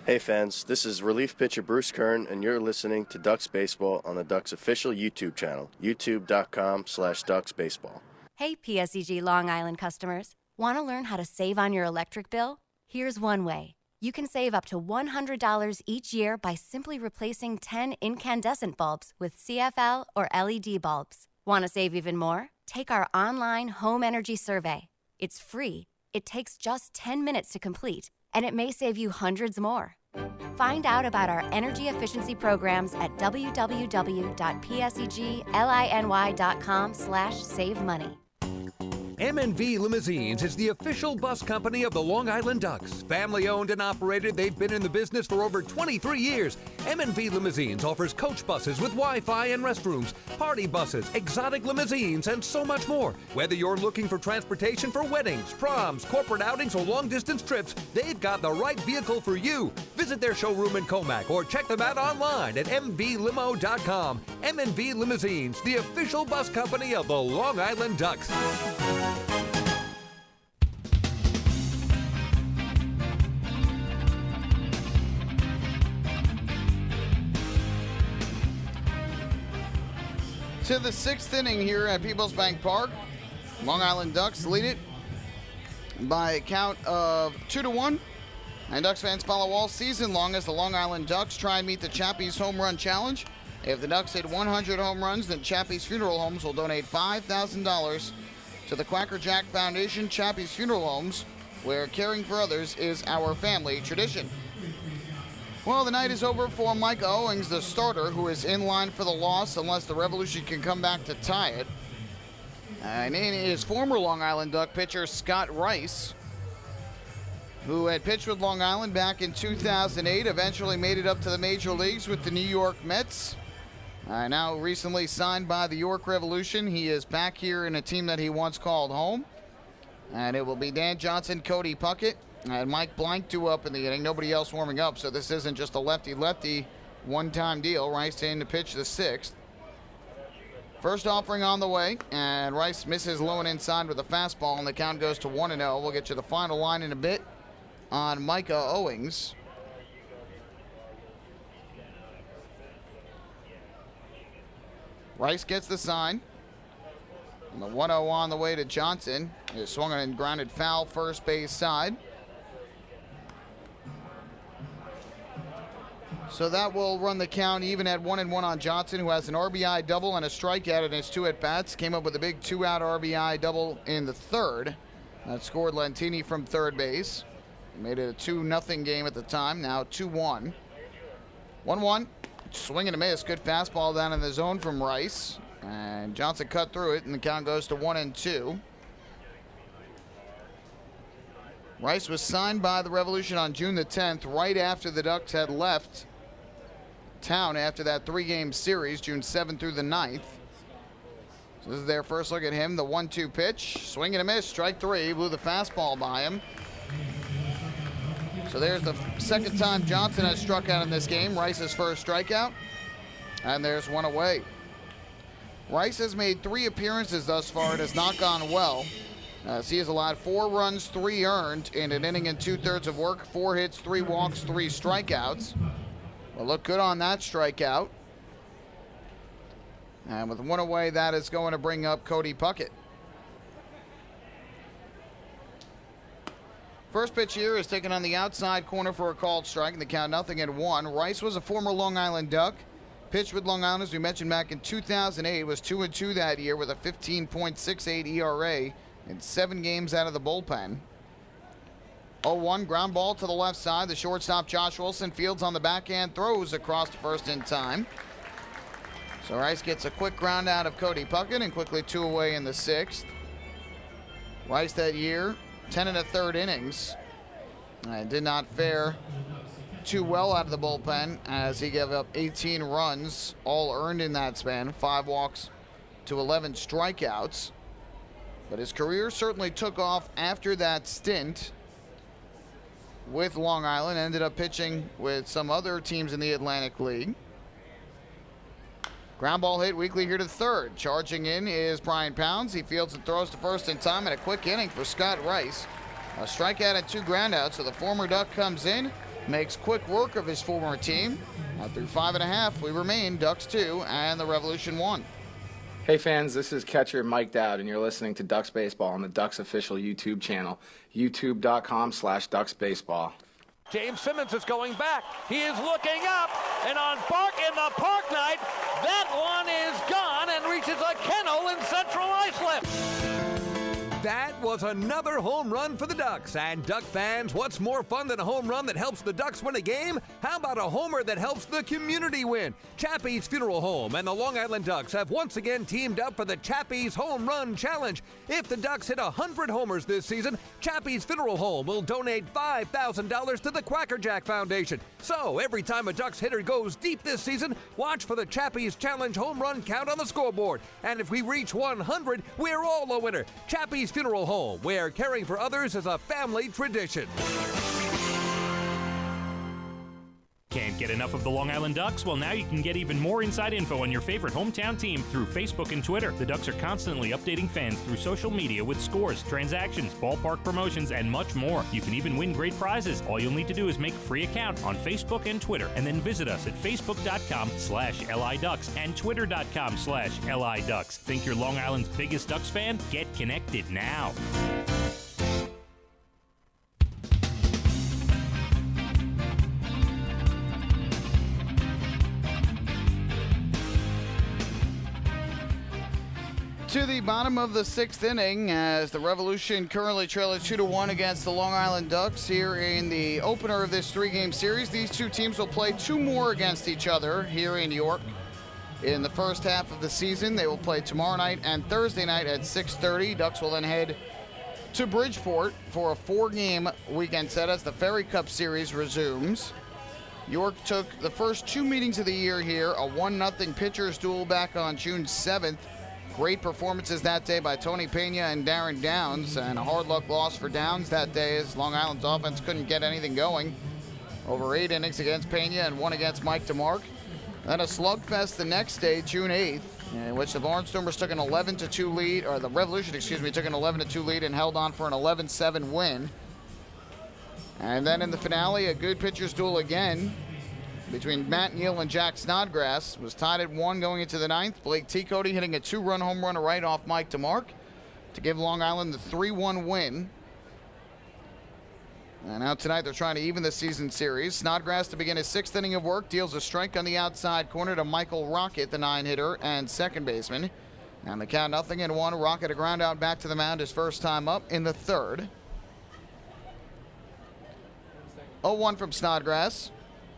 Hey fans, this is relief pitcher Bruce Kern, and you're listening to Ducks Baseball on the Ducks official YouTube channel, youtube.com/DucksBaseball. Hey, PSEG Long Island customers. Want to learn how to save on your electric bill? Here's one way. You can save up to $100 each year by simply replacing 10 incandescent bulbs with CFL or LED bulbs. Want to save even more? Take our online home energy survey. It's free. It takes just 10 minutes to complete, and it may save you hundreds more. Find out about our energy efficiency programs at www.pseggliny.com/save money. M&V Limousines is the official bus company of the Long Island Ducks. Family owned and operated, they've been in the business for over 23 years. M&V Limousines offers coach buses with Wi-Fi and restrooms, party buses, exotic limousines, and so much more. Whether you're looking for transportation for weddings, proms, corporate outings, or long-distance trips, they've got the right vehicle for you. Visit their showroom in Comac or check them out online at mvlimo.com. M&V Limousines, the official bus company of the Long Island Ducks. To the 6th inning here at Peoples Bank Park. Long Island Ducks lead it by a count of 2-1. And Ducks fans follow all season long as the Long Island Ducks try and meet the Chappie's Home Run Challenge. If the Ducks hit 100 home runs, then Chappie's Funeral Homes will donate $5,000 to the Quacker Jack Foundation Chappie's Funeral Homes, where caring for others is our family tradition. Well, the night is over for Micah Owings, the starter, who is in line for the loss unless the Revolution can come back to tie it. And in is former Long Island Duck pitcher Scott Rice, who had pitched with Long Island back in 2008, eventually made it up to the major leagues with the New York Mets. Now recently signed by the York Revolution. He is back here in a team that he once called home. And it will be Dan Johnson, Cody Puckett, and Mike Blank due up in the inning. Nobody else warming up, so this isn't just a lefty-lefty one-time deal. Rice in to pitch the 6th. First offering on the way, and Rice misses low and inside with a fastball, and the count goes to 1-0. We'll get you the final line in a bit on Micah Owings. Rice gets the sign. And the 1-0 on the way to Johnson. Is swung and grounded foul first base side. So that will run the count even at 1-1 on Johnson, who has an RBI double and a strikeout in his 2 at-bats. Came up with a big 2-out RBI double in the 3rd. That scored Lentini from third base. Made it a 2-0 game at the time. Now 2-1. 1-1. Swing and a miss. Good fastball down in the zone from Rice. And Johnson cut through it, and the count goes to 1-2. Rice was signed by the Revolution on June the 10th, right after the Ducks had left town after that 3-game series, June 7th through the 9th. So this is their first look at him. The 1-2 pitch. Swing and a miss. Strike 3. Blew the fastball by him. So there's the second time Johnson has struck out in this game. Rice's first strikeout. And there's one away. Rice has made 3 appearances thus far. It has not gone well. He has allowed 4 runs, 3 earned in an inning and 2/3 of work. 4 hits, 3 walks, 3 strikeouts. Well, look good on that strikeout. And with 1 away, that is going to bring up Cody Puckett. First pitch here is taken on the outside corner for a called strike, and the count 0-1. Rice was a former Long Island Duck. Pitched with Long Island, as we mentioned, back in 2008. Was 2-2 that year with a 15.68 ERA in 7 games out of the bullpen. 0-1, ground ball to the left side. The shortstop, Josh Wilson, fields on the backhand, throws across the first in time. So Rice gets a quick ground out of Cody Puckett and quickly 2 away in the 6th. Rice that year, 10 1/3 innings. Did not fare too well out of the bullpen as he gave up 18 runs, all earned in that span, 5 walks to 11 strikeouts. But his career certainly took off after that stint with Long Island. Ended up pitching with some other teams in the Atlantic League. Ground ball hit weakly here to third. Charging in is Brian Pounds. He fields and throws to first in time, and a quick inning for Scott Rice. A strikeout and 2 groundouts, so the former Duck comes in, makes quick work of his former team. Through 5 1/2, we remain Ducks 2 and the Revolution 1. Hey fans, this is catcher Mike Dowd, and you're listening to Ducks Baseball on the Ducks official YouTube channel, youtube.com/DucksBaseball. James Simmons is going back. He is looking up, and on in the park night, that one is gone and reaches a kennel in Central Islip. That was another home run for the Ducks. And Duck fans, what's more fun than a home run that helps the Ducks win a game? How about a homer that helps the community win? Chappie's Funeral Home and the Long Island Ducks have once again teamed up for the Chappie's Home Run Challenge. If the Ducks hit 100 homers this season, Chappie's Funeral Home will donate $5,000 to the Quacker Jack Foundation. So every time a Ducks hitter goes deep this season, watch for the Chappie's Challenge home run count on the scoreboard. And if we reach 100, we're all a winner. Chappie's Funeral Home, where caring for others is a family tradition. Can't get enough of the Long Island Ducks? Well, now you can get even more inside info on your favorite hometown team through Facebook and Twitter. The Ducks are constantly updating fans through social media with scores, transactions, ballpark promotions, and much more. You can even win great prizes. All you'll need to do is make a free account on Facebook and Twitter, and then visit us at facebook.com/LIDucks and twitter.com/LIDucks. Think you're Long Island's biggest Ducks fan? Get connected now. To the bottom of the 6th inning, as the Revolution currently trail 2-1 against the Long Island Ducks here in the opener of this 3-game series. These two teams will play 2 more against each other here in York in the first half of the season. They will play tomorrow night and Thursday night at 6:30. Ducks will then head to Bridgeport for a 4-game weekend set as the Ferry Cup Series resumes. York took the first 2 meetings of the year here, a 1-0 pitchers duel back on June 7th. Great performances that day by Tony Pena and Darren Downs, and a hard luck loss for Downs that day as Long Island's offense couldn't get anything going. Over 8 innings against Pena and 1 against Mike DeMark. Then a slugfest the next day, June 8th, in which the Barnstormers took an 11-2 lead, or the Revolution, took an 11-2 lead and held on for an 11-7 win. And then in the finale, a good pitcher's duel again between Matt Neal and Jack Snodgrass. Was tied at 1 going into the 9th. Blake Teacody hitting a 2-run home run right off Mike DeMark to give Long Island the 3-1 win. And now tonight they're trying to even the season series. Snodgrass to begin his 6th inning of work deals a strike on the outside corner to Michael Rocket, the 9-hitter and second baseman. And the count 0-1. Rocket a ground out back to the mound his first time up in the 3rd. 0-1 from Snodgrass.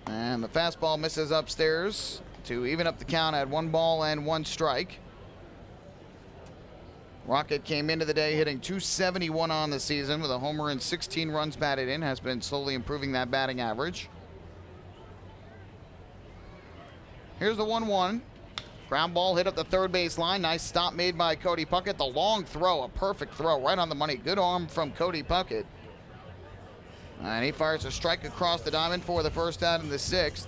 And the fastball misses upstairs to even up the count at 1 ball and 1 strike. Rocket came into the day hitting .271 on the season with a homer and 16 runs batted in. Has been slowly improving that batting average. Here's the 1-1. Ground ball hit up the third base line. Nice stop made by Cody Puckett. The long throw, a perfect throw right on the money. Good arm from Cody Puckett. And he fires a strike across the diamond for the first out in the 6th.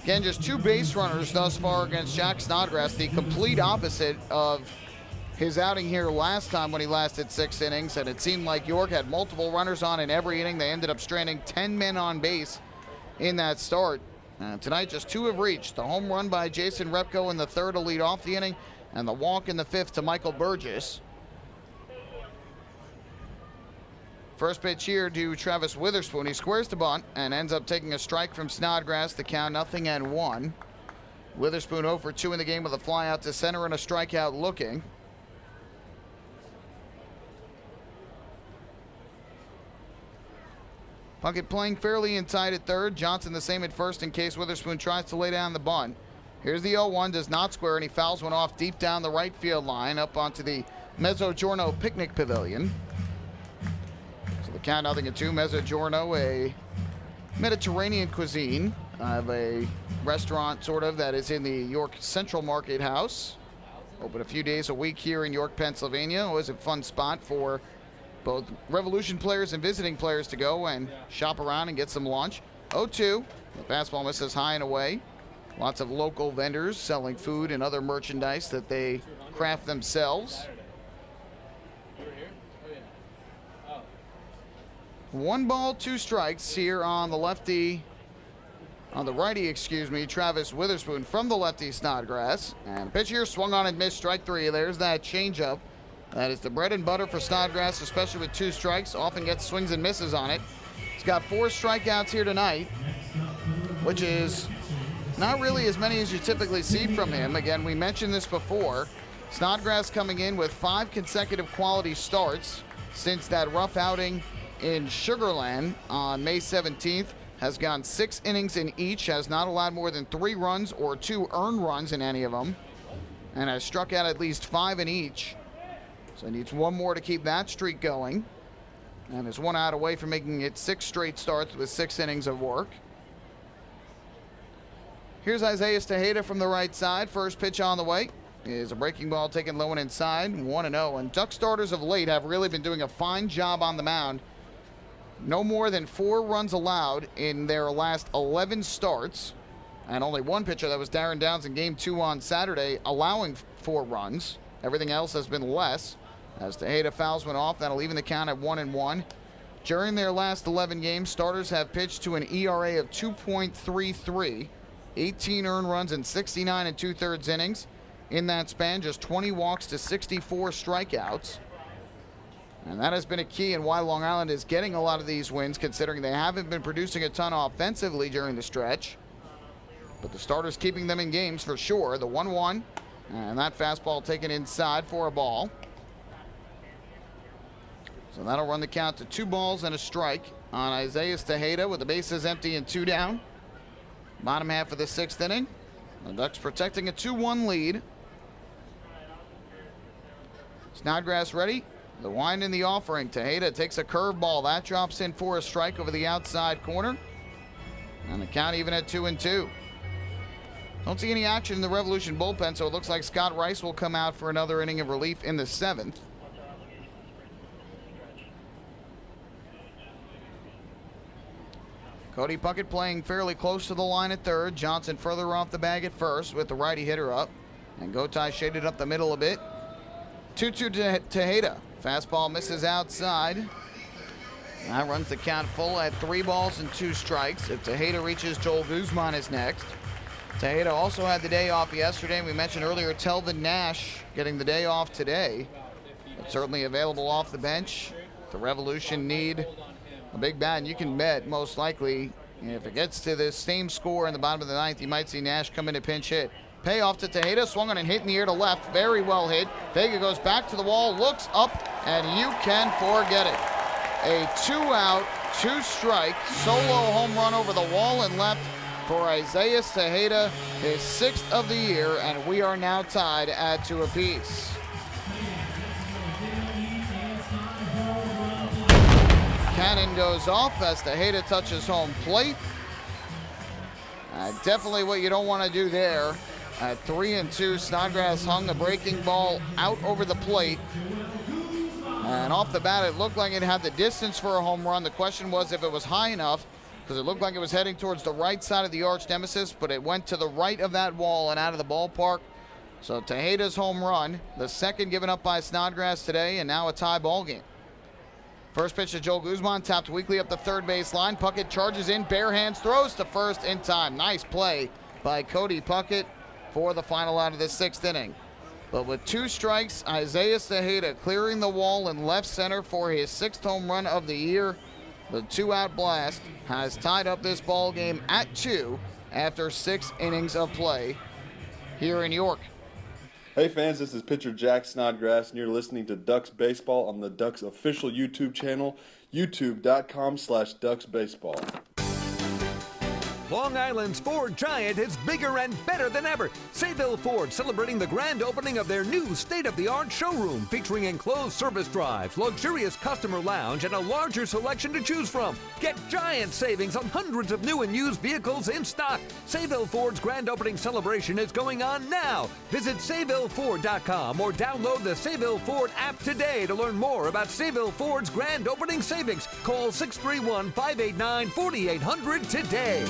Again, just 2 base runners thus far against Jack Snodgrass, the complete opposite of his outing here last time when he lasted 6 innings. And it seemed like York had multiple runners on in every inning. They ended up stranding 10 men on base in that start. Tonight, just 2 have reached. The home run by Jason Repko in the 3rd to lead off the inning, and the walk in the 5th to Michael Burgess. First pitch here to Travis Witherspoon. He squares the bunt and ends up taking a strike from Snodgrass. The count 0-1. Witherspoon 0 for 2 in the game with a fly out to center and a strikeout looking. Puckett playing fairly inside at 3rd. Johnson the same at 1st in case Witherspoon tries to lay down the bunt. Here's the 0-1, does not square, and he fouls one off deep down the right field line up onto the Mezzogiorno Picnic Pavilion. The count 0-2. Mezzogiorno, a Mediterranean cuisine of a restaurant sort of that is in the York Central Market House. Open a few days a week here in York, Pennsylvania. Always a fun spot for both Revolution players and visiting players to go and shop around and get some lunch. 0-2. The fastball misses high and away. Lots of local vendors selling food and other merchandise that they craft themselves. 1 ball, 2 strikes here on the righty, Travis Witherspoon from the lefty Snodgrass. And the pitch here swung on and missed, strike 3. There's that changeup. That is the bread and butter for Snodgrass, especially with 2 strikes. Often gets swings and misses on it. He's got 4 strikeouts here tonight, which is not really as many as you typically see from him. Again, we mentioned this before. Snodgrass coming in with 5 consecutive quality starts since that rough outing in Sugarland on May 17th. Has gone 6 innings in each, has not allowed more than 3 runs or 2 earned runs in any of them, and has struck out at least 5 in each. So he needs 1 more to keep that streak going, and is 1 out away from making it 6 straight starts with 6 innings of work. Here's Isaiah Tejeda from the right side. First pitch on the way is a breaking ball taken low and inside, 1-0. And Duck starters of late have really been doing a fine job on the mound. No more than 4 runs allowed in their last 11 starts. And only one pitcher, that was Darren Downs in Game 2 on Saturday, allowing 4 runs. Everything else has been less. As Tejeda fouls one off, that'll even the count at 1-1. During their last 11 games, starters have pitched to an ERA of 2.33, 18 earned runs in 69 2/3 innings. In that span, just 20 walks to 64 strikeouts. And that has been a key in why Long Island is getting a lot of these wins, considering they haven't been producing a ton offensively during the stretch. But the starters keeping them in games for sure. The 1-1, and that fastball taken inside for a ball. So that'll run the count to 2 balls and a strike on Isaiah Tejeda with the bases empty and 2 down. Bottom half of the 6th inning. The Ducks protecting a 2-1 lead. Snodgrass ready. The wind in the offering. Tejeda takes a curveball. That drops in for a strike over the outside corner. And the count even at 2-2. Don't see any action in the Revolution bullpen, so it looks like Scott Rice will come out for another inning of relief in the 7th. Cody Puckett playing fairly close to the line at third. Johnson further off the bag at first with the righty hitter up. And Gotay shaded up the middle a bit. 2-2 to Tejeda. Fastball misses outside. That runs the count full at 3 balls and 2 strikes. If Tejeda reaches, Joel Guzman is next. Tejeda also had the day off yesterday. We mentioned earlier Telvin Nash getting the day off today. But certainly available off the bench. The Revolution need a big bat, and you can bet most likely if it gets to the same score in the bottom of the 9th, you might see Nash come in to pinch hit. Payoff to Tejeda, swung on and hit in the air to left. Very well hit. Vega goes back to the wall, looks up, and you can forget it. A 2-out, 2-strike solo home run over the wall and left for Isaiah Tejeda, his 6th of the year, and we are now tied at 2 apiece. Cannon goes off as Tejeda touches home plate. Definitely what you don't want to do there. At 3-2, Snodgrass hung a breaking ball out over the plate. And off the bat, it looked like it had the distance for a home run. The question was if it was high enough, because it looked like it was heading towards the right side of the arch nemesis, but it went to the right of that wall and out of the ballpark. So Tejeda's home run, the 2nd given up by Snodgrass today, and now a tie ball game. First pitch to Joel Guzman, tapped weakly up the 3rd base line. Puckett charges in, bare hands, throws to first in time. Nice play by Cody Puckett for the final out of the 6th inning. But with 2 strikes, Isaiah Tejeda clearing the wall in left center for his 6th home run of the year. The 2-out blast has tied up this ball game at 2 after 6 innings of play here in York. Hey fans, this is pitcher Jack Snodgrass, and you're listening to Ducks Baseball on the Ducks official YouTube channel, youtube.com/DucksBaseball. Long Island's Ford Giant is bigger and better than ever. Sayville Ford celebrating the grand opening of their new state-of-the-art showroom featuring enclosed service drives, luxurious customer lounge, and a larger selection to choose from. Get giant savings on hundreds of new and used vehicles in stock. Sayville Ford's grand opening celebration is going on now. Visit SayvilleFord.com or download the Sayville Ford app today to learn more about Sayville Ford's grand opening savings. Call 631-589-4800 today.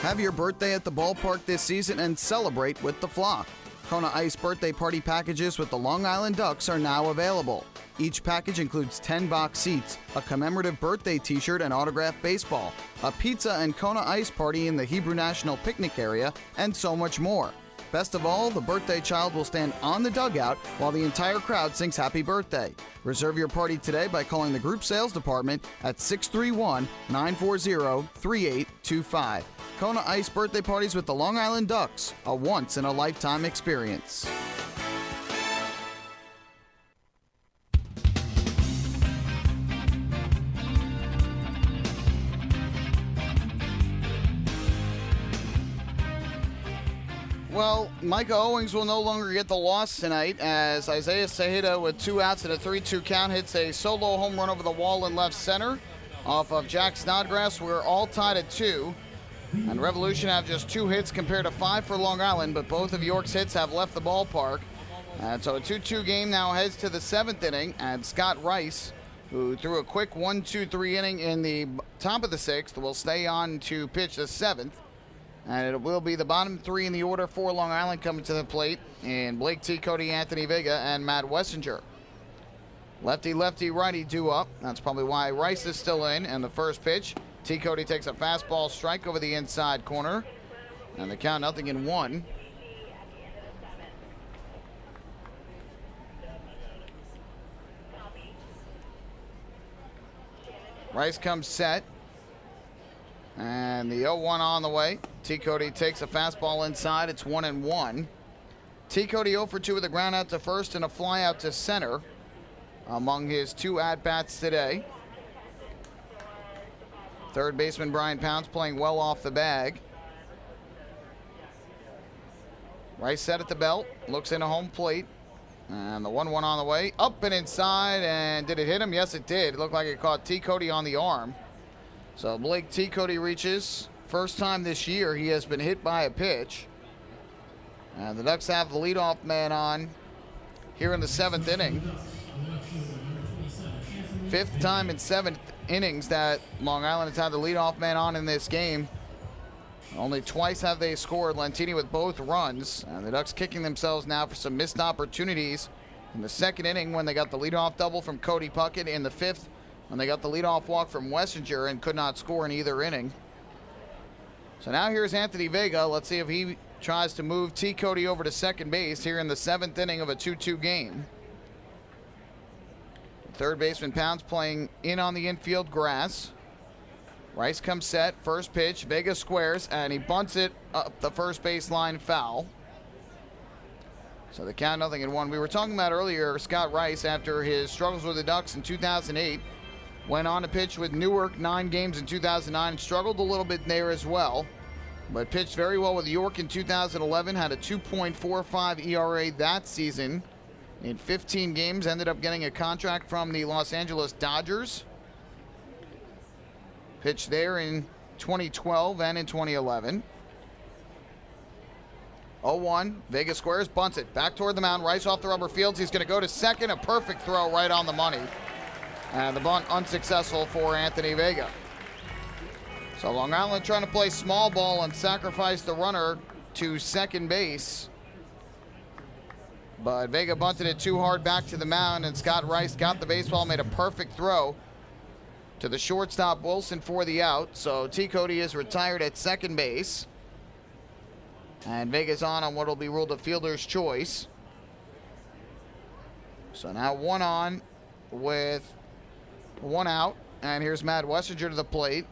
Have your birthday at the ballpark this season and celebrate with the Flock. Kona Ice birthday party packages with the Long Island Ducks are now available. Each package includes 10 box seats, a commemorative birthday t-shirt and autographed baseball, a pizza and Kona Ice party in the Hebrew National Picnic area, and so much more. Best of all, the birthday child will stand on the dugout while the entire crowd sings happy birthday. Reserve your party today by calling the group sales department at 631-940-3825. Kona Ice birthday parties with the Long Island Ducks, a once-in-a-lifetime experience. Well, Micah Owings will no longer get the loss tonight as Isaiah Sahida with 2 outs and a 3-2 count hits a solo home run over the wall in left center off of Jack Snodgrass. We're all tied at 2. And Revolution have just 2 hits compared to 5 for Long Island, but both of York's hits have left the ballpark. And so a 2-2 game now heads to the 7th inning, and Scott Rice, who threw a quick 1-2-3 inning in the top of the 6th, will stay on to pitch the 7th. And it will be the bottom 3 in the order for Long Island coming to the plate in Blake T. Cody, Anthony Vega, and Matt Wessinger. Lefty, lefty, righty due up. That's probably why Rice is still in. And the first pitch, T. Cody takes a fastball strike over the inside corner. And the count 0-1. Rice comes set. And the 0-1 on the way. T. Cody takes a fastball inside. It's 1-1. T. Cody 0 for 2 with a ground out to first and a fly out to center among his 2 at-bats today. Third baseman Brian Pounce playing well off the bag. Rice set at the belt. Looks into home plate. And the 1-1 on the way. Up and inside. And did it hit him? Yes, it did. It looked like it caught T. Cody on the arm. So Blake T. Cody reaches. First time this year he has been hit by a pitch. And the Ducks have the leadoff man on here in the 7th inning. 5th time in 7 innings that Long Island has had the leadoff man on in this game. Only twice have they scored. Lentini with both runs. And the Ducks kicking themselves now for some missed opportunities in the 2nd inning when they got the leadoff double from Cody Puckett, in the 5th when they got the leadoff walk from Wessinger and could not score in either inning. So now here's Anthony Vega. Let's see if he tries to move T. Cody over to second base here in the 7th inning of a 2-2 game. Third baseman Pounds playing in on the infield grass. Rice comes set, first pitch, Vega squares, and he bunts it up the first baseline foul. So the count 0-1. We were talking about earlier, Scott Rice, after his struggles with the Ducks in 2008, went on to pitch with Newark 9 games in 2009 and struggled a little bit there as well, but pitched very well with York in 2011, had a 2.45 ERA that season in 15 games, ended up getting a contract from the Los Angeles Dodgers. Pitched there in 2012 and in 2011. 0-1, Vega squares, bunts it back toward the mound. Rice off the rubber fields. He's going to go to second. A perfect throw right on the money. And the bunt unsuccessful for Anthony Vega. So Long Island trying to play small ball and sacrifice the runner to second base. But Vega bunted it too hard back to the mound, and Scott Rice got the baseball, made a perfect throw to the shortstop Wilson for the out. So T. Cody is retired at second base. And Vega's on what will be ruled a fielder's choice. So now 1 on with 1 out. And here's Matt Wessinger to the plate.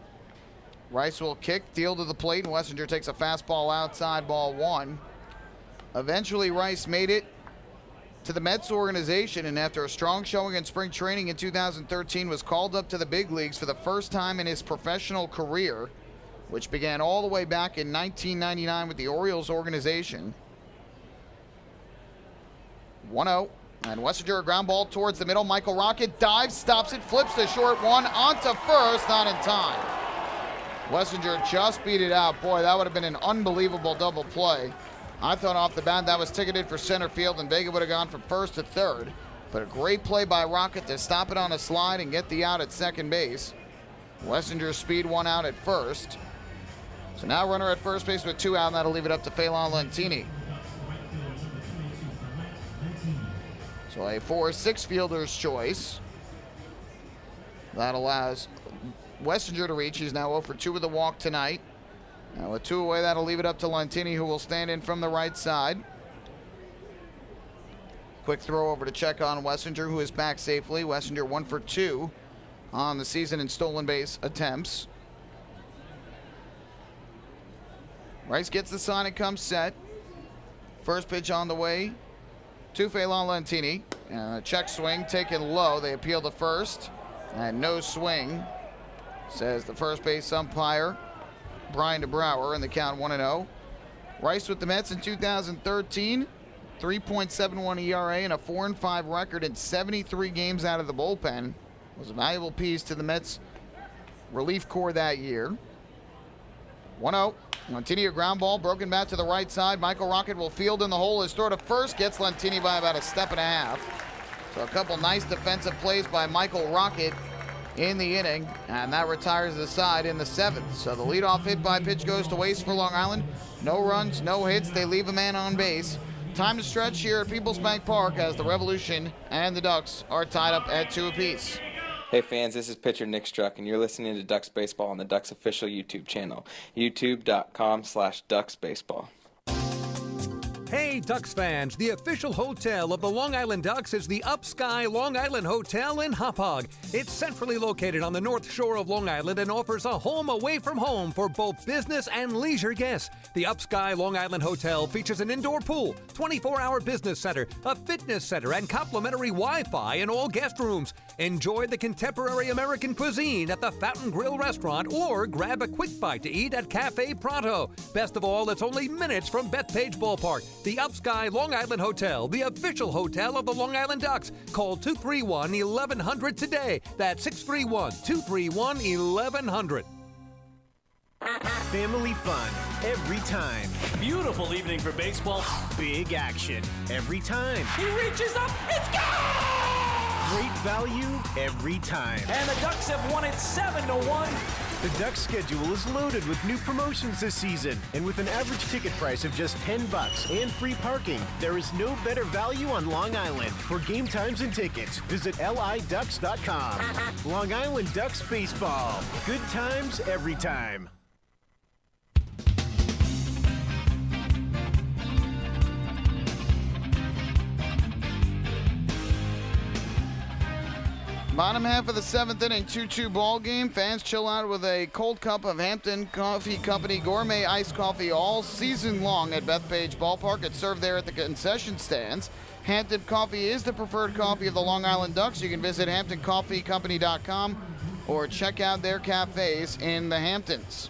Rice will kick, deal to the plate, and Wessinger takes a fastball outside, ball 1. Eventually Rice made it to the Mets organization, and after a strong showing in spring training in 2013, was called up to the big leagues for the first time in his professional career, which began all the way back in 1999 with the Orioles organization. 1-0, and Wessinger, a ground ball towards the middle. Michael Rocket dives, stops it, flips the short one onto first, not in time. Wessinger just beat it out. Boy, that would have been an unbelievable double play. I thought off the bat that was ticketed for center field, and Vega would have gone from first to third. But a great play by Rocket to stop it on a slide and get the out at second base. Wessinger's speed 1 out at first. So now runner at first base with 2 out, and that'll leave it up to Phelan Lentini. So a 4-6 fielder's choice. That allows Wessinger to reach. He's now 0 for 2 with a walk tonight. Now with 2 away, that'll leave it up to Lentini, who will stand in from the right side. Quick throw over to check on Wessinger, who is back safely. Wessinger 1 for 2 on the season in stolen base attempts. Rice gets the sign and comes set. First pitch on the way to Phelan Lentini. And a check swing taken low. They appeal to first. And no swing, says the first base umpire, Brian DeBrouwer, in the count 1-0. Rice with the Mets in 2013, 3.71 ERA and a 4-5 record in 73 games out of the bullpen. Was a valuable piece to the Mets relief corps that year. 1-0. Lentini, a ground ball, broken back to the right side. Michael Rocket will field in the hole. His throw to first gets Lentini by about a step and a half. So a couple nice defensive plays by Michael Rocket in the inning, and that retires the side in the 7th. So the leadoff hit by pitch goes to waste for Long Island. No runs, no hits. They leave a man on base. Time to stretch here at Peoples Bank Park as the Revolution and the Ducks are tied up at 2 apiece. Hey fans, this is pitcher Nick Struck, and you're listening to Ducks Baseball on the Ducks official YouTube channel, youtube.com/DucksBaseball. Hey, Ducks fans, the official hotel of the Long Island Ducks is the Upsky Long Island Hotel in Hauppauge. It's centrally located on the north shore of Long Island and offers a home away from home for both business and leisure guests. The Upsky Long Island Hotel features an indoor pool, 24-hour business center, a fitness center, and complimentary Wi-Fi in all guest rooms. Enjoy the contemporary American cuisine at the Fountain Grill restaurant or grab a quick bite to eat at Cafe Pronto. Best of all, it's only minutes from Bethpage Ballpark. The Upsky Long Island Hotel, the official hotel of the Long Island Ducks. Call 231-1100 today. That's 631-231-1100. Family fun every time. Beautiful evening for baseball. Big action every time. He reaches up, it's gone! Great value every time. And the Ducks have won it 7-1. The Ducks schedule is loaded with new promotions this season, and with an average ticket price of just $10 and free parking, there is no better value on Long Island. For game times and tickets, visit liducks.com. Long Island Ducks Baseball. Good times every time. Bottom half of the 7th inning, 2-2 ball game. Fans chill out with a cold cup of Hampton Coffee Company gourmet iced coffee all season long at Bethpage Ballpark. It's served there at the concession stands. Hampton Coffee is the preferred coffee of the Long Island Ducks. You can visit HamptonCoffeeCompany.com or check out their cafes in the Hamptons.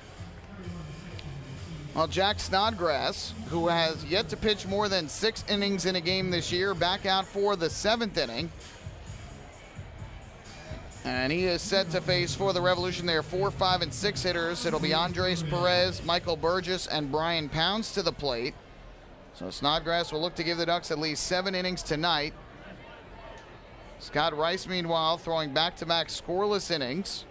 Well, Jack Snodgrass, who has yet to pitch more than 6 innings in a game this year, back out for the 7th inning. And he is set to face for the Revolution their 4, 5, and 6 hitters. It'll be Andres Perez, Michael Burgess, and Brian Pounds to the plate. So Snodgrass will look to give the Ducks at least 7 innings tonight. Scott Rice, meanwhile, throwing back-to-back scoreless innings.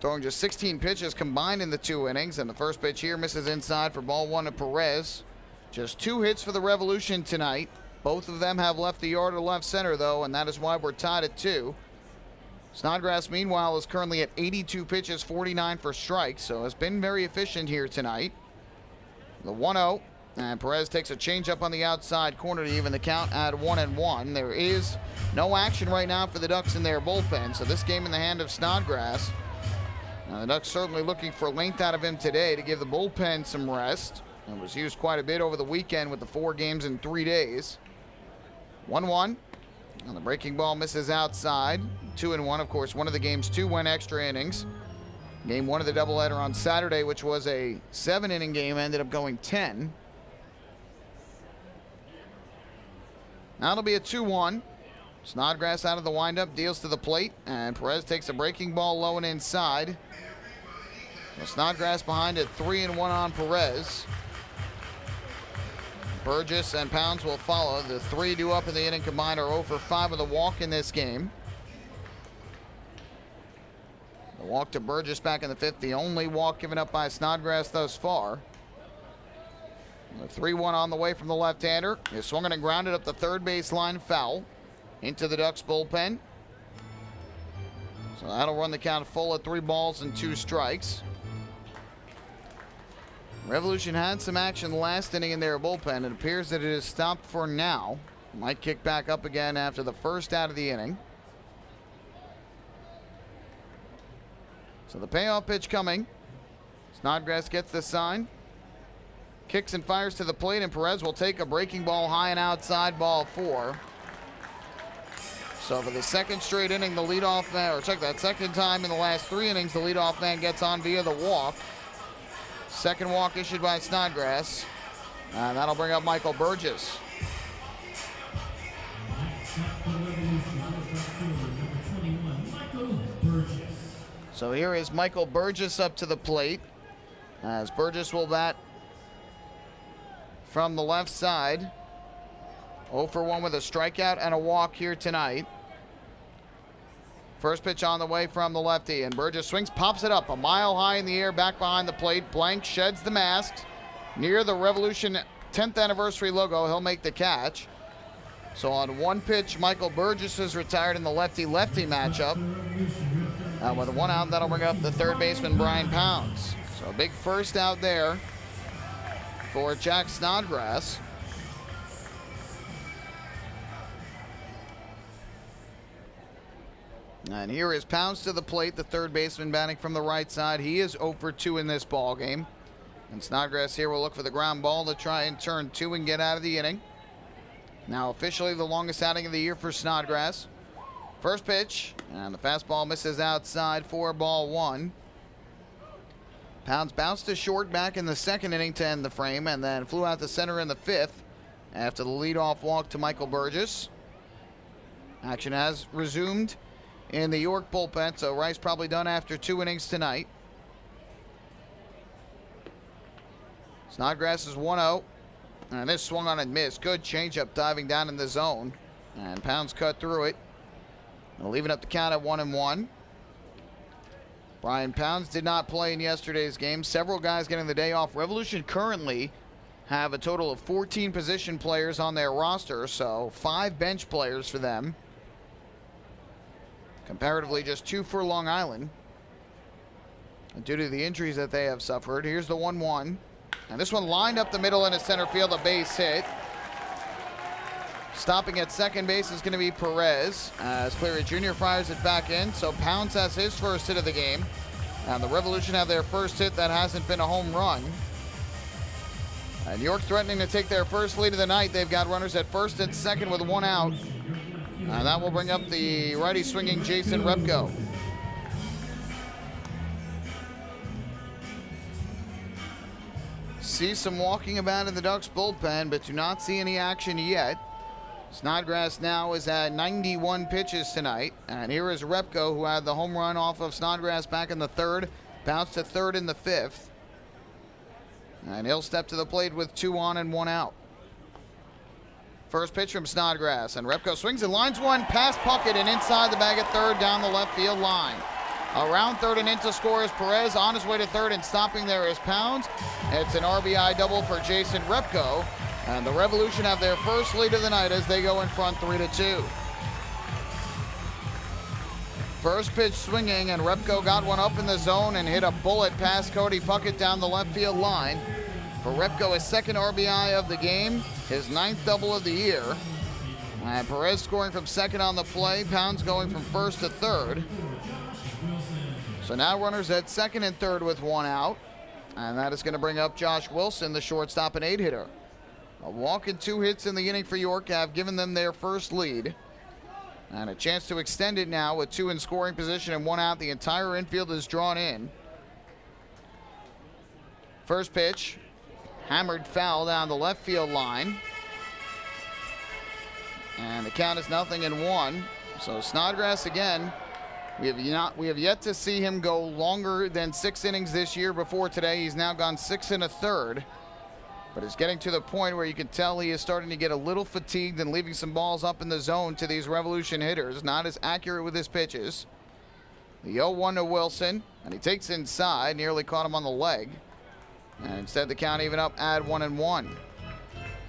Throwing just 16 pitches combined in the 2 innings. And the first pitch here misses inside for ball 1 to Perez. Just 2 hits for the Revolution tonight. Both of them have left the yard or left center, though, and that is why we're tied at 2. Snodgrass, meanwhile, is currently at 82 pitches, 49 for strikes, so has been very efficient here tonight. The 1-0, and Perez takes a changeup on the outside corner to even the count at 1-1. There is no action right now for the Ducks in their bullpen, so this game in the hand of Snodgrass. Now, the Ducks certainly looking for length out of him today to give the bullpen some rest. It was used quite a bit over the weekend with the 4 games in 3 days. 1-1, and the breaking ball misses outside. 2-1, of course, one of the game's 2 went extra innings. Game 1 of the doubleheader on Saturday, which was a 7-inning game, ended up going 10. Now it'll be a 2-1. Snodgrass out of the windup, deals to the plate, and Perez takes a breaking ball low and inside. So Snodgrass behind at 3-1 on Perez. Burgess and Pounds will follow. The 3 due up in the inning combined are 0 for 5 with a walk in this game. The walk to Burgess back in the 5th, the only walk given up by Snodgrass thus far. The 3-1 on the way from the left-hander. He's swinging and grounded up the third baseline, foul into the Ducks bullpen. So that'll run the count full at 3 balls and 2 strikes. Revolution had some action last inning in their bullpen. It appears that it is stopped for now. Might kick back up again after the first out of the inning. So the payoff pitch coming. Snodgrass gets the sign. Kicks and fires to the plate, and Perez will take a breaking ball high and outside, ball 4. So for the second straight inning, the leadoff man, or check that, second time in the last 3 innings, the leadoff man gets on via the walk. Second walk issued by Snodgrass. And that'll bring up Michael Burgess. So here is Michael Burgess up to the plate, as Burgess will bat from the left side. 0 for 1 with a strikeout and a walk here tonight. First pitch on the way from the lefty, and Burgess swings, pops it up a mile high in the air, back behind the plate. Blank sheds the mask. Near the Revolution 10th anniversary logo, he'll make the catch. So on one pitch, Michael Burgess is retired in the lefty-lefty matchup. With a 1 out, that'll bring up the third baseman, Brian Pounds. So a big first out there for Jack Snodgrass. And here is Pounds to the plate, the third baseman batting from the right side. He is 0 for 2 in this ball game. And Snodgrass here will look for the ground ball to try and turn 2 and get out of the inning. Now officially the longest outing of the year for Snodgrass. First pitch, and the fastball misses outside for ball 1. Pounds bounced to short back in the second inning to end the frame, and then flew out to center in the 5th after the leadoff walk to Michael Burgess. Action has resumed in the York bullpen, so Rice probably done after 2 innings tonight. Snodgrass is 1-0, and this swung on and missed. Good changeup diving down in the zone, and Pounds cut through it, leaving up the count at 1-1. Brian Pounds did not play in yesterday's game. Several guys getting the day off. Revolution currently have a total of 14 position players on their roster, so 5 bench players for them. Comparatively, just 2 for Long Island, due to the injuries that they have suffered. Here's the 1-1. And this one lined up the middle into center field, a base hit. Stopping at second base is going to be Perez, as Cleary Jr. fires it back in. So Pounds has his first hit of the game. And the Revolution have their first hit that hasn't been a home run. And York threatening to take their first lead of the night. They've got runners at first and second with 1 out. And that will bring up the righty swinging Jason Repko. See some walking about in the Ducks bullpen, but do not see any action yet. Snodgrass now is at 91 pitches tonight. And here is Repko, who had the home run off of Snodgrass back in the 3rd. Bounced to 3rd in the 5th. And he'll step to the plate with 2 on and 1 out. First pitch from Snodgrass, and Repko swings and lines one past Puckett and inside the bag at 3rd down the left field line. Around 3rd and in to score is Perez. On his way to 3rd and stopping there is Pounds. It's an RBI double for Jason Repko, and the Revolution have their first lead of the night as they go in front 3-2. First pitch swinging, and Repko got one up in the zone and hit a bullet past Cody Puckett down the left field line. For Repko, his 2nd RBI of the game, his 9th double of the year. And Perez scoring from 2nd on the play. Pounds going from 1st to 3rd. So now runners at 2nd and 3rd with 1 out. And that is going to bring up Josh Wilson, the shortstop and 8-hitter. A walk and 2 hits in the inning for York have given them their first lead. And a chance to extend it now with 2 in scoring position and 1 out. The entire infield is drawn in. First pitch. Hammered foul down the left field line. And the count is 0-1. So Snodgrass again, we have yet to see him go longer than 6 innings this year before today. He's now gone 6 1/3. But it's getting to the point where you can tell he is starting to get a little fatigued and leaving some balls up in the zone to these Revolution hitters. Not as accurate with his pitches. The 0-1 to Wilson, and he takes inside, nearly caught him on the leg. And instead the count even up at 1-1.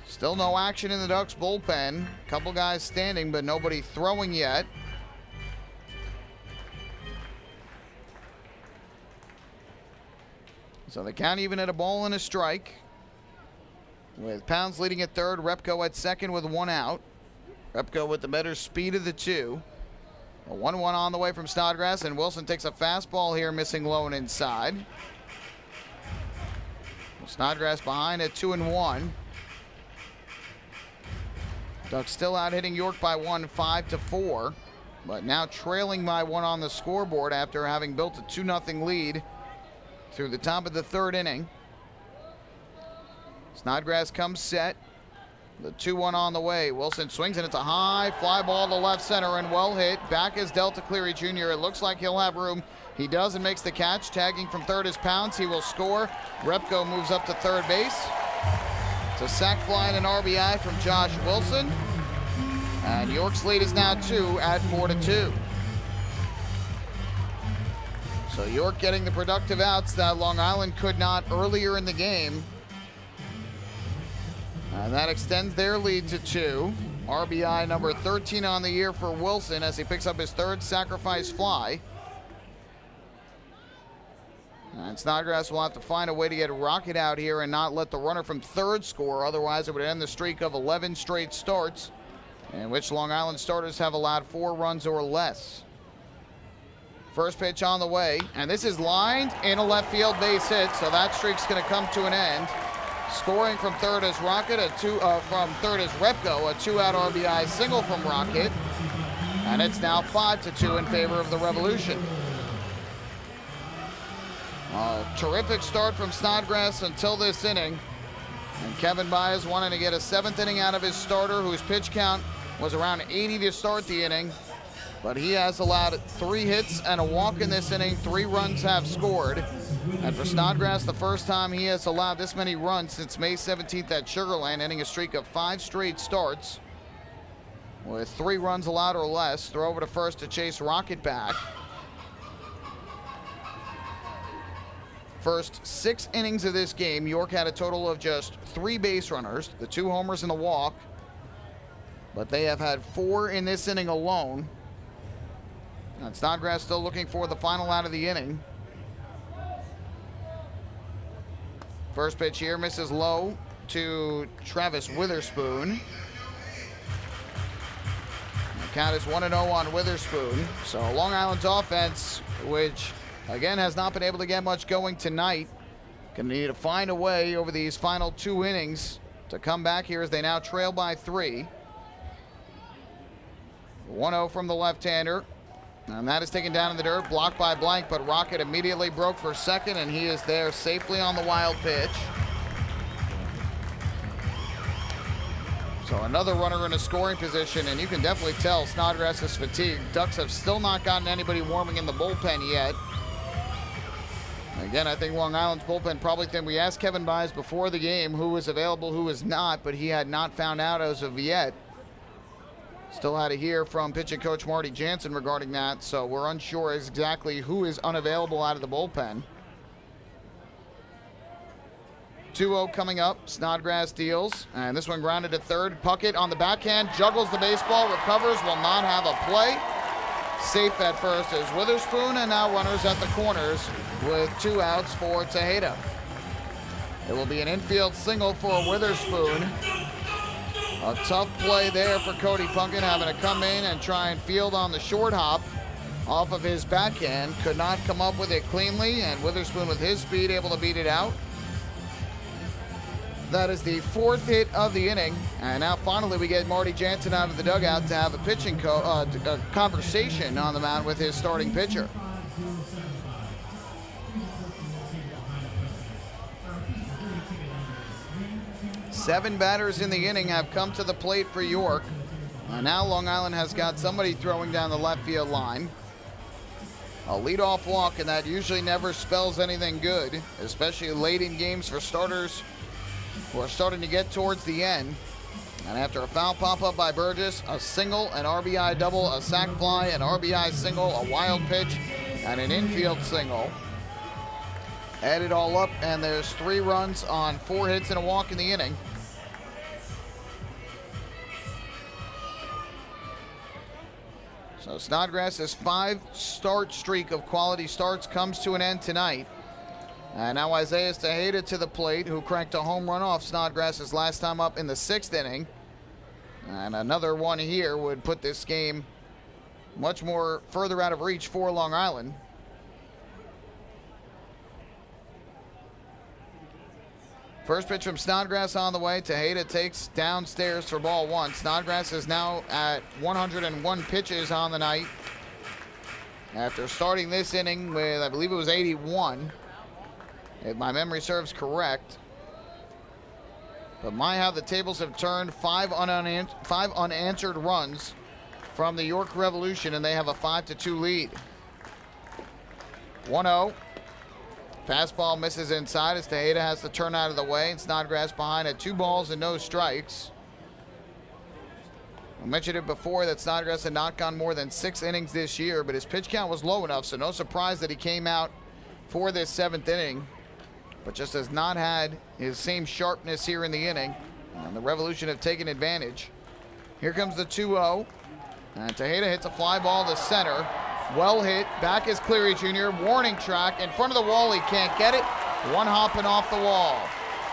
Still no action in the Ducks bullpen. Couple guys standing, but nobody throwing yet. So the count even at a ball and a strike. With Pounds leading at 3rd, Repko at 2nd with 1 out. Repko with the better speed of the 2. A 1-1 on the way from Snodgrass, and Wilson takes a fastball here, missing low and inside. Snodgrass behind at 2-1. Ducks still out hitting York by 1, 5-4. But now trailing by 1 on the scoreboard after having built a 2-0 lead through the top of the third inning. Snodgrass comes set. The 2-1 on the way. Wilson swings and it's a high fly ball to left center and well hit. Back is Delta Cleary Jr. It looks like he'll have room. He does and makes the catch. Tagging from third is Pounds. He will score. Repko moves up to third base. It's a sac fly and an RBI from Josh Wilson. And York's lead is now 2 at 4-2. So York getting the productive outs that Long Island could not earlier in the game. And that extends their lead to 2. RBI number 13 on the year for Wilson as he picks up his third sacrifice fly. And Snodgrass will have to find a way to get Rocket out here and not let the runner from third score. Otherwise, it would end the streak of 11 straight starts in which Long Island starters have allowed 4 runs or less. First pitch on the way, and this is lined in a left field base hit, so that streak's going to come to an end. Scoring from third is Rocket, from third is Repko, a 2-out RBI single from Rocket, and it's now 5-2 in favor of the Revolution. A terrific start from Snodgrass until this inning, and Kevin Baez wanting to get a 7th inning out of his starter, whose pitch count was around 80 to start the inning, but he has allowed 3 hits and a walk in this inning. 3 runs have scored. And for Snodgrass, the first time he has allowed this many runs since May 17th at Sugar Land, ending a streak of 5 straight starts with 3 runs allowed or less. Throw over to first to chase Rocket back. First 6 innings of this game, York had a total of just 3 base runners, the 2 homers and the walk. But they have had 4 in this inning alone. And Snodgrass still looking for the final out of the inning. First pitch here misses low to Travis Witherspoon. The count is 1-0 on Witherspoon. So Long Island's offense, which again has not been able to get much going tonight, going to need to find a way over these final 2 innings to come back here as they now trail by 3. 1-0 from the left-hander. And that is taken down in the dirt, blocked by Blank, but Rocket immediately broke for second, and he is there safely on the wild pitch. So another runner in a scoring position, and you can definitely tell Snodgrass is fatigued. Ducks have still not gotten anybody warming in the bullpen yet. Again, I think Long Island's bullpen probably think we asked Kevin Baez before the game who was available, who was not, but he had not found out as of yet. Still had to hear from pitching coach Marty Jansen regarding that, so we're unsure exactly who is unavailable out of the bullpen. 2-0 coming up. Snodgrass deals, and this one grounded to third. Puckett on the backhand, juggles the baseball, recovers, will not have a play. Safe at first is Witherspoon, and now runners at the corners with 2 outs for Tejeda. It will be an infield single for Witherspoon. A tough play there for Cody Punkin, having to come in and try and field on the short hop off of his backhand. Could not come up with it cleanly, and Witherspoon with his speed able to beat it out. That is the 4th hit of the inning, and now finally we get Marty Jansen out of the dugout to have a pitching conversation on the mound with his starting pitcher. Seven batters in the inning have come to the plate for York. And now Long Island has got somebody throwing down the left field line. A leadoff walk, and that usually never spells anything good, especially late in games for starters who are starting to get towards the end. And after a foul pop-up by Burgess, a single, an RBI double, a sac fly, an RBI single, a wild pitch, and an infield single. Add it all up, and there's 3 runs on 4 hits and a walk in the inning. So Snodgrass's 5-start streak of quality starts comes to an end tonight. And now Isaiah Tejeda to the plate, who cranked a home run off Snodgrass's last time up in the 6th inning. And another one here would put this game much more further out of reach for Long Island. First pitch from Snodgrass on the way. Tejeda takes downstairs for ball one. Snodgrass is now at 101 pitches on the night after starting this inning with, I believe it was 81, if my memory serves correct. But my, how the tables have turned. Five unanswered runs from the York Revolution, and they have a 5-2 lead. 1-0. Fastball misses inside as Tejeda has to turn out of the way, and Snodgrass behind at 2 balls and no strikes. I mentioned it before that Snodgrass had not gone more than 6 innings this year, but his pitch count was low enough, so no surprise that he came out for this 7th inning, but just has not had his same sharpness here in the inning, and the Revolution have taken advantage. Here comes the 2-0, and Tejeda hits a fly ball to center. Well hit. Back is Cleary Jr. Warning track. In front of the wall, he can't get it. One hopping off the wall.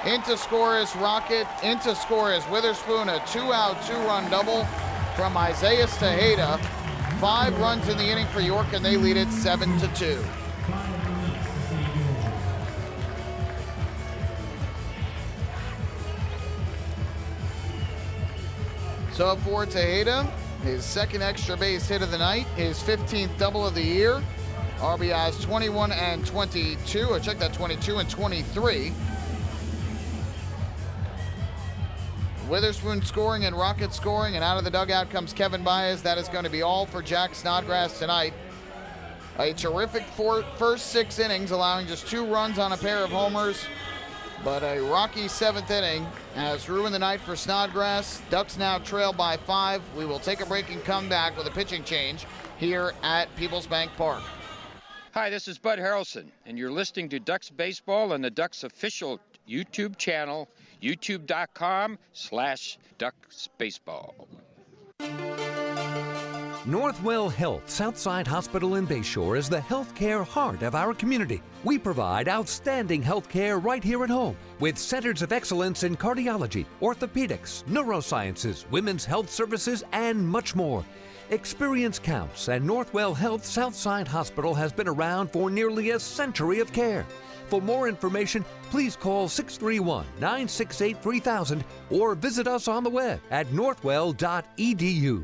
Into score is Rocket. Into score is Witherspoon. A 2-out, 2-run double from Isaiah Tejeda. 5 runs in the inning for York, and they lead it 7-2. So for Tejeda, his 2nd extra base hit of the night, his 15th double of the year. RBIs 21 and 22. I checked that, 22 and 23. Witherspoon scoring and Rocket scoring, and out of the dugout comes Kevin Baez. That is going to be all for Jack Snodgrass tonight. A terrific first 6 innings, allowing just 2 runs on a pair of homers. But a rocky 7th inning has ruined the night for Snodgrass. Ducks now trail by 5. We will take a break and come back with a pitching change here at Peoples Bank Park. Hi, this is Bud Harrelson, and you're listening to Ducks Baseball on the Ducks official YouTube channel, youtube.com/DucksBaseball. Northwell Health Southside Hospital in Bayshore is the healthcare heart of our community. We provide outstanding healthcare right here at home with centers of excellence in cardiology, orthopedics, neurosciences, women's health services, and much more. Experience counts, and Northwell Health Southside Hospital has been around for nearly a century of care. For more information, please call 631-968-3000 or visit us on the web at northwell.edu.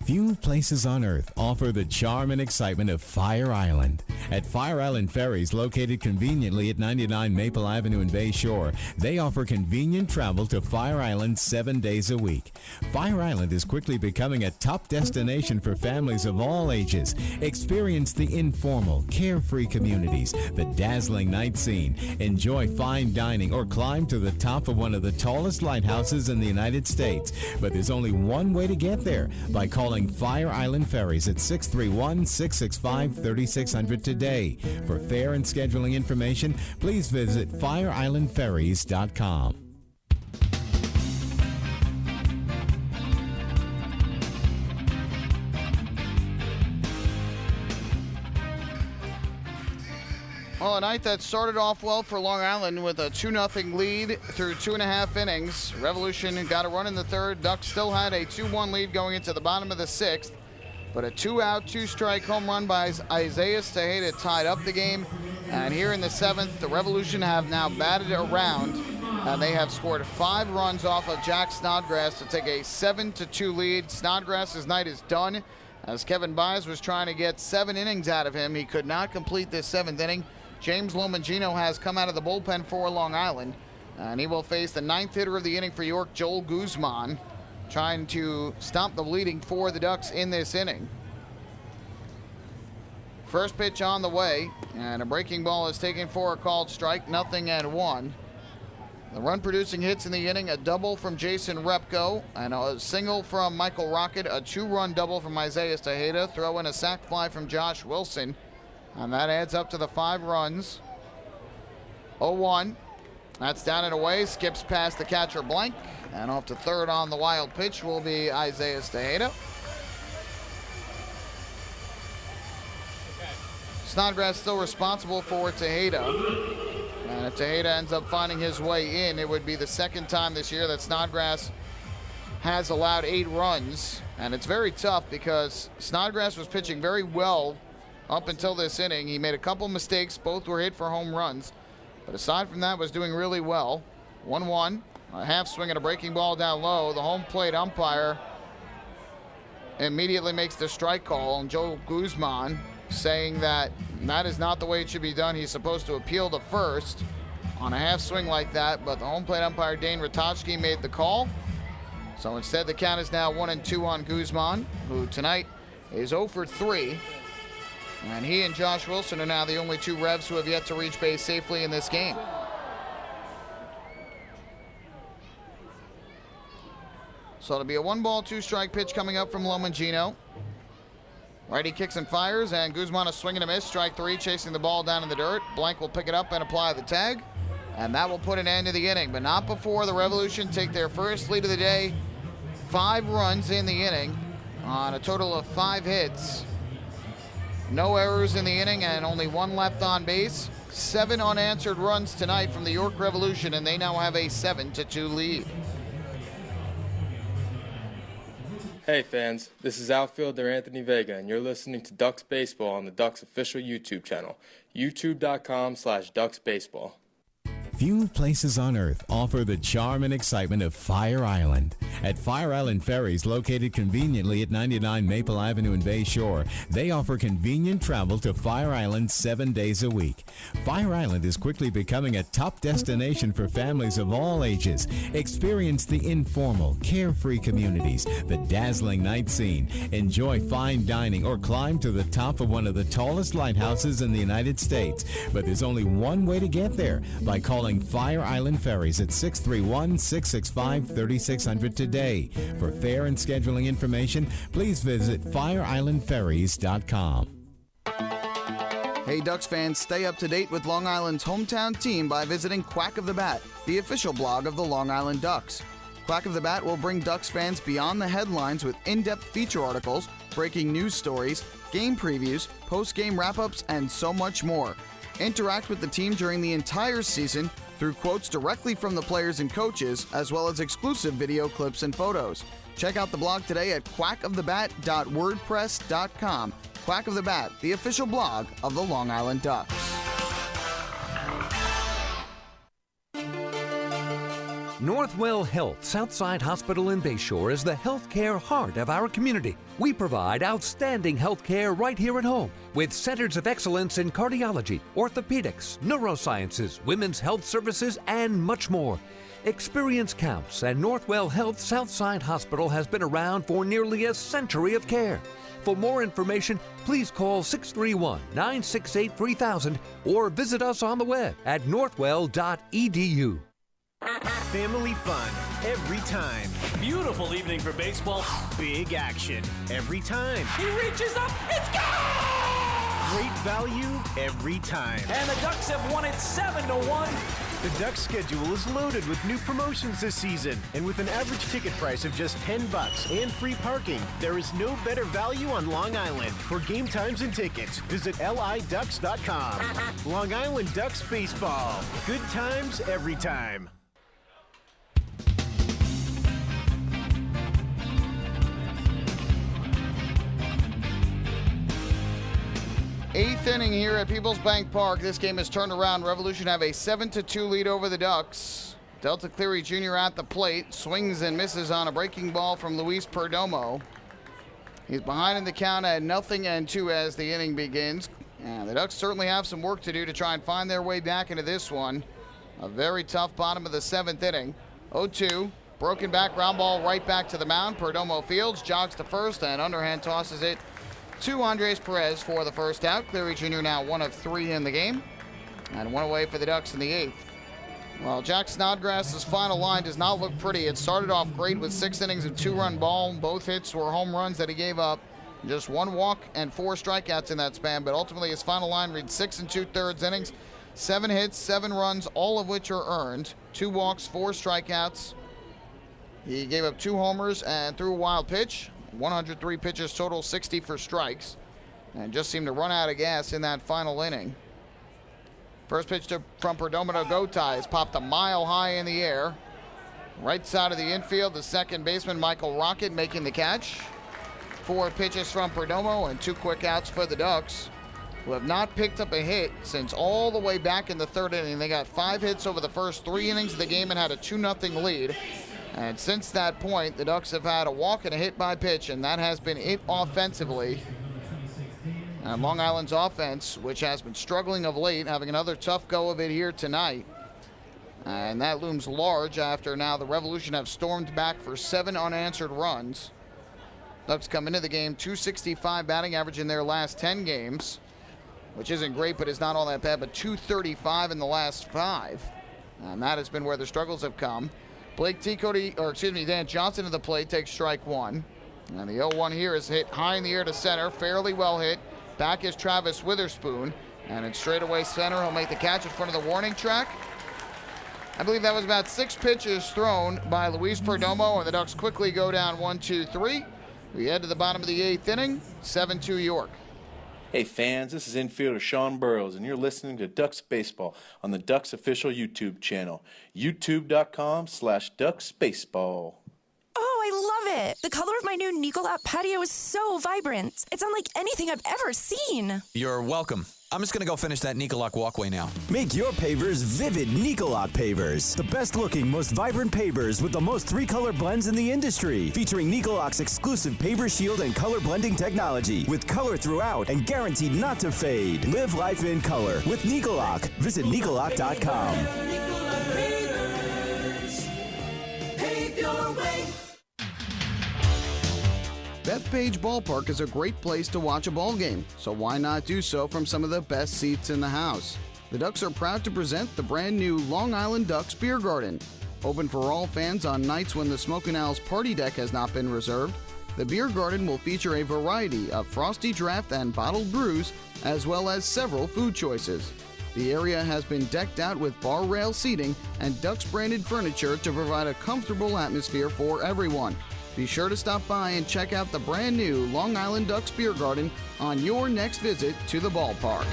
Few places on Earth offer the charm and excitement of Fire Island. At Fire Island Ferries, located conveniently at 99 Maple Avenue in Bayshore, they offer convenient travel to Fire Island 7 days a week. Fire Island is quickly becoming a top destination for families of all ages. Experience the informal, carefree communities, the dazzling night scene, enjoy fine dining, or climb to the top of one of the tallest lighthouses in the United States. But there's only one way to get there, by calling Fire Island Ferries at 631-665-3600 today. For fare and scheduling information, please visit fireislandferries.com. Well, a night that started off well for Long Island with a 2-0 lead through 2.5 innings. Revolution got a run in the 3rd. Ducks still had a 2-1 lead going into the bottom of the 6th. But a 2-out, 2-strike home run by Isaiah Tejeda tied up the game. And here in the 7th, the Revolution have now batted around, and they have scored 5 runs off of Jack Snodgrass to take a 7-2 lead. Snodgrass's night is done, as Kevin Baez was trying to get 7 innings out of him. He could not complete this 7th inning. James Lomagino has come out of the bullpen for Long Island, and he will face the 9th hitter of the inning for York, Joel Guzman, trying to stop the bleeding for the Ducks in this inning. First pitch on the way, and a breaking ball is taken for a called strike, 0-1. The run-producing hits in the inning, a double from Jason Repko, and a single from Michael Rocket, a 2-run double from Isaiah Tejeda, throw in a sac fly from Josh Wilson. And that adds up to the 5 runs. 0-1. That's down and away. Skips past the catcher Blank. And off to 3rd on the wild pitch will be Isaiah Tejeda. Snodgrass still responsible for Tejeda. And if Tejeda ends up finding his way in, it would be the 2nd time this year that Snodgrass has allowed 8 runs. And it's very tough because Snodgrass was pitching very well up until this inning. He made a couple mistakes. Both were hit for home runs. But aside from that, was doing really well. 1-1, a half swing and a breaking ball down low. The home plate umpire immediately makes the strike call, and Joe Guzman saying that that is not the way it should be done. He's supposed to appeal to first on a half swing like that, but the home plate umpire Dane Ratochki made the call. So instead, the count is now 1-2 on Guzman, who tonight is 0 for 3. And he and Josh Wilson are now the only two Revs who have yet to reach base safely in this game. So it'll be a 1-ball, 2-strike pitch coming up from Lomangino. Righty kicks and fires, and Guzman a swing and a miss. Strike 3, chasing the ball down in the dirt. Blank will pick it up and apply the tag. And that will put an end to the inning, but not before the Revolution take their first lead of the day. 5 runs in the inning on a total of 5 hits. No errors in the inning and only 1 left on base. 7 unanswered runs tonight from the York Revolution, and they now have a 7-2 lead. Hey fans, this is outfielder Anthony Vega, and you're listening to Ducks Baseball on the Ducks official YouTube channel, youtube.com/DucksBaseball. Few places on earth offer the charm and excitement of Fire Island. At Fire Island Ferries, located conveniently at 99 Maple Avenue in Bay Shore, they offer convenient travel to Fire Island 7 days a week. Fire Island is quickly becoming a top destination for families of all ages. Experience the informal, carefree communities, the dazzling night scene, enjoy fine dining, or climb to the top of one of the tallest lighthouses in the United States. But there's only one way to get there, by calling Fire Island Ferries at 631-665-3600 today. For fare and scheduling information, please visit fireislandferries.com. Hey Ducks fans, stay up to date with Long Island's hometown team by visiting Quack of the Bat, the official blog of the Long Island Ducks. Quack of the Bat will bring Ducks fans beyond the headlines with in-depth feature articles, breaking news stories, game previews, post-game wrap-ups, and so much more. Interact with the team during the entire season through quotes directly from the players and coaches, as well as exclusive video clips and photos. Check out the blog today at quackofthebat.wordpress.com. Quack of the Bat, the official blog of the Long Island Ducks. Northwell Health Southside Hospital in Bayshore is the healthcare heart of our community. We provide outstanding healthcare right here at home with centers of excellence in cardiology, orthopedics, neurosciences, women's health services, and much more. Experience counts, and Northwell Health Southside Hospital has been around for nearly a century of care. For more information, please call 631-968-3000 or visit us on the web at northwell.edu. Family fun every time. Beautiful evening for baseball. Big action every time. He reaches up, it's gone! Great value every time. And the Ducks have won it 7-1. The Ducks schedule is loaded with new promotions this season, and with an average ticket price of just $10 and free parking, there is no better value on Long Island. For game times and tickets, visit liducks.com. Long Island Ducks Baseball. Good times every time. 8th inning here at Peoples Bank Park. This game has turned around. Revolution have a 7-2 lead over the Ducks. Delta Cleary Jr. at the plate. Swings and misses on a breaking ball from Luis Perdomo. He's behind in the count at 0-2 as the inning begins. And the Ducks certainly have some work to do to try and find their way back into this one. A very tough bottom of the 7th inning. 0-2. Broken back, ground ball right back to the mound. Perdomo fields, jogs to first, and underhand tosses it to Andres Perez for the first out. Cleary Jr. now 1 of 3 in the game, and 1 away for the Ducks in the 8th. Well, Jack Snodgrass's final line does not look pretty. It started off great with 6 innings of 2-run ball. Both hits were home runs that he gave up. Just 1 walk and 4 strikeouts in that span, but ultimately his final line reads 6 2/3 innings, 7 hits, 7 runs, all of which are earned. 2 walks, 4 strikeouts. He gave up 2 homers and threw a wild pitch. 103 pitches total, 60 for strikes, and just seemed to run out of gas in that final inning. First pitch from Perdomo to Gotay is popped a mile high in the air. Right side of the infield, the second baseman Michael Rocket making the catch. 4 pitches from Perdomo and 2 quick outs for the Ducks. who have not picked up a hit since all the way back in the third inning. They got 5 hits over the first 3 innings of the game and had a 2-0 lead. And since that point, the Ducks have had a walk and a hit by pitch, and that has been it offensively. And Long Island's offense, which has been struggling of late, having another tough go of it here tonight. And that looms large after now the Revolution have stormed back for 7 unanswered runs. Ducks come into the game .265 batting average in their last 10 games, which isn't great, but is not all that bad, but .235 in the last 5. And that has been where the struggles have come. Dan Johnson to the plate, takes strike 1. And the 0-1 here is hit high in the air to center, fairly well hit. Back is Travis Witherspoon, and in straightaway center, he'll make the catch in front of the warning track. I believe that was about 6 pitches thrown by Luis Perdomo, and the Ducks quickly go down 1-2-3. We head to the bottom of the 8th inning, 7-2 York. Hey fans, this is infielder Sean Burrows, and you're listening to Ducks Baseball on the Ducks official YouTube channel, youtube.com/DucksBaseball. Oh, I love it. The color of my new Nicolat patio is so vibrant. It's unlike anything I've ever seen. You're welcome. I'm just going to go finish that Nicolak walkway now. Make your pavers vivid Nicolak pavers. The best looking, most vibrant pavers with the most 3-color blends in the industry. Featuring Nicolak's exclusive paver shield and color blending technology. With color throughout and guaranteed not to fade. Live life in color with Nicolak. Visit Nicolak.com. Pave your way. Bethpage Ballpark is a great place to watch a ball game, so why not do so from some of the best seats in the house? The Ducks are proud to present the brand new Long Island Ducks Beer Garden. Open for all fans on nights when the Smokin' Owls party deck has not been reserved, the Beer Garden will feature a variety of frosty draft and bottled brews, as well as several food choices. The area has been decked out with bar rail seating and Ducks branded furniture to provide a comfortable atmosphere for everyone. Be sure to stop by and check out the brand new Long Island Ducks Beer Garden on your next visit to the ballpark.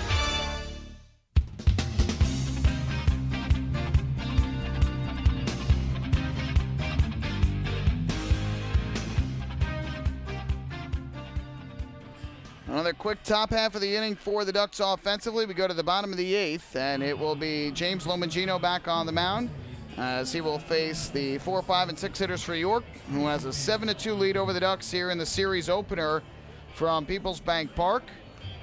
Another quick top half of the inning for the Ducks offensively. We go to the bottom of the 8th, and it will be James Lomagino back on the mound, as he will face the 4, 5, and 6 hitters for York, who has a 7-2 lead over the Ducks here in the series opener from Peoples Bank Park.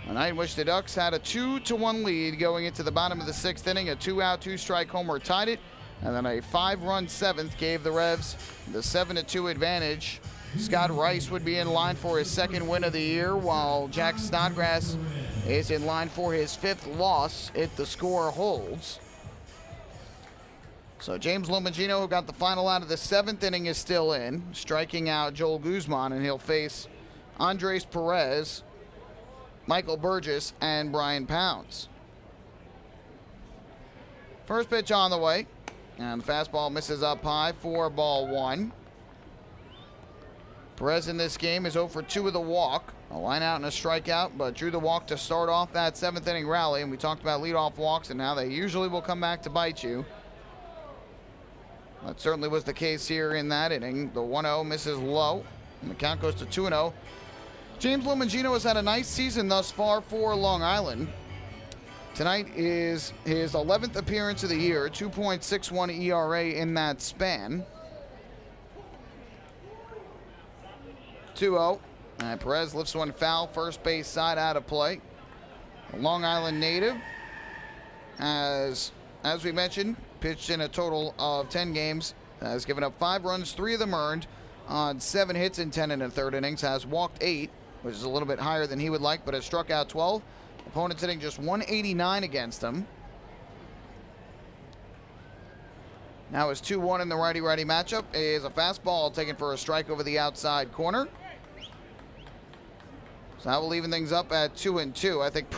A night in which the Ducks had a 2-1 lead going into the bottom of the 6th inning. A 2-out, 2-strike homer tied it, and then a 5-run 7th gave the Revs the 7-2 advantage. Scott Rice would be in line for his 2nd win of the year, while Jack Snodgrass is in line for his 5th loss if the score holds. So James Lomagino, who got the final out of the 7th inning, is still in, striking out Joel Guzman, and he'll face Andres Perez, Michael Burgess, and Brian Pounds. First pitch on the way, and the fastball misses up high for ball 1. Perez in this game is 0 for 2 with a walk, a line out and a strikeout, but drew the walk to start off that 7th inning rally, and we talked about leadoff walks, and now they usually will come back to bite you. That certainly was the case here in that inning. The 1-0 misses low, and the count goes to 2-0. James Lomagino has had a nice season thus far for Long Island. Tonight is his 11th appearance of the year, 2.61 ERA in that span. 2-0, and Perez lifts one foul, first base side out of play. A Long Island native, as we mentioned, pitched in a total of 10 games, has given up 5 runs, 3 of them earned, on 7 hits in 10 1/3 innings, has walked 8, which is a little bit higher than he would like, but has struck out 12. Opponents hitting just 189 against him. Now his 2-1 in the righty-righty matchup is a fastball taken for a strike over the outside corner. So that will even things up at 2-2. I think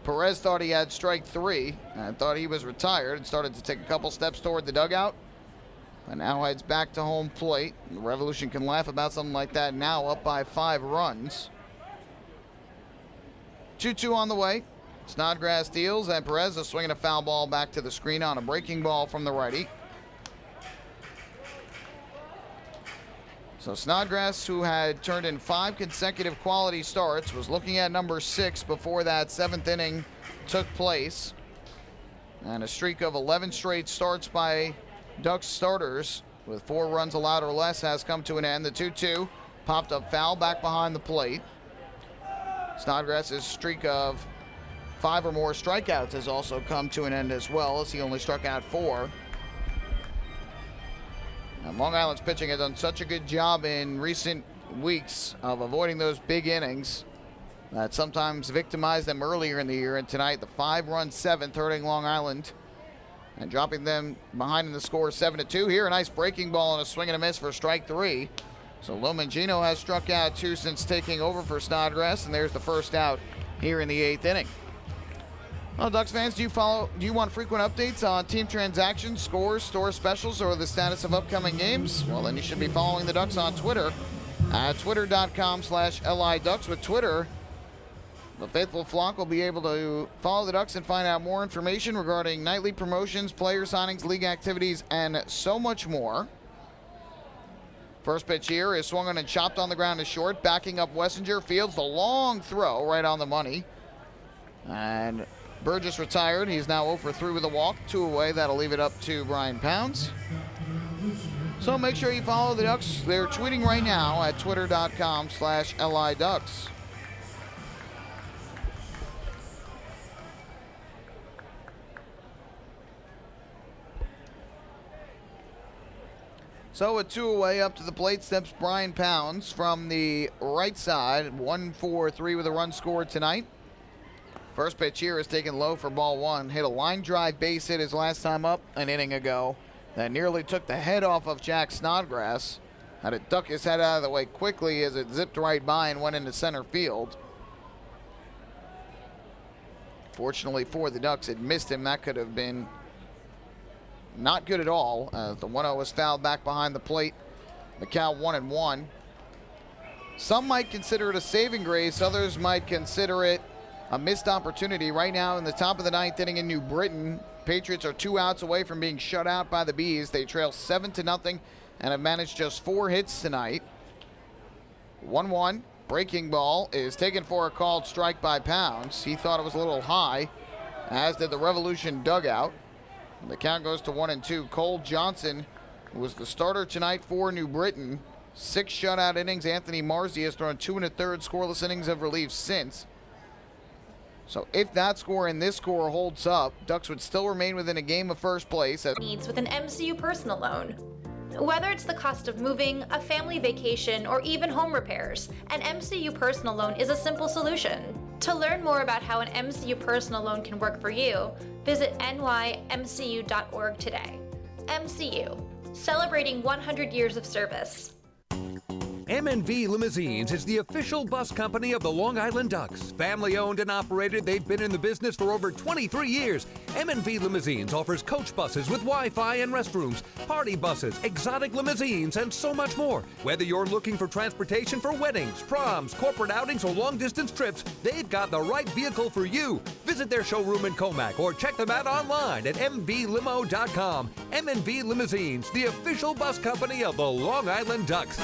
Perez thought he had strike 3 and thought he was retired and started to take a couple steps toward the dugout. And now heads back to home plate. The Revolution can laugh about something like that now, up by 5 runs. 2-2 on the way. Snodgrass deals, and Perez is swinging a foul ball back to the screen on a breaking ball from the righty. So Snodgrass, who had turned in 5 consecutive quality starts, was looking at number 6 before that 7th inning took place. And a streak of 11 straight starts by Ducks starters with 4 runs allowed or less has come to an end. The 2-2 popped up foul back behind the plate. Snodgrass's streak of 5 or more strikeouts has also come to an end as well, as he only struck out 4. And Long Island's pitching has done such a good job in recent weeks of avoiding those big innings that sometimes victimized them earlier in the year. And tonight, the 5-run 7th hurting Long Island and dropping them behind in the score 7-2. Here, a nice breaking ball and a swing and a miss for strike 3. So Lomangino has struck out 2 since taking over for Snodgrass, and there's the first out here in the 8th inning. Well, Ducks fans, do you want frequent updates on team transactions, scores, store specials, or the status of upcoming games? Well, then you should be following the Ducks on Twitter at twitter.com/LIDucks. With Twitter, the faithful flock will be able to follow the Ducks and find out more information regarding nightly promotions, player signings, league activities, and so much more. First pitch here is swung on and chopped on the ground to short, backing up Wessinger. Fields the long throw right on the money. And Burgess retired. He's now 0 for 3 with a walk, 2 away. That'll leave it up to Brian Pounds. So make sure you follow the Ducks. They're tweeting right now at twitter.com/LIDucks. So with 2 away, up to the plate steps Brian Pounds from the right side. 1 for 3 with a run scored tonight. First pitch here is taken low for ball 1. Hit a line drive base hit his last time up an inning ago. That nearly took the head off of Jack Snodgrass. Had to duck his head out of the way quickly as it zipped right by and went into center field. Fortunately for the Ducks, it missed him. That could have been not good at all. The 1-0 was fouled back behind the plate. The count 1-1. Some might consider it a saving grace. Others might consider it a missed opportunity. Right now in the top of the 9th inning in New Britain, Patriots are 2 outs away from being shut out by the Bees. They trail 7-0 and have managed just 4 hits tonight. 1-1. Breaking ball is taken for a called strike by Pounds. He thought it was a little high, as did the Revolution dugout. The count goes to 1-2. Cole Johnson, who was the starter tonight for New Britain, 6 shutout innings. Anthony Marzi has thrown 2 1/3 scoreless innings of relief since. So if that score and this score holds up, Ducks would still remain within a game of first place. Needs with an MCU personal loan. Whether it's the cost of moving, a family vacation, or even home repairs, an MCU personal loan is a simple solution. To learn more about how an MCU personal loan can work for you, visit nymcu.org today. MCU, celebrating 100 years of service. M&V Limousines is the official bus company of the Long Island Ducks. Family owned and operated, they've been in the business for over 23 years. M&V Limousines offers coach buses with Wi-Fi and restrooms, party buses, exotic limousines, and so much more. Whether you're looking for transportation for weddings, proms, corporate outings, or long-distance trips, they've got the right vehicle for you. Visit their showroom in Comac or check them out online at mvlimo.com. M&V Limousines, the official bus company of the Long Island Ducks.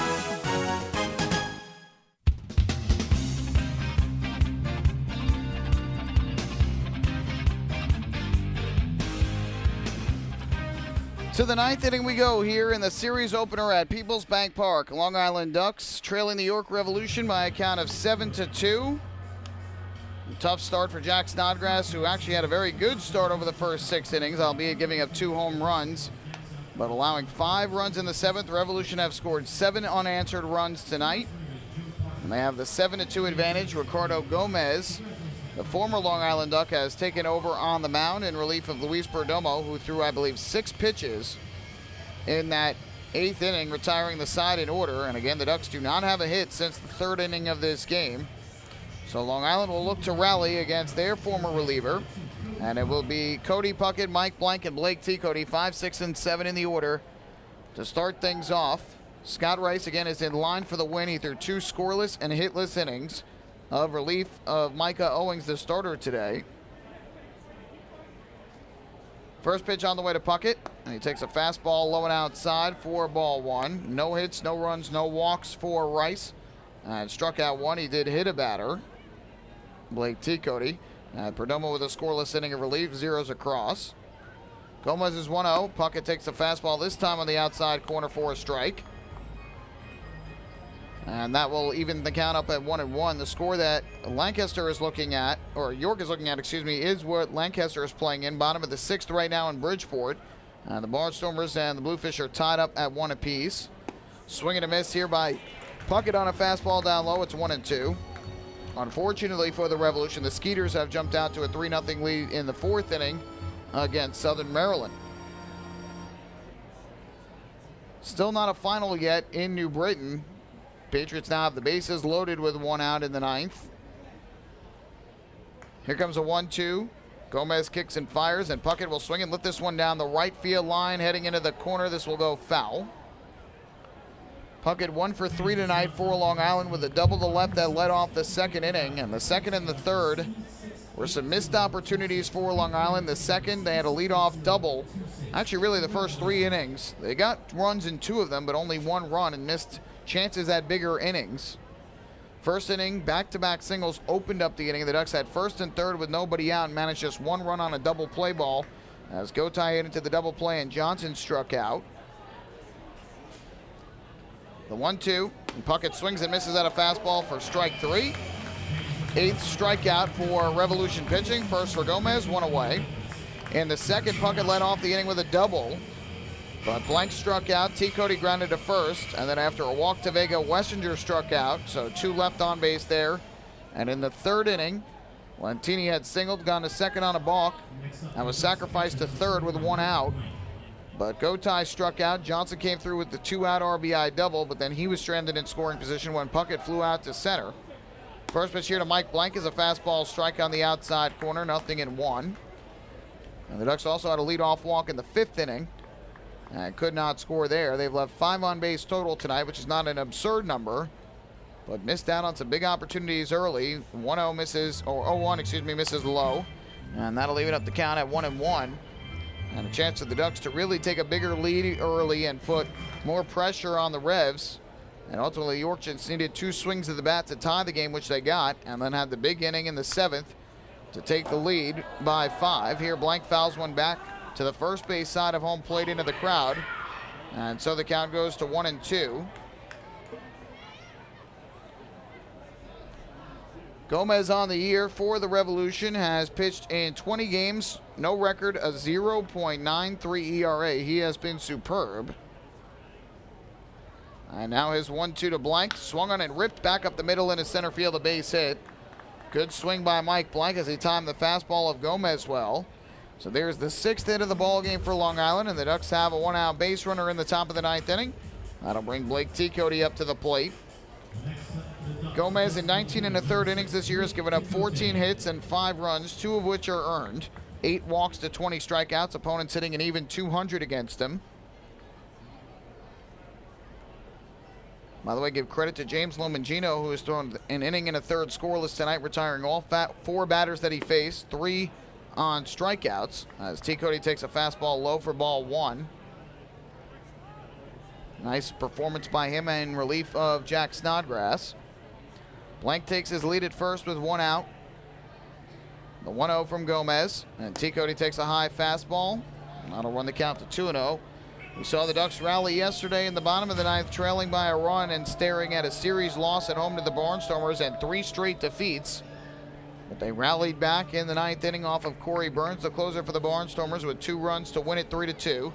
To the 9th inning we go here in the series opener at Peoples Bank Park. Long Island Ducks trailing the York Revolution by a count of 7-2. Tough start for Jack Snodgrass, who actually had a very good start over the first 6 innings, albeit giving up 2 home runs, but allowing 5 runs in the 7th. Revolution have scored 7 unanswered runs tonight, and they have the 7-2 advantage. Ricardo Gomez, the former Long Island Duck, has taken over on the mound in relief of Luis Perdomo, who threw, I believe, 6 pitches in that 8th inning, retiring the side in order. And again, the Ducks do not have a hit since the 3rd inning of this game. So Long Island will look to rally against their former reliever. And it will be Cody Puckett, Mike Blank, and Blake T. 5, 6, and 7 in the order to start things off. Scott Rice, again, is in line for the win. He threw 2 scoreless and hitless innings of relief of Micah Owings, the starter today. First pitch on the way to Puckett, and he takes a fastball low and outside for ball one. No hits, no runs, no walks for Rice. And struck out one. He did hit a batter, Blake Teacody. Perdomo with a scoreless inning of relief, zeros across. Gomez is 1-0. Puckett takes the fastball this time on the outside corner for a strike. And that will even the count up at 1-1. The score that Lancaster is looking at, or York is looking at, is what Lancaster is playing in. Bottom of the 6th right now in Bridgeport. The Barnstormers and the Bluefish are tied up at 1 apiece. Swing and a miss here by Puckett on a fastball down low. It's 1-2. Unfortunately for the Revolution, the Skeeters have jumped out to a 3-0 lead in the 4th inning against Southern Maryland. Still not a final yet in New Britain. Patriots now have the bases loaded with 1 out in the 9th. Here comes a 1-2. Gomez kicks and fires, and Puckett will swing and lift this one down the right field line, heading into the corner. This will go foul. Puckett 1 for 3 tonight for Long Island with a double to left that led off the 2nd inning. And the 2nd and the 3rd were some missed opportunities for Long Island. The 2nd, they had a leadoff double. Actually, really the first 3 innings. They got runs in 2 of them, but only 1 run and missed chances at bigger innings. First inning, back-to-back singles opened up the inning. The Ducks had 1st and 3rd with nobody out and managed just 1 run on a double play ball as Gotay hit into the double play and Johnson struck out. The 1-2, and Puckett swings and misses at a fastball for strike 3. 8th strikeout for Revolution pitching. First for Gomez, 1 away. In the 2nd, Puckett led off the inning with a double. But Blank struck out, Teacody grounded to first, and then after a walk to Vega, Wessinger struck out, so 2 left on base there. And in the 3rd inning, Lentini had singled, gone to 2nd on a balk, and was sacrificed to 3rd with 1 out. But Gotay struck out, Johnson came through with the 2-out RBI double, but then he was stranded in scoring position when Puckett flew out to center. First pitch here to Mike Blank is a fastball strike on the outside corner, 0-1. And the Ducks also had a leadoff walk in the 5th inning. And could not score there. They've left 5 on base total tonight, which is not an absurd number, but missed out on some big opportunities early. 1-0 misses, or 0-1, misses low. And that'll even up the count at 1-1. And a chance for the Ducks to really take a bigger lead early and put more pressure on the Revs. And ultimately, York just needed 2 swings of the bat to tie the game, which they got, and then had the big inning in the 7th to take the lead by 5. Here, Blank fouls one back to the first base side of home plate into the crowd. And so the count goes to 1-2. Gomez on the year for the Revolution has pitched in 20 games, no record, a 0.93 ERA. He has been superb. And now his 1-2 to Blank, swung on and ripped back up the middle into center field, a base hit. Good swing by Mike Blank as he timed the fastball of Gomez well. So there's the 6th hit of the ball game for Long Island, and the Ducks have a 1-out base runner in the top of the 9th inning. That'll bring Blake Teacody up to the plate. Gomez in 19 1/3 innings this year has given up 14 hits and 5 runs, 2 of which are earned. 8 walks to 20 strikeouts, opponents hitting an even 200 against him. By the way, give credit to James Lomangino, who has thrown an inning and a 3rd scoreless tonight, retiring all 4 batters that he faced, 3 on strikeouts, as Teacody takes a fastball low for ball 1. Nice performance by him in relief of Jack Snodgrass. Blank takes his lead at first with 1 out. The 1-0 from Gomez, and Teacody takes a high fastball. That'll run the count to 2-0. We saw the Ducks rally yesterday in the bottom of the 9th, trailing by a run and staring at a series loss at home to the Barnstormers and 3 straight defeats. But they rallied back in the 9th inning off of Corey Burns, the closer for the Barnstormers, with 2 runs to win it 3-2.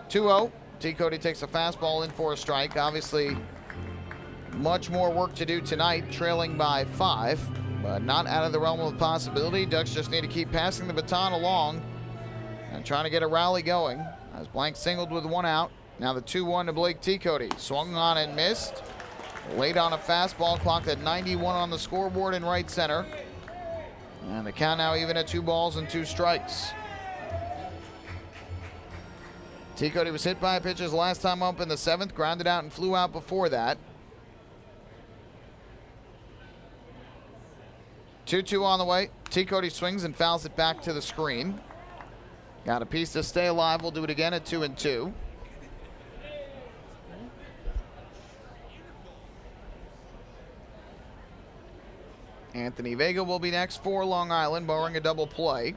2-0. Teacody takes a fastball in for a strike. Obviously, much more work to do tonight, trailing by 5, but not out of the realm of possibility. Ducks just need to keep passing the baton along and trying to get a rally going. As Blank singled with 1 out. Now the 2-1 to Blake Teacody. Swung on and missed. Late on a fastball, clocked at 91 on the scoreboard in right center. And the count now even at 2 balls and 2 strikes. Teacody was hit by a pitch his last time up in the 7th, grounded out and flew out before that. 2-2 on the way. Teacody swings and fouls it back to the screen. Got a piece to stay alive. We'll do it again at 2-2. Anthony Vega will be next for Long Island, barring a double play.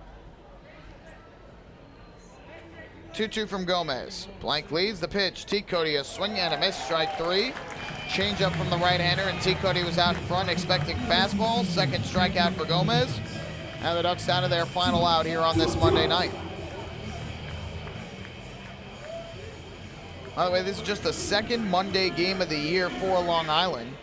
2-2 from Gomez. Blank leads the pitch. T. Cody, a swing and a miss, strike 3. Change up from the right-hander, and T. Cody was out in front expecting fastball. Second strikeout for Gomez. And the Ducks down to their final out here on this Monday night. By the way, this is just the second Monday game of the year for Long Island.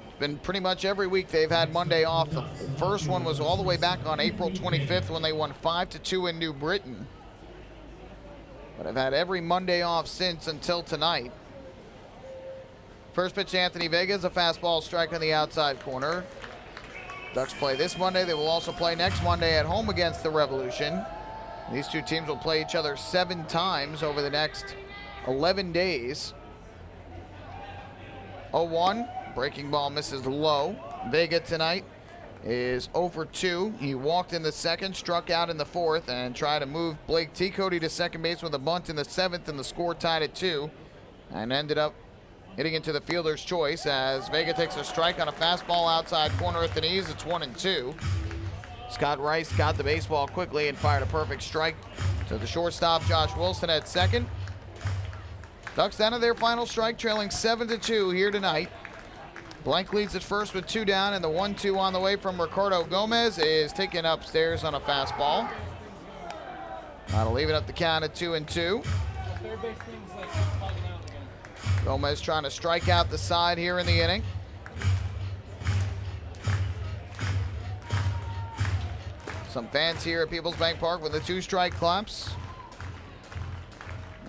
It's been pretty much every week they've had Monday off. The first one was all the way back on April 25th when they won 5-2 in New Britain. But I've had every Monday off since until tonight. First pitch to Anthony Vega is a fastball strike on the outside corner. Ducks play this Monday. They will also play next Monday at home against the Revolution. These two teams will play each other 7 times over the next 11 days. 0-1. Breaking ball misses low. Vega tonight is 0 for 2. He walked in the second, struck out in the fourth, and tried to move Blake T. Cody to second base with a bunt in the seventh, and the score tied at 2. And ended up hitting into the fielder's choice as Vega takes a strike on a fastball outside corner at the knees. It's 1-2. Scott Rice got the baseball quickly and fired a perfect strike to the shortstop, Josh Wilson, at second. Ducks down to their final strike, trailing 7-2 here tonight. Blank leads at first with 2 down, and the 1-2 on the way from Ricardo Gomez is taken upstairs on a fastball. That'll leave it up the count at 2-2. Gomez trying to strike out the side here in the inning. Some fans here at Peoples Bank Park with the 2-strike claps.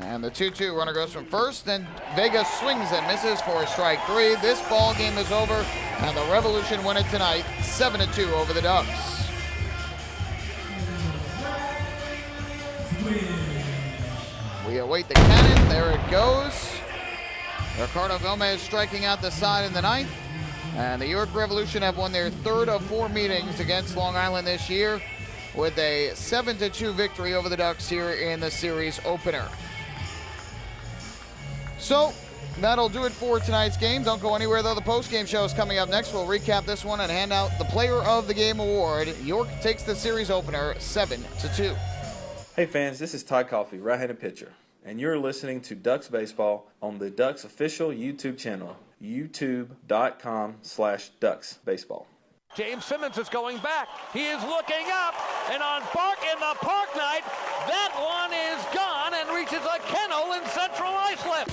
And the 2-2 runner goes from first, and Vega swings and misses for strike 3. This ball game is over, and the Revolution win it tonight, 7-2 over the Ducks. We await the cannon. There it goes. Ricardo Gomez striking out the side in the ninth. And the York Revolution have won their 3rd of 4 meetings against Long Island this year with a 7-2 victory over the Ducks here in the series opener. So that'll do it for tonight's game. Don't go anywhere, though. The post-game show is coming up next. We'll recap this one and hand out the Player of the Game award. York takes the series opener 7-2. Hey fans, this is Ty Coffey, right-handed pitcher, and you're listening to Ducks Baseball on the Ducks official YouTube channel, youtube.com/DucksBaseball. James Simmons is going back. He is looking up, and on the Park Night, that one is gone and reaches a kennel in Central Islip.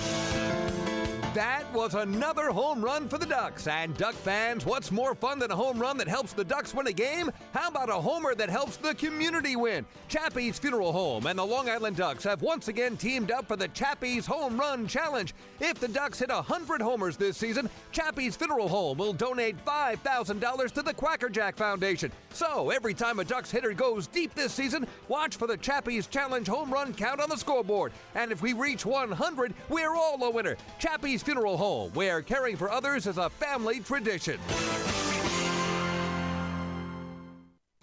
That was another home run for the Ducks. And Duck fans, what's more fun than a home run that helps the Ducks win a game? How about a homer that helps the community win? Chappie's Funeral Home and the Long Island Ducks have once again teamed up for the Chappie's Home Run Challenge. If the Ducks hit 100 homers this season, Chappie's Funeral Home will donate $5,000 to the Quackerjack Foundation. So every time a Ducks hitter goes deep this season, watch for the Chappie's Challenge home run count on the scoreboard. And if we reach 100, we're all a winner. Chappie's Funeral Home, where caring for others is a family tradition.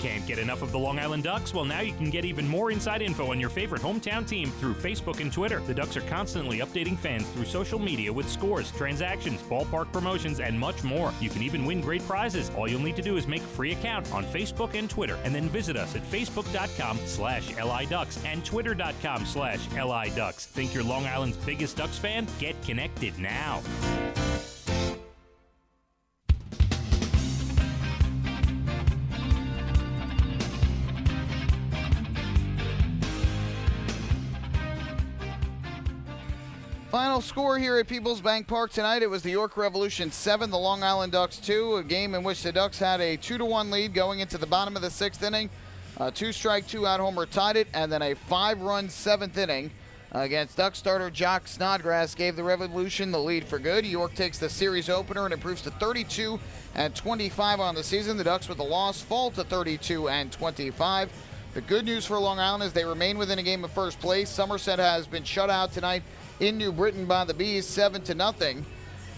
Can't get enough of the Long Island Ducks? Well, now you can get even more inside info on your favorite hometown team through Facebook and Twitter. The Ducks are constantly updating fans through social media with scores, transactions, ballpark promotions, and much more. You can even win great prizes. All you'll need to do is make a free account on Facebook and Twitter, and then visit us at facebook.com/LIDucks and twitter.com/LIDucks. Think you're Long Island's biggest Ducks fan? Get connected now. Final score here at Peoples Bank Park tonight. It was the York Revolution 7, the Long Island Ducks 2, a game in which the Ducks had a 2-1 lead going into the bottom of the 6th inning. A 2-strike, 2-out homer tied it, and then a 5-run 7th inning against Duck starter Jock Snodgrass gave the Revolution the lead for good. York takes the series opener and improves to 32-25 on the season. The Ducks with a loss fall to 32-25. The good news for Long Island is they remain within a game of first place. Somerset has been shut out tonight in New Britain by the Bees 7-0.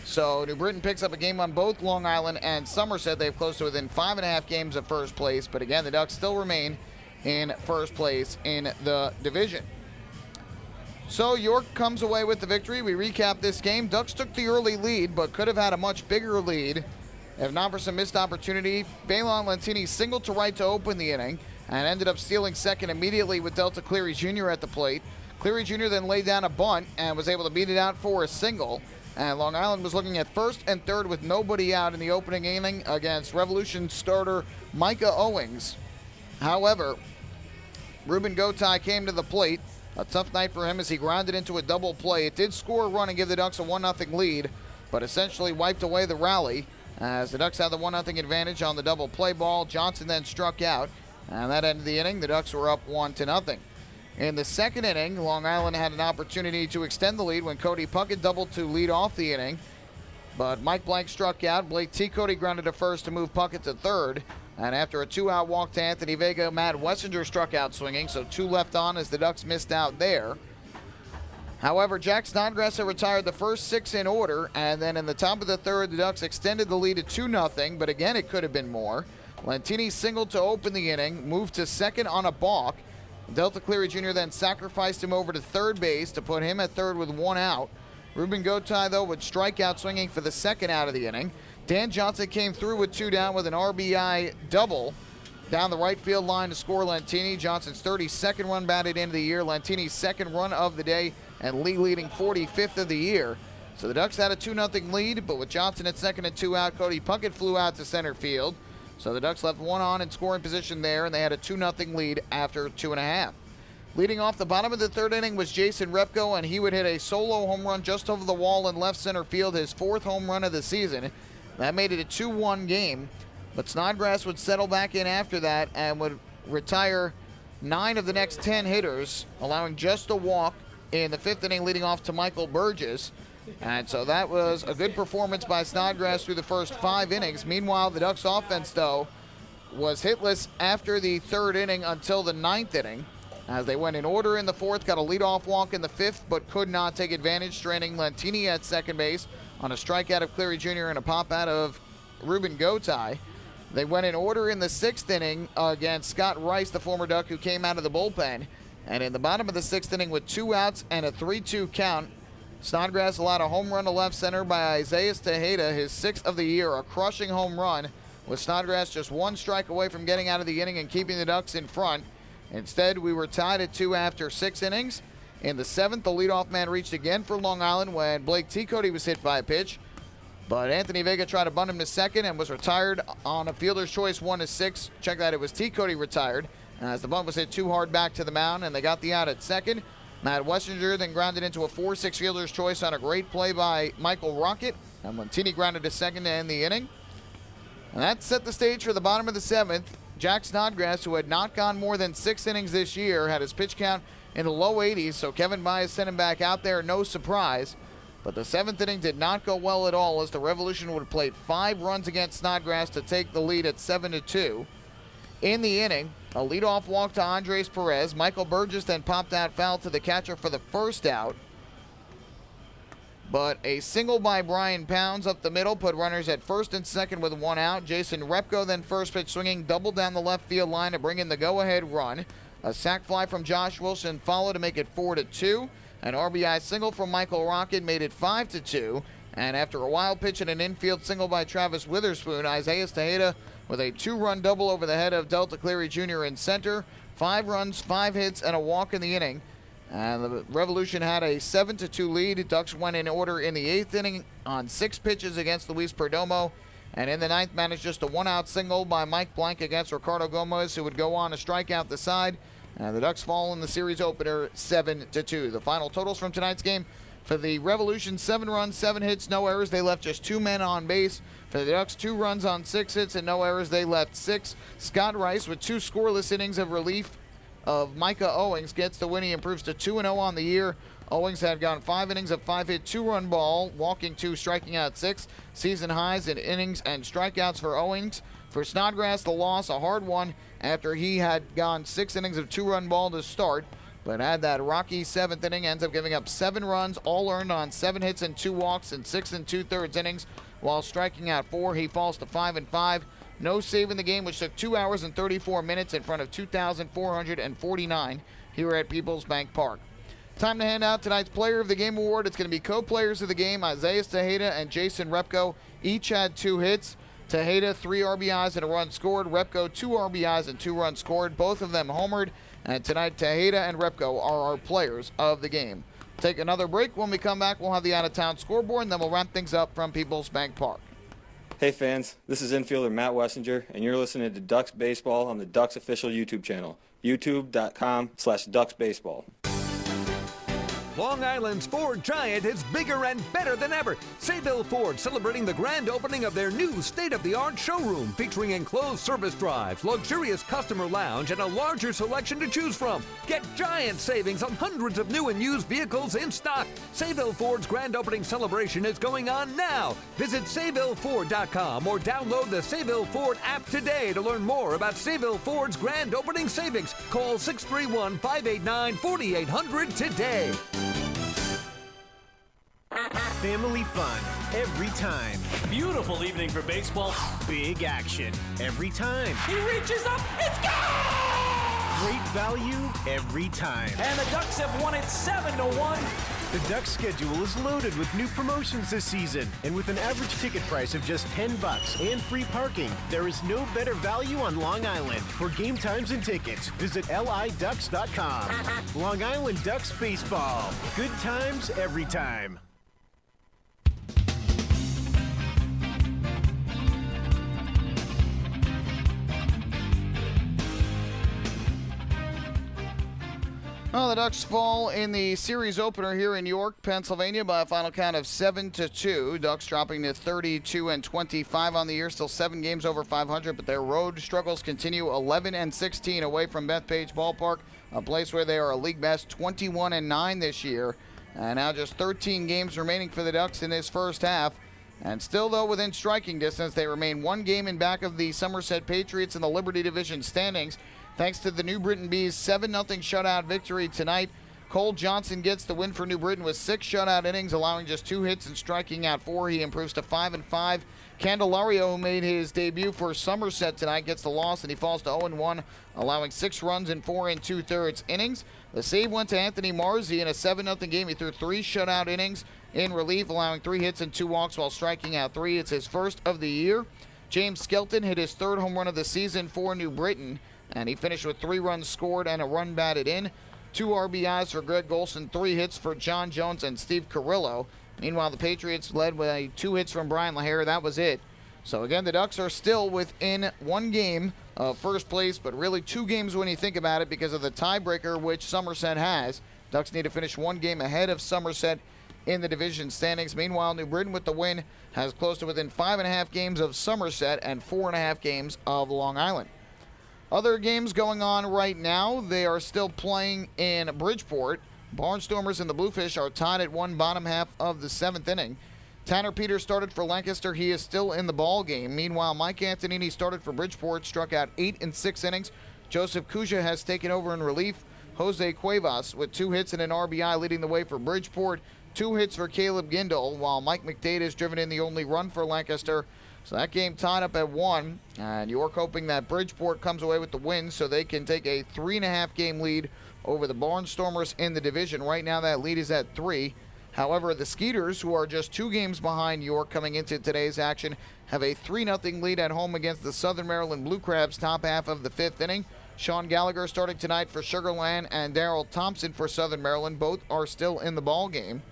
So New Britain picks up a game on both Long Island and Somerset. They've close to within 5.5 games of first place. But again, the Ducks still remain in first place in the division. So York comes away with the victory. We recap this game. Ducks took the early lead, but could have had a much bigger lead if not for some missed opportunity. Balon Lentini singled to right to open the inning and ended up stealing second immediately with Delta Cleary Jr. at the plate. Cleary Jr. then laid down a bunt and was able to beat it out for a single. And Long Island was looking at first and third with nobody out in the opening inning against Revolution starter Micah Owings. However, Ruben Gotay came to the plate. A tough night for him as he grounded into a double play. It did score a run and give the Ducks a 1-0 lead, but essentially wiped away the rally as the Ducks had the 1-0 advantage on the double play ball. Johnson then struck out, and that ended the inning. The Ducks were up 1-0. In the second inning, Long Island had an opportunity to extend the lead when Cody Puckett doubled to lead off the inning, but Mike Blank struck out. Blake T. Cody grounded to first to move Puckett to third. And after a 2-out walk to Anthony Vega, Matt Wessinger struck out swinging, so 2 left on as the Ducks missed out there. However, Jack Snodgrass had retired the first 6 in order, and then in the top of the third, the Ducks extended the lead to 2-0, but again, it could have been more. Lentini singled to open the inning, moved to second on a balk. Delta Cleary Jr. then sacrificed him over to third base to put him at third with 1 out. Ruben Gotay, though, would strike out swinging for the second out of the inning. Dan Johnson came through with 2 down with an RBI double down the right field line to score Lentini. Johnson's 32nd run batted into the year, Lentini's second run of the day, and league-leading 45th of the year. So the Ducks had a 2-0 lead, but with Johnson at second and 2 out, Cody Puckett flew out to center field. So the Ducks left 1 on in scoring position there, and they had a 2-0 lead after 2.5. Leading off the bottom of the third inning was Jason Repko, and he would hit a solo home run just over the wall in left center field, his 4th home run of the season. That made it a 2-1 game, but Snodgrass would settle back in after that and would retire 9 of the next 10 hitters, allowing just a walk in the 5th inning, leading off to Michael Burgess. And so that was a good performance by Snodgrass through the first 5 innings. Meanwhile, the Ducks offense, though, was hitless after the 3rd inning until the 9th inning, as they went in order in the 4th, got a leadoff walk in the 5th, but could not take advantage, stranding Lentini at second base on a strikeout of Cleary Jr. and a pop out of Ruben Gotay. They went in order in the 6th inning against Scott Rice, the former Duck who came out of the bullpen. And in the bottom of the 6th inning with 2 outs and a 3-2 count, Snodgrass allowed a home run to left center by Isaiah Tejeda, his 6th of the year, a crushing home run, with Snodgrass just 1 strike away from getting out of the inning and keeping the Ducks in front. Instead, we were tied at 2 after 6 innings. In the 7th, the leadoff man reached again for Long Island when Blake T. Cody was hit by a pitch. But Anthony Vega tried to bunt him to second and was retired on a fielder's choice 1-6. Check that, it was T. Cody retired as the bunt was hit too hard back to the mound, and they got the out at second. Matt Wessinger then grounded into a 4-6 fielder's choice on a great play by Michael Rocket. And Lentini grounded to second to end the inning. And that set the stage for the bottom of the 7th. Jack Snodgrass, who had not gone more than 6 innings this year, had his pitch count in the low 80s, so Kevin Myers sent him back out there, no surprise. But the 7th inning did not go well at all as the Revolution would have played 5 runs against Snodgrass to take the lead at 7-2. In the inning, a leadoff walk to Andres Perez. Michael Burgess then popped out foul to the catcher for the first out. But a single by Brian Pounds up the middle put runners at first and second with 1 out. Jason Repko then first pitch swinging, doubled down the left field line to bring in the go-ahead run. A sac fly from Josh Wilson followed to make it 4-2. An RBI single from Michael Rocket made it 5-2. And after a wild pitch and an infield single by Travis Witherspoon, Isaiah Tejeda with a 2-run double over the head of Delta Cleary Jr. in center. 5 runs, 5 hits, and a walk in the inning. And the Revolution had a 7-2 lead. Ducks went in order in the 8th inning on 6 pitches against Luis Perdomo. And in the 9th, managed just a 1-out single by Mike Blank against Ricardo Gomez, who would go on to strike out the side. And the Ducks fall in the series opener 7-2. The final totals from tonight's game: for the Revolution, 7 runs, 7 hits, no errors. They left just 2 men on base. For the Ducks, 2 runs on 6 hits and no errors. They left 6. Scott Rice with 2 scoreless innings of relief of Micah Owings gets the win. He improves to 2-0 on the year. Owings had gone 5 innings of 5-hit, 2-run ball, walking 2, striking out 6. Season highs in innings and strikeouts for Owings. For Snodgrass, the loss, a hard one after he had gone 6 innings of 2-run ball to start, but had that rocky 7th inning, ends up giving up 7 runs, all earned on 7 hits and 2 walks in 6 2/3 innings, while striking out 4. He falls to 5-5. No save in the game, which took 2 hours and 34 minutes in front of 2,449 here at Peoples Bank Park. Time to hand out tonight's Player of the Game award. It's going to be co-players of the game. Isaiah Tejeda and Jason Repko each had 2 hits. Tejeda, 3 RBIs and a run scored. Repko, 2 RBIs and 2 runs scored. Both of them homered. And tonight, Tejeda and Repko are our players of the game. Take another break. When we come back, we'll have the out-of-town scoreboard, and then we'll wrap things up from Peoples Bank Park. Hey fans, this is infielder Matt Wessinger, and you're listening to Ducks Baseball on the Ducks official YouTube channel, youtube.com/DucksBaseball. Long Island's Ford Giant is bigger and better than ever. Sayville Ford celebrating the grand opening of their new state-of-the-art showroom featuring enclosed service drives, luxurious customer lounge, and a larger selection to choose from. Get giant savings on hundreds of new and used vehicles in stock. Sayville Ford's grand opening celebration is going on now. Visit SayvilleFord.com or download the Sayville Ford app today to learn more about Sayville Ford's grand opening savings. Call 631-589-4800 today. Family fun every time. Beautiful evening for baseball. Big action every time. He reaches up. It's gone! Great value every time. And the Ducks have won it 7-1. The Ducks schedule is loaded with new promotions this season. And with an average ticket price of just $10 and free parking, there is no better value on Long Island. For game times and tickets, visit liducks.com. Long Island Ducks Baseball. Good times every time. Well, the Ducks fall in the series opener here in York, Pennsylvania by a final count of 7-2. Ducks dropping to 32-25 on the year, still 7 games over 500, but their road struggles continue. 11-16 away from Bethpage Ballpark, a place where they are a league best 21-9 this year. And now just 13 games remaining for the Ducks in this first half. And still, though, within striking distance, they remain 1 game in back of the Somerset Patriots in the Liberty Division standings. Thanks to the New Britain Bees' 7-0 shutout victory tonight, Cole Johnson gets the win for New Britain with 6 shutout innings, allowing just 2 hits and striking out 4. He improves to 5-5. Candelario, who made his debut for Somerset tonight, gets the loss, and he falls to 0-1, allowing 6 runs in 4 2/3 innings. The save went to Anthony Marzi in a 7-0 game. He threw 3 shutout innings in relief, allowing 3 hits and 2 walks while striking out 3. It's his first of the year. James Skelton hit his 3rd home run of the season for New Britain, and he finished with 3 runs scored and a run batted in. 2 RBIs for Greg Golson, 3 hits for John Jones and Steve Carrillo. Meanwhile, the Patriots led with 2 hits from Brian LaHare. That was it. So again, the Ducks are still within 1 game of first place, but really 2 games when you think about it because of the tiebreaker which Somerset has. Ducks need to finish 1 game ahead of Somerset in the division standings. Meanwhile, New Britain with the win has close to within 5.5 games of Somerset and 4.5 games of Long Island. Other games going on right now, they are still playing in Bridgeport. Barnstormers and the Bluefish are tied at 1 bottom half of the 7th inning. Tanner Peters started for Lancaster. He is still in the ball game. Meanwhile, Mike Antonini started for Bridgeport, struck out 8 in 6 innings. Joseph Kuja has taken over in relief. Jose Cuevas with 2 hits and an RBI leading the way for Bridgeport. 2 hits for Caleb Gindel, while Mike McDade has driven in the only run for Lancaster. So that game tied up at 1, and York hoping that Bridgeport comes away with the win so they can take a 3.5 game lead over the Barnstormers in the division. Right now that lead is at 3. However, the Skeeters, who are just 2 games behind York coming into today's action, have a 3-0 lead at home against the Southern Maryland Blue Crabs top half of the 5th inning. Sean Gallagher starting tonight for Sugar Land and Darrell Thompson for Southern Maryland. Both are still in the ball game.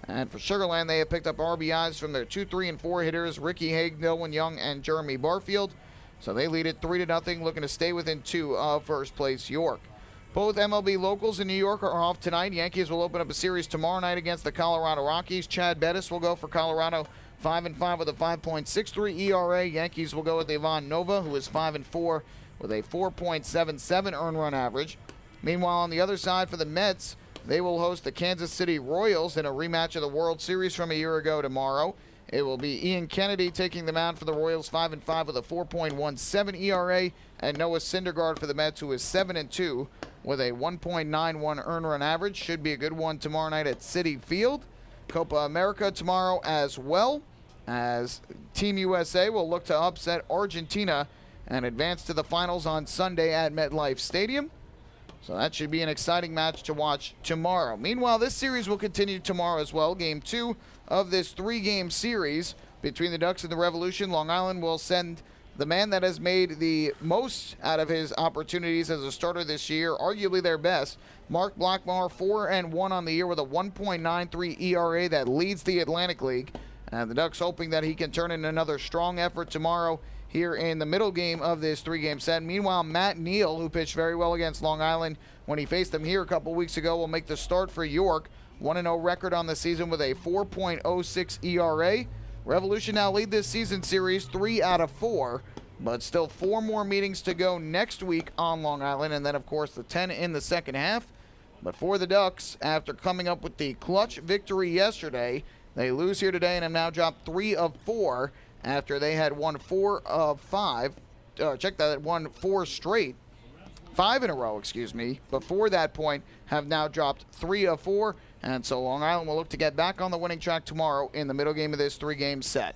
And for Sugar Land, they have picked up RBIs from their 2, 3, and 4 hitters, Ricky Haig, Nolan Young, and Jeremy Barfield. So they lead it 3-0, looking to stay within 2 of first place York. Both MLB locals in New York are off tonight. Yankees will open up a series tomorrow night against the Colorado Rockies. Chad Bettis will go for Colorado, 5-5 with a 5.63 ERA. Yankees will go with Ivan Nova, who is 5-4 with a 4.77 earned run average. Meanwhile, on the other side for the Mets, they will host the Kansas City Royals in a rematch of the World Series from a year ago tomorrow. It will be Ian Kennedy taking the mound for the Royals, 5-5 with a 4.17 ERA, and Noah Syndergaard for the Mets, who is 7-2 with a 1.91 earned run average. Should be a good one tomorrow night at Citi Field. Copa America tomorrow as well. as Team USA will look to upset Argentina and advance to the finals on Sunday at MetLife Stadium. So that should be an exciting match to watch tomorrow. Meanwhile, this series will continue tomorrow as well. Game 2 of this 3-game series between the Ducks and the Revolution. Long Island will send the man that has made the most out of his opportunities as a starter this year, arguably their best, Mark Blackmar, 4-1 on the year with a 1.93 ERA that leads the Atlantic League. And the Ducks hoping that he can turn in another strong effort tomorrow here in the middle game of this 3-game set. Meanwhile, Matt Neal, who pitched very well against Long Island when he faced them here a couple weeks ago, will make the start for York. 1-0 record on the season with a 4.06 ERA. Revolution now lead this season series 3 out of 4, but still 4 more meetings to go next week on Long Island, and then, of course, the 10 in the second half. But for the Ducks, after coming up with the clutch victory yesterday, they lose here today and have now dropped 3 of 4 after they had won 4 of 5. Won 4 straight. 5 in a row, excuse me. Before that point, have now dropped 3 of 4. And so Long Island will look to get back on the winning track tomorrow in the middle game of this 3-game set.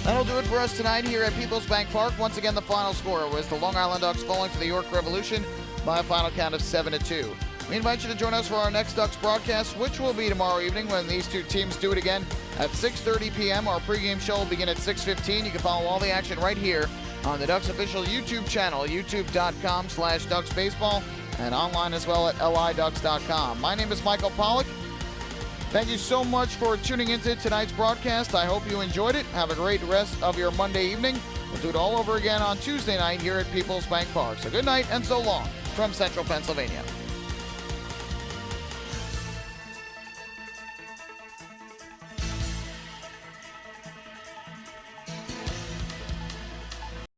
That'll do it for us tonight here at Peoples Bank Park. Once again, the final score was the Long Island Ducks falling to the York Revolution by a final count of 7-2. We invite you to join us for our next Ducks broadcast, which will be tomorrow evening when these two teams do it again at 6:30 p.m. Our pregame show will begin at 6:15. You can follow all the action right here on the Ducks official YouTube channel, youtube.com/DucksBaseball, and online as well at liducks.com. My name is Michael Pollock. Thank you so much for tuning into tonight's broadcast. I hope you enjoyed it. Have a great rest of your Monday evening. We'll do it all over again on Tuesday night here at Peoples Bank Park. So good night and so long from Central Pennsylvania.